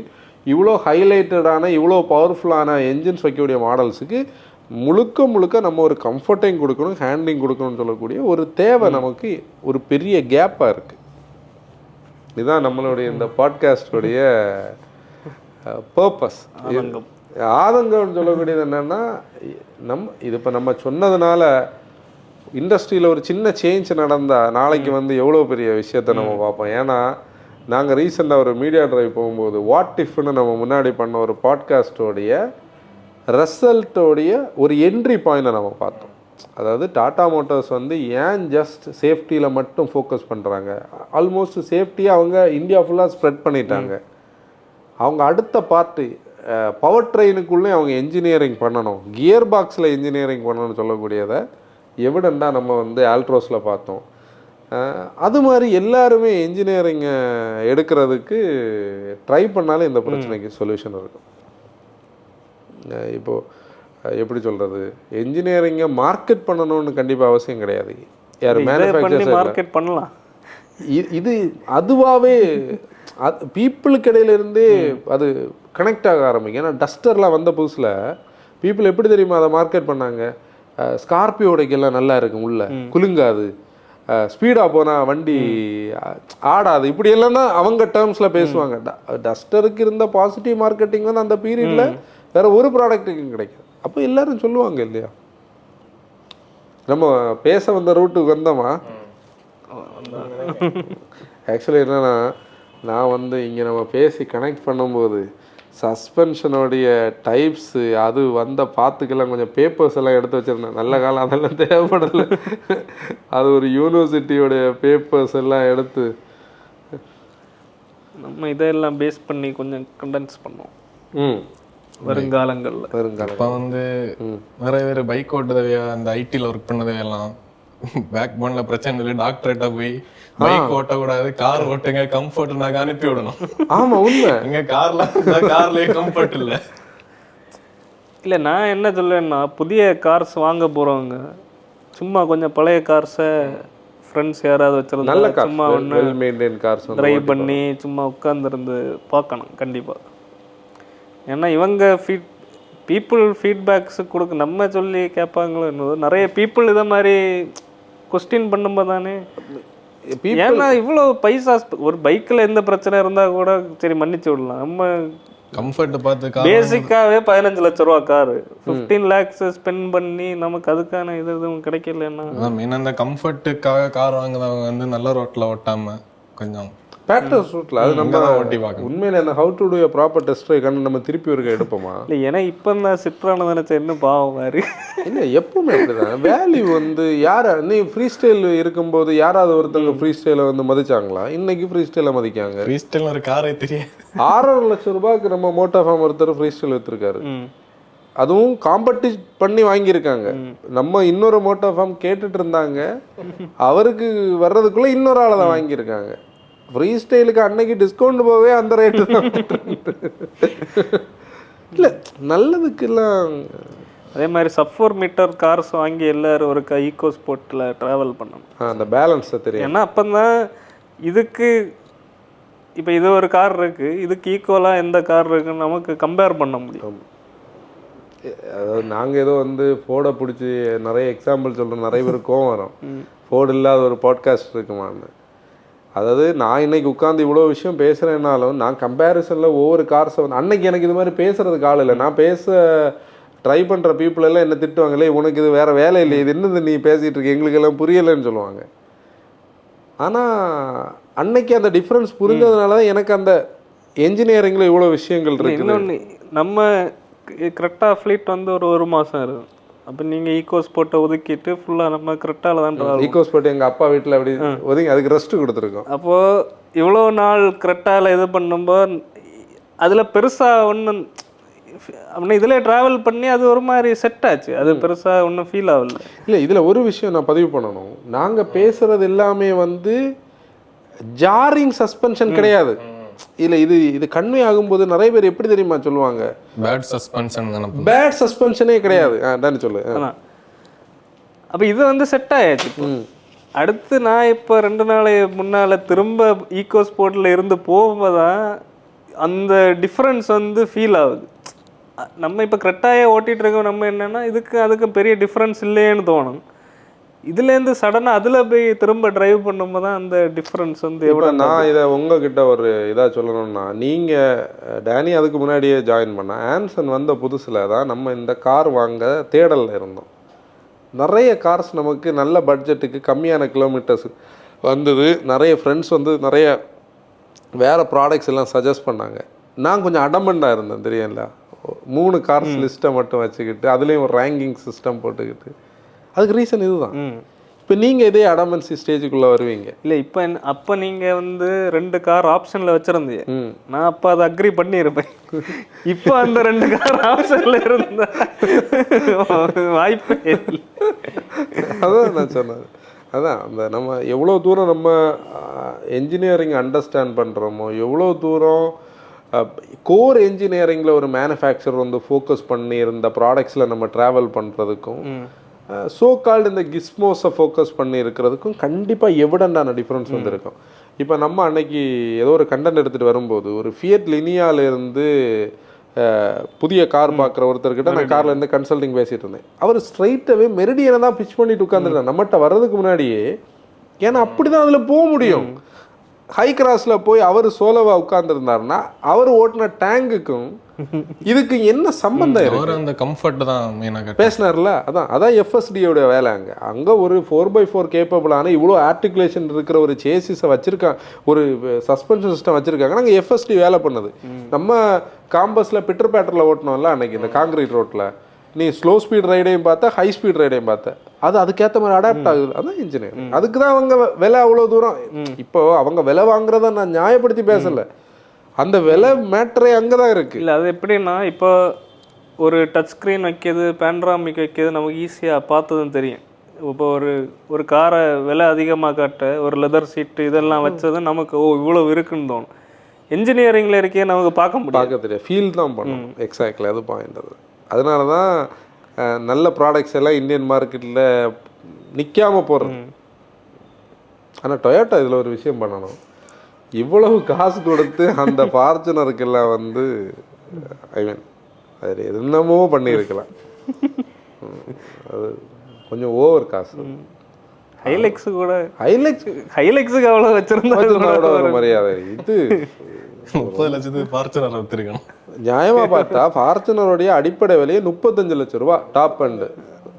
இவ்வளோ ஹைலைட்டடான இவ்வளோ பவர்ஃபுல்லான என்ஜின்ஸ் வைக்கக்கூடிய மாடல்ஸுக்கு முழுக்க நம்ம ஒரு கம்ஃபர்ட்டையும் கொடுக்கணும், ஹேண்ட்லிங் கொடுக்கணும்னு சொல்லக்கூடிய ஒரு தேவை நமக்கு ஒரு பெரிய கேப்பாக இருக்குது. இதுதான் நம்மளுடைய இந்த பாட்காஸ்டுடைய பர்பஸ். ஆதங்கம்னு சொல்லக்கூடியது என்னென்னா, இது இப்போ நம்ம சொன்னதுனால இண்டஸ்ட்ரியில் ஒரு சின்ன சேஞ்ச் நடந்தால் நாளைக்கு வந்து எவ்வளோ பெரிய விஷயத்தை நம்ம பார்ப்போம். ஏன்னா நாங்கள் ரீசெண்டாக ஒரு மீடியா ட்ரைவ் போகும்போது வாட் இஃப்னு நம்ம முன்னாடி பண்ண ஒரு பாட்காஸ்டோடைய ரிசல்ட்டோடைய ஒரு என்ட்ரி பாயிண்டை நம்ம பார்த்தோம். அதாவது டாடா மோட்டார்ஸ் வந்து ஏன் ஜஸ்ட் சேஃப்டியில் மட்டும் ஃபோக்கஸ் பண்ணுறாங்க, ஆல்மோஸ்ட் சேஃப்டியை அவங்க இந்தியா ஃபுல்லாக ஸ்ப்ரெட் பண்ணிட்டாங்க. அவங்க அடுத்த பார்ட்டு பவர் ட்ரெயினுக்குள்ளே அவங்க என்ஜினியரிங் பண்ணணும், கியர் பாக்ஸில் என்ஜினியரிங் பண்ணணும்னு சொல்லக்கூடியதை எவிடெண்டாக நம்ம வந்து ஆல்ட்ரோஸில் பார்த்தோம். அது மாதிரி எல்லாருமே என்ஜினியரிங்கை எடுக்கிறதுக்கு ட்ரை பண்ணாலே இந்த பிரச்சனைக்கு சொல்யூஷன் இருக்கும். இப்போது எப்படி சொல்கிறது, என்ஜினியரிங்கை மார்க்கெட் பண்ணணும்னு கண்டிப்பாக அவசியம் கிடையாது. யார் மேனுஃபேக்சர் மார்க்கெட் பண்ணலாம். இது அதுவாகவே பீப்புளுக்கு இடையிலேருந்தே அது கனெக்ட் ஆக ஆரம்பிக்கும். ஏன்னா டஸ்டர்லாம் வந்த புதுசில் பீப்புள் எப்படி தெரியுமா அதை மார்க்கெட் பண்ணாங்க, ஸ்கார்பியோடைக்கெல்லாம் நல்லா இருக்கும், உள்ள குலுங்காது, ஸ்பீடாக போனால் வண்டி ஆடாது, இப்படியெல்லாம் தான் அவங்க டேர்ம்ஸில் பேசுவாங்க. டஸ்டருக்கு இருந்த பாசிட்டிவ் மார்க்கெட்டிங் வந்து அந்த பீரியடில் வேறு ஒரு ப்ராடக்ட்டுக்கும் கிடைக்கும். அப்போ எல்லோரும் சொல்லுவாங்க இல்லையா. நம்ம பேச வந்த ரூட்டுக்கு வந்தோமா. ஆக்சுவலி என்னென்னா, நான் வந்து இங்கே நம்ம பேசி கனெக்ட் பண்ணும்போது சஸ்பென்ஷனுடைய டைப்ஸு அது வந்த பார்த்துக்கெல்லாம் கொஞ்சம் பேப்பர்ஸ் எல்லாம் எடுத்து வச்சுருந்தேன். நல்ல காலம் அதெல்லாம் தேவைப்படலை. அது ஒரு யூனிவர்சிட்டியோடைய பேப்பர்ஸ் எல்லாம் எடுத்து நம்ம இதெல்லாம் பேஸ் பண்ணி கொஞ்சம் கண்டென்ஸ் பண்ணோம் வருங்காலங்களில். இப்போ வந்து நிறைய பேர் பைக் ஓட்டுதவையா அந்த ஐடியில் ஒர்க் பண்ணதவையெல்லாம் பேக் போன்ல பிரச்சனை இல்லை, டாக்டர்கிட்ட போய் பைக் ஓட்டக்கூடாது, கார் ஓட்டுங்க, கம்ஃபர்ட் நாங்கள் அனுப்பி விடணும். ஆமா உண்மை. எங்க கார்லயே கம்ஃபர்ட் இல்லை. இல்லை நான் என்ன சொல்லுவேன்னா, புதிய கார்ஸ் வாங்க போகிறவங்க சும்மா கொஞ்சம் பழைய கார்ஸை ஃப்ரெண்ட்ஸ் யாராவது வச்சுருந்தா நல்ல கார், சும்மா ஒன்று வெல் மெயின்டைன் கார்ஸ் ட்ரைவ் பண்ணி சும்மா உட்காந்துருந்து பார்க்கணும் கண்டிப்பாக. ஏன்னா இவங்க பீப்புள் ஃபீட்பேக்ஸு கொடுக்க நம்ம சொல்லி கேட்பாங்களோ என்னதோ, நிறைய பீப்புள் இதை மாதிரி கொஸ்டின் பண்ணும்போது தானே. ஏன்னா இவ்வளோ பைசா ஒரு பைக்கில் எந்த பிரச்சனை இருந்தால் கூட சரி மன்னிச்சு விடலாம். நம்ம கம்ஃபர்ட் பார்த்து பேசிக்காகவே 15 லட்ச ரூபா காரு 15 lakhs ஸ்பெண்ட் பண்ணி நமக்கு அதுக்கான இது எதுவும் கிடைக்கலன்னா, மெயின் அந்த கம்ஃபர்ட்டுக்காக கார் வாங்குறவங்க வந்து நல்ல ரோட்டில் ஓட்டாமல் கொஞ்சம் பேட்டர் ரூட்டில் அது நம்ம ஓட்டி பார்க்கணும். உண்மையில அந்த how to do a proper test drive கண்டு நம்ம திருப்பி ஒரு எடுப்போமா? இல்லை ஏன்னா இப்போ தான் சிட்ரான நினச்ச என்ன பாவம் மாதிரி. இல்லை எப்பவுமே அப்படிதான். வேல்யூ வந்து யாரை நீ ஃப்ரீ ஸ்டைல் இருக்கும்போது யாராவது ஒருத்தவங்க ஃப்ரீ ஸ்டைலை வந்து மதிச்சாங்களா? இன்னைக்கு ஃப்ரீ ஸ்டைலை மதிக்காங்க. ஃப்ரீ ஸ்டைல் ஒரு காரே தெரியாது. 6.5 லட்சம் ரூபாய்க்கு நம்ம மோட்டோஃபார்ம் ஒருத்தர் ஃப்ரீ ஸ்டைல் விற்றுருக்காரு. அதுவும் காம்படிட் பண்ணி வாங்கியிருக்காங்க. நம்ம இன்னொரு மோட்டோஃபார்ம் கேட்டுட்டு இருந்தாங்க, அவருக்கு வர்றதுக்குள்ள இன்னொரு ஆளை தான் வாங்கியிருக்காங்க. ஃப்ரீ ஸ்டைலுக்கு அன்னைக்கு டிஸ்கவுண்ட் போகவே அந்த ரேட்டு தான். இல்லை நல்லதுக்கெல்லாம் அதே மாதிரி சப் 4 மீட்டர் கார்ஸ் வாங்கி எல்லாரும் ஒரு ஈகோ ஸ்போர்ட்டில் ட்ராவல் பண்ணணும். அந்த பேலன்ஸை தெரியும். ஏன்னா அப்போ தான் இதுக்கு இப்போ இது ஒரு கார் இருக்குது, இதுக்கு ஈக்குவலாக எந்த கார் இருக்குன்னு நமக்கு கம்பேர் பண்ண முடியும். அதாவது நாங்கள் ஏதோ வந்து ஃபோர்டை பிடிச்சி நிறைய எக்ஸாம்பிள் சொல்கிறோம், நிறைய பேர் கோவம் வரும். ஃபோர்டு இல்லாத ஒரு பாட்காஸ்ட் இருக்குமான்னு. அதாவது நான் இன்னைக்கு உட்காந்து இவ்வளோ விஷயம் பேசுகிறேன்னாலும் நான் கம்பேரிசனில் ஒவ்வொரு கார்ஸை வந்து அன்னைக்கு எனக்கு இது மாதிரி பேசுகிறதுக்கு ஆள் இல்லை. நான் பேச ட்ரை பண்ணுற பீப்புள் எல்லாம் என்ன திட்டுவாங்களே, உனக்கு இது வேறு வேலை இல்லை, இது என்னது நீ பேசிகிட்டு இருக்க, எங்களுக்கு எல்லாம் புரியலைன்னு சொல்லுவாங்க. ஆனால் அன்னைக்கு அந்த டிஃப்ரென்ஸ் புரிஞ்சதுனால தான் எனக்கு அந்த என்ஜினியரிங்கில் இவ்வளோ விஷயங்கள் இருக்குது. இன்னொன்று நம்ம கரெக்டாக ஃப்ளீட் வந்து ஒரு மாதம் இருக்கும். அப்போ நீங்கள் ஈகோ ஸ்போர்ட்டை ஒதுக்கிட்டு ஃபுல்லாக நம்ம கரெக்டாக தான் ஈகோ ஸ்போர்ட் எங்கள் அப்பா வீட்டில் அப்படி ஒதுங்கி அதுக்கு ரெஸ்ட்டு கொடுத்துருக்கோம். அப்போது இவ்வளோ நாள் கரெக்டாக இது பண்ணும்போது அதில் பெருசாக ஒன்றும் அப்படின்னா இதில் ட்ராவல் பண்ணி அது ஒரு மாதிரி செட் ஆச்சு. அது பெருசாக ஒன்றும் ஃபீல் ஆகல. இல்லை இதில் ஒரு விஷயம் நான் பதிவு பண்ணணும். நாங்கள் பேசுகிறது எல்லாமே வந்து ஜாரிங் சஸ்பென்ஷன் கிடையாது. இல்லை இது கன்வே ஆகும்போது நிறைய பேர் எப்படி தெரியுமா சொல்லுவாங்க, பேட் சஸ்பென்ஷன். பேட் சஸ்பென்ஷனே கிடையாது. தானே சொல்லு. அப்போ இது வந்து செட் ஆயாச்சு. அடுத்து நான் இப்போ 2 நாள் முன்னால் திரும்ப ஈகோ ஸ்போர்ட்டில் இருந்து போகும்போதான் அந்த டிஃப்ரென்ஸ் வந்து ஃபீல் ஆகுது. நம்ம இப்போ கரெக்டாக ஓட்டிகிட்டு இருக்கோம், நம்ம என்னென்னா அதுக்கு பெரிய டிஃப்ரென்ஸ் இல்லையேன்னு தோணும். இதுலேருந்து சடனாக அதில் போய் திரும்ப ட்ரைவ் பண்ணும்போது தான் அந்த டிஃப்ரென்ஸ் வந்து எவ்வளோ. நான் இதை உங்ககிட்ட ஒரு இதாக சொல்லணும்னா, நீங்கள் டேனி அதுக்கு முன்னாடியே ஜாயின் பண்ண ஆன்சன் வந்த புதுசில் தான் நம்ம இந்த கார் வாங்க தேடலில் இருந்தோம். நிறைய கார்ஸ் நமக்கு நல்ல பட்ஜெட்டுக்கு கம்மியான கிலோமீட்டர்ஸ் வந்தது. நிறைய ஃப்ரெண்ட்ஸ் வந்து நிறைய வேறு ப்ராடக்ட்ஸ் எல்லாம் சஜஸ்ட் பண்ணாங்க. நான் கொஞ்சம் அடமெண்டாக இருந்தேன் தெரியல. 3 கார்ஸ் லிஸ்ட்டை மட்டும் வச்சுக்கிட்டு அதுலேயும் ஒரு ரேங்கிங் சிஸ்டம் போட்டுக்கிட்டு. அதுக்கு ரீசன் இதுதான். இப்போ நீங்கள் இதே அடமன்சி ஸ்டேஜுக்குள்ளே வருவீங்க. இல்லை இப்போ அப்போ நீங்கள் வந்து 2 கார் ஆப்ஷனில் வச்சுருந்தீங்க. நான் அப்போ அதை அக்ரி பண்ணியிருப்பேன். இப்போ அந்த 2 கார் ஆப்ஷனில் இருந்தா வாய்ப்பே இல்லை. அதான் நான் சொன்னேன். அதான் அந்த நம்ம எவ்வளோ தூரம் நம்ம என்ஜினியரிங் அண்டர்ஸ்டாண்ட் பண்ணுறோமோ, எவ்வளோ தூரம் கோர் என்ஜினியரிங்கில் ஒரு மேனுஃபேக்சர் வந்து ஃபோக்கஸ் பண்ணி இருந்த ப்ராடக்ட்ஸில் நம்ம ட்ராவல் பண்ணுறதுக்கும் ஸோ கால்டு இந்த கிஸ்மோஸை ஃபோக்கஸ் பண்ணி இருக்கிறதுக்கும் கண்டிப்பாக எவிடண்டான டிஃப்ரென்ஸ் வந்துருக்கும். இப்போ நம்ம அன்னைக்கு ஏதோ ஒரு கண்டென்ட் எடுத்துகிட்டு வரும்போது ஒரு ஃபியட் லினியாவிலேருந்து புதிய கார் பார்க்குற ஒருத்தர்கிட்ட நான் காரில் இருந்து கன்சல்டிங் பேசிகிட்டு இருந்தேன். அவர் ஸ்ட்ரைட்டாகவே மெரிடியனை தான் பிச் பண்ணிட்டு உட்காந்துருந்தார் நம்மகிட்ட வர்றதுக்கு முன்னாடியே. ஏன்னா அப்படி தான் அதில் போக முடியும். ஹை கிராஸில் போய் அவர் சோலோவாக உட்காந்துருந்தாருன்னா அவர் ஓட்டின டேங்குக்கும் இதுக்கு என்ன சம்பந்தம் இருக்கு? அந்த கம்ஃபர்ட் தான் மெயினாக பேசினார்ல. அதான் எஃப்எஸ்டியோட வேலை. அங்கே ஒரு 4x4 கேப்பபிளான இவ்வளோ ஆர்டிகுலேஷன் இருக்கிற ஒரு சேசிஸை வச்சுருக்காங்க, ஒரு சஸ்பென்ஷன் சிஸ்டம் வச்சுருக்காங்க. நாங்கள் எஃப்எஸ்டி வேலை பண்ணது. நம்ம காம்பஸில் பிட்டர் பேட்டரில் ஓட்டினோம்ல அன்னைக்கு இந்த காங்கிரீட் ரோட்டில், நீ ஸ்லோ ஸ்பீட் ரைடையும் பார்த்தா, ஹை ஸ்பீட் ரைடையும் பார்த்தேன். அதுக்கேற்ற மாதிரி அடாப்ட் ஆகுது. அதான் இன்ஜினியர். அதுக்கு தான் அவங்க விலை அவ்வளோ தூரம். இப்போ அவங்க விலை வாங்குறத நான் நியாயப்படுத்தி பேசலை. அந்த விலை மேட்டரே அங்கே தான் இருக்குது. இல்லை அது எப்படின்னா, இப்போ ஒரு டச் ஸ்க்ரீன் வைக்கிறது, பேண்ட்ராமிக் வைக்கிறது நமக்கு ஈஸியாக பார்த்ததும் தெரியும். இப்போ ஒரு காரை விலை அதிகமாக காட்ட ஒரு லெதர் சீட்டு இதெல்லாம் வச்சது நமக்கு இவ்வளோ இருக்குன்னு தோணும். என்ஜினியரிங்கில் இருக்கே நமக்கு பார்க்க தெரியாது, ஃபீல் தான் பண்ணணும். எக்ஸாக்ட்லி அது பாயிண்ட். அது அதனால தான் நல்ல ப்ராடக்ட்ஸ் எல்லாம் இந்தியன் மார்க்கெட்டில் நிற்காமல் போகிறது. ஆனால் டொயோட்டா இதில் ஒரு விஷயம் பண்ணணும். இவ்வளவு காசு கொடுத்து அந்த ஃபார்ச்சுனருக்கெல்லாம் வந்து ஐ மீன் அது என்னமோ பண்ணியிருக்கலாம். அது கொஞ்சம் ஓவர் காசு. ஹைலெக்ஸுக்கு அவ்வளோ வச்சிருந்தா ஒரு மரியாதை. இது 30 லட்சத்துக்கு ஃபார்ச்சுனர் வச்சிருக்கணும். நியாயமாக பார்த்தா ஃபார்ச்சுனருடைய அடிப்படை விலையை 35 லட்சம் ரூபா டாப் அண்டு.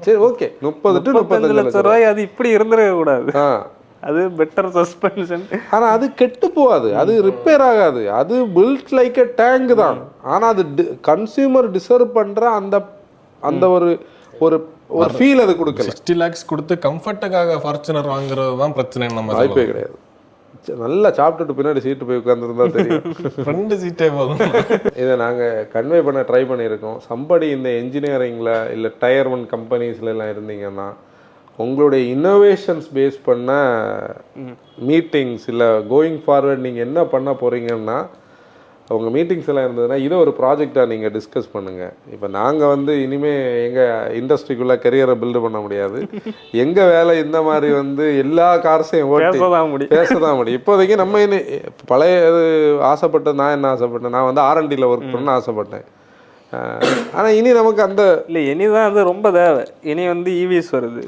சரி, ஓகே, 30 to 35 லட்சம் ரூபாய். அது இப்படி இருந்துடவே கூடாது. அது பெட்டர் சஸ்பென்ஷன். ஆனால் அது கெட்டு போகாது, அது ரிப்பேர் ஆகாது, அது பில்ட் லைக் எ டேங்க் தான். ஆனால் அது கன்சியூமர் டிசர்வ் பண்ணுற அந்த அந்த ஒரு ஒரு ஒரு ஃபீல் அது கொடுக்கல. 60 lakhs கொடுத்து கம்ஃபர்ட்டுக்காக ஃபார்ச்சுனர் வாங்குறது தான் பிரச்சனை. நம்ம வாய்ப்பே கிடையாது. நல்லா சாப்பிட்டுட்டு பின்னாடி சீட்டு போய் உட்காந்துருந்தா தெரியும். 2 சீட்டே போதும். இதை நாங்கள் கன்வே பண்ண ட்ரை பண்ணியிருக்கோம். சம்படி இந்த என்ஜினியரிங்கில் இல்லை டயர் 1 கம்பெனிஸ்லாம் இருந்தீங்கன்னா உங்களுடைய இன்னோவேஷன்ஸ் பேஸ் பண்ண மீட்டிங்ஸ் இல்லை கோயிங் ஃபார்வர்ட் நீங்கள் என்ன பண்ண போகிறீங்கன்னா உங்கள் மீட்டிங்ஸ் எல்லாம் இருந்ததுன்னா இதை ஒரு ப்ராஜெக்டாக நீங்கள் டிஸ்கஸ் பண்ணுங்கள். இப்போ நாங்கள் வந்து இனிமேல் எங்கள் இண்டஸ்ட்ரிக்குள்ளே கரியரை பில்டு பண்ண முடியாது. எங்கள் வேலை இந்த மாதிரி வந்து எல்லா கார்ஸையும் ஓட்டி பேச தான் முடியும். இப்போதைக்கு நம்ம பழைய ஆசைப்பட்டது, நான் என்ன ஆசைப்பட்டேன், நான் வந்து R&Dல ஒர்க் பண்ணணும்னு ஆசைப்பட்டேன். ஆனால் இனி நமக்கு அந்த இல்லை இனிதான் அது ரொம்ப தேவை. இனி வந்து EVs வருது.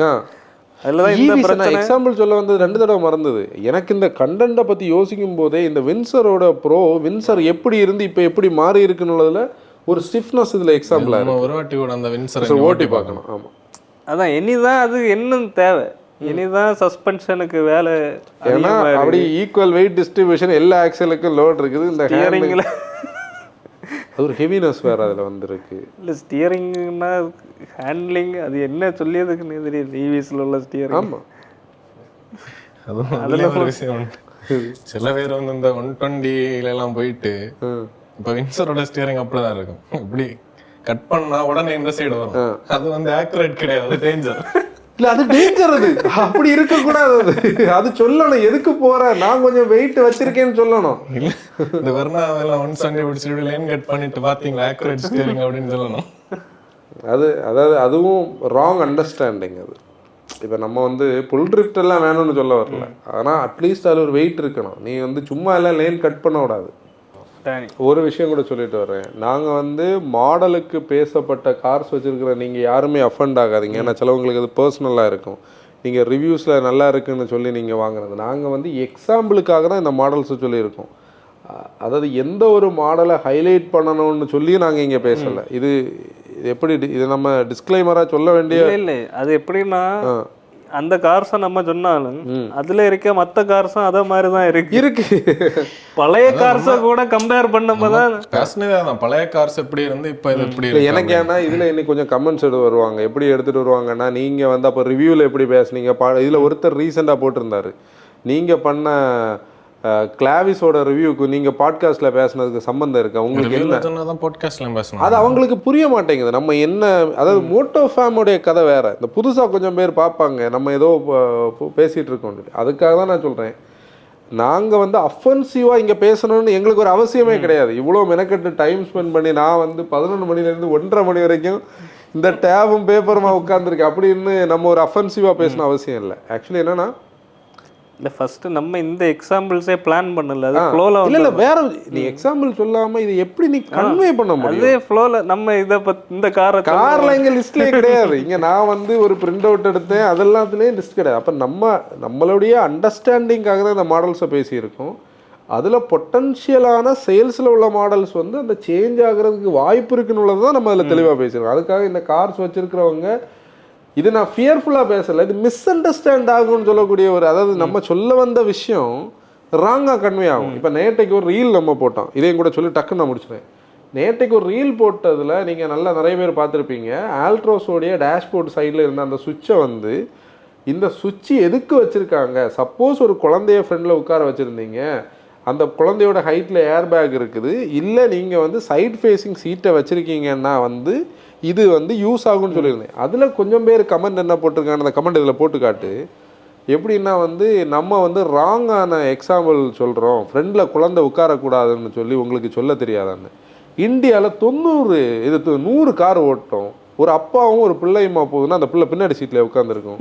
எக்ஸாம்பிள் சொல்ல வந்து 2 தடவை மறந்தது எனக்கு. இந்த கண்டென்ட்டை பற்றி யோசிக்கும் போதே இந்த வின்சரோட வின்சர் எப்படி இருந்து இப்போ எப்படி மாறி இருக்குன்னு ஒரு ஸ்டிஃப்னஸ் இதில் எக்ஸாம்பிள். ஒரு வாட்டி கூட அந்த வின்சரை ஓட்டி பார்க்கணும். ஆமாம், அதான் இனிதான் அது என்ன தேவை. இனிதான் சஸ்பென்ஷனுக்கு வேலை. ஏன்னா அப்படி ஈக்குவல் வெயிட் டிஸ்ட்ரிபியூஷன் எல்லா ஆக்சலுக்கும் லோட் இருக்குது. இந்த ஸ்டியரிங்கில் அது ஒரு ஹெவினஸ் வேறு அதில் வந்துருக்கு. இல்லை ஸ்டியரிங்னா ஹேண்ட்லிங் அது என்ன சொல்லியதுக்குன்னு தெரியுது. EVஸ்ல உள்ள ஸ்டியரிங். ஆமாம், அதில் ஒரு விஷயம் உண்டு. சில பேர் வந்து இந்த 120 போயிட்டு இப்போ வின்சரோட ஸ்டியரிங் அப்படிதான் இருக்கும். இப்படி கட் பண்ணா உடனே இந்த சைடு வரும். அது வந்து ஆக்குரேட் கிடையாது, அது டேஞ்சர். இல்லை அது டேஞ்சர். அது அப்படி இருக்கக்கூடாது. அது சொல்லணும், எதுக்கு போற, நான் கொஞ்சம் வெயிட் வச்சிருக்கேன்னு சொல்லணும். இந்த வர்ணாவெல்லாம் 170 பிடிச்சிட்டு லைன் கட் பண்ணிட்டு பார்த்தீங்களா ஆக்குரேட் ஸ்டியரிங் அப்படின்னு சொல்லணும். அதாவது அதுவும் ராங் அண்டர்ஸ்டாண்டிங். அது இப்போ நம்ம வந்து புல் ட்ரிஃப்ட் எல்லாம் வேணும்னு சொல்ல வரல. ஆனால் அட்லீஸ்ட் அதில் ஒரு வெயிட் இருக்கணும். நீ வந்து சும்மா எல்லாம் லைன் கட் பண்ண விடாது. ஒரு விஷயம் கூட சொல்லிட்டு வர்றேன். நாங்கள் வந்து மாடலுக்கு பேசப்பட்ட கார்ஸ் வச்சுருக்கிற நீங்கள் யாருமே அஃபண்ட் ஆகாதீங்க. ஏன்னா சிலவங்களுக்கு அது பர்சனலாக இருக்கும். நீங்கள் ரிவ்யூஸில் நல்லா இருக்குன்னு சொல்லி நீங்கள் வாங்குறது. நாங்கள் வந்து எக்ஸாம்பிளுக்காக தான் இந்த மாடல்ஸை சொல்லியிருக்கோம். அதாவது எந்த ஒரு மாடலை ஹைலைட் பண்ணணும்னு சொல்லி நாங்கள் இங்கே பேசலை. இது எப்படி இது நம்ம டிஸ்க்ளைமராக சொல்ல வேண்டிய இல்லை. அது எப்படின்னா அந்த கார்ஸை நம்ம சொன்னாலும் அதுல இருக்க மற்ற கார்ஸும் அதே மாதிரி தான் இருக்கு. பழைய கார்ஸை கூட கம்பேர் பண்ணும்போதுதான் பழைய கார்ஸ் எப்படி இருந்து இப்போ இது எப்படி. எனக்கு ஏன்னா இதில் இன்னைக்கு கொஞ்சம் கமெண்ட்ஸ் வருவாங்க. எப்படி எடுத்துகிட்டு வருவாங்கன்னா நீங்கள் வந்து அப்போ ரிவ்யூவில் எப்படி பேசுனீங்க. இதில் ஒருத்தர் ரீசெண்டாக போட்டிருந்தாரு, நீங்கள் பண்ண கிளாவிஸோட ரிவ்யூக்கு நீங்கள் பாட்காஸ்ட்ல பேசுனதுக்கு சம்பந்தம் இருக்கா உங்களுக்கு? என்ன பாட்காஸ்ட்ல பேசணும் அது அவங்களுக்கு புரிய மாட்டேங்குது. நம்ம என்ன, அதாவது மோட்டோ ஃபேமுடைய கதை வேற. இந்த புதுசாக கொஞ்சம் பேர் பார்ப்பாங்க நம்ம ஏதோ பேசிகிட்டு இருக்கோம். அதுக்காக தான் நான் சொல்கிறேன், நாங்கள் வந்து அஃபென்சிவாக இங்கே பேசணும்னு எங்களுக்கு ஒரு அவசியமே கிடையாது. இவ்வளோ மெனக்கெட்டு டைம் ஸ்பெண்ட் பண்ணி நான் வந்து 11 மணிலேருந்து 1:30 மணி வரைக்கும் இந்த டேபும் பேப்பருமா உட்காந்துருக்கேன் அப்படின்னு நம்ம ஒரு அஃபென்சிவாக பேசணும் அவசியம் இல்லை. ஆக்சுவலி என்னன்னா இல்லை ஃபஸ்ட்டு நம்ம இந்த எக்ஸாம்பிள்ஸே பிளான் பண்ணல. அது ஃப்ளோவில் இல்லை வேற நீ எக்ஸாம்பிள் சொல்லாமல் இது எப்படி நீ கன்வே பண்ண முடியும்? அதே ஃப்ளோவில் நம்ம இதை இந்த காரில் எங்கள் லிஸ்ட்லேயே கிடையாது. இங்கே நான் வந்து ஒரு பிரிண்ட் அவுட் எடுத்தேன், அதெல்லாத்துலேயும் லிஸ்ட் கிடையாது. அப்போ நம்மளுடைய அண்டர்ஸ்டாண்டிங்காக தான் இந்த மாடல்ஸை பேசியிருக்கோம். அதில் பொட்டன்ஷியலான சேல்ஸில் உள்ள மாடல்ஸ் வந்து அந்த சேஞ்ச் ஆகிறதுக்கு வாய்ப்பு இருக்குன்னு உள்ளது தான் நம்ம அதில் தெளிவாக பேசியிருக்கோம். அதுக்காக இந்த கார்ஸ் வச்சுருக்கிறவங்க இது நான் ஃபியர்ஃபுல்லாக பேசலை, இது மிஸ் அண்டர்ஸ்டாண்ட் ஆகும்னு சொல்லக்கூடிய ஒரு, அதாவது நம்ம சொல்ல வந்த விஷயம் ராங்காக கன்வே ஆகும். இப்போ நேற்றைக்கு ஒரு ரீல் நம்ம போட்டோம், இதையும் கூட சொல்லி டக்குன்னு நான் முடிச்சுட்டேன். நேற்றைக்கு ஒரு ரீல் போட்டதில் நீங்கள் நல்லா நிறைய பேர் பார்த்துருப்பீங்க. ஆல்ட்ரோஸோடைய டேஷ்போர்ட் சைடில் இருந்த அந்த சுவிட்சை வந்து இந்த சுவிட்சு எதுக்கு வச்சுருக்காங்க, சப்போஸ் ஒரு குழந்தைய ஃப்ரெண்டில் உட்கார வச்சுருந்தீங்க, அந்த குழந்தையோட ஹைட்டில் ஏர் பேக் இருக்குது, இல்லை நீங்கள் வந்து சைட் ஃபேஸிங் சீட்டை வச்சுருக்கீங்கன்னா வந்து இது வந்து யூஸ் ஆகும்னு சொல்லியிருந்தேன். அதில் கொஞ்சம் பேர் கமெண்ட் என்ன போட்டிருக்காங்க, அந்த கமெண்ட் இதில் போட்டு காட்டு. எப்படின்னா வந்து நம்ம வந்து ராங்கான எக்ஸாம்பிள் சொல்கிறோம், ஃப்ரெண்டில் குழந்தை உட்காரக்கூடாதுன்னு சொல்லி உங்களுக்கு சொல்ல தெரியாதான்னு. இந்தியாவில் 100 கார் ஓட்டும். ஒரு அப்பாவும் ஒரு பிள்ளையுமா போகுதுன்னா அந்த பிள்ளை பின்னாடி சீட்டில் உட்காந்துருக்கும்.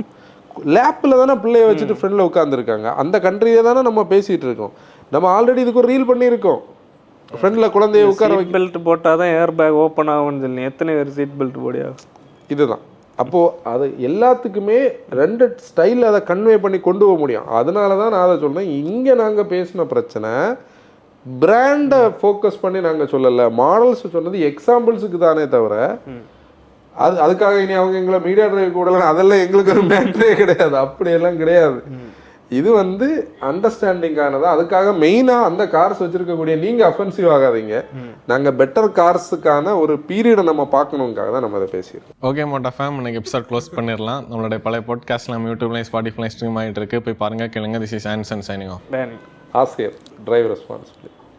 லேப்பில் தானே பிள்ளைய வச்சுட்டு ஃப்ரெண்டில் உட்காந்துருக்காங்க. அந்த கண்ட்ரியை தானே நம்ம பேசிகிட்டு இருக்கோம். நம்ம ஆல்ரெடி இதுக்கு ஒரு ரீல் பண்ணியிருக்கோம். ஃப்ரெண்டில் குழந்தைய உட்கார சீட் பெல்ட் போட்டால் தான் ஏர் பேக் ஓப்பன் ஆகும்னு சொல்லி எத்தனை பேர் சீட் பெல்ட் போடியா. இதுதான் அப்போது அது எல்லாத்துக்குமே 2 ஸ்டைலில் அதை கன்வே பண்ணி கொண்டு போக முடியும். அதனால தான் நான் அதை சொல்கிறேன். இங்கே நாங்கள் பேசின பிரச்சனை பிராண்டை ஃபோக்கஸ் பண்ணி நாங்கள் சொல்லலை, மாடல்ஸ் சொன்னது எக்ஸாம்பிள்ஸுக்கு தானே தவிர அதுக்காக இனி அவங்க எங்களை மீடியா டிரைவ் கூடலாம் அதெல்லாம் எங்களுக்கு ஒரு மேட்டரே கிடையாது. அப்படியெல்லாம் கிடையாது. இது அண்டர்ஸ்டாண்டிங்கானது. அதுக்காக மெயினாக அந்த கார்ஸ் வச்சுருக்கக்கூடிய நீங்கள் அஃபென்சிவ் ஆகாதீங்க. நாங்கள் பெட்டர் கார்ஸுக்கான ஒரு பீரியடை நம்ம பார்க்கணுங்காக தான் நம்ம அதை பேசியிருக்கோம். ஓகே மோட்டா ஃபேம், இன்னைக்கு எபிசோட் க்ளோஸ் பண்ணிடலாம். நம்மளுடைய பழைய பாட்காஸ்ட் நம்ம யூடியூப்லையும் ஸ்பாட்டிஃபைலையும் ஸ்ட்ரீம் ஆகிட்டு இருக்கு. போய் பாருங்கள், கேளுங்க. This is Anson signing off. ஆசிரியர் டிரைவ் ரெஸ்பான்சிபிலிட்டி.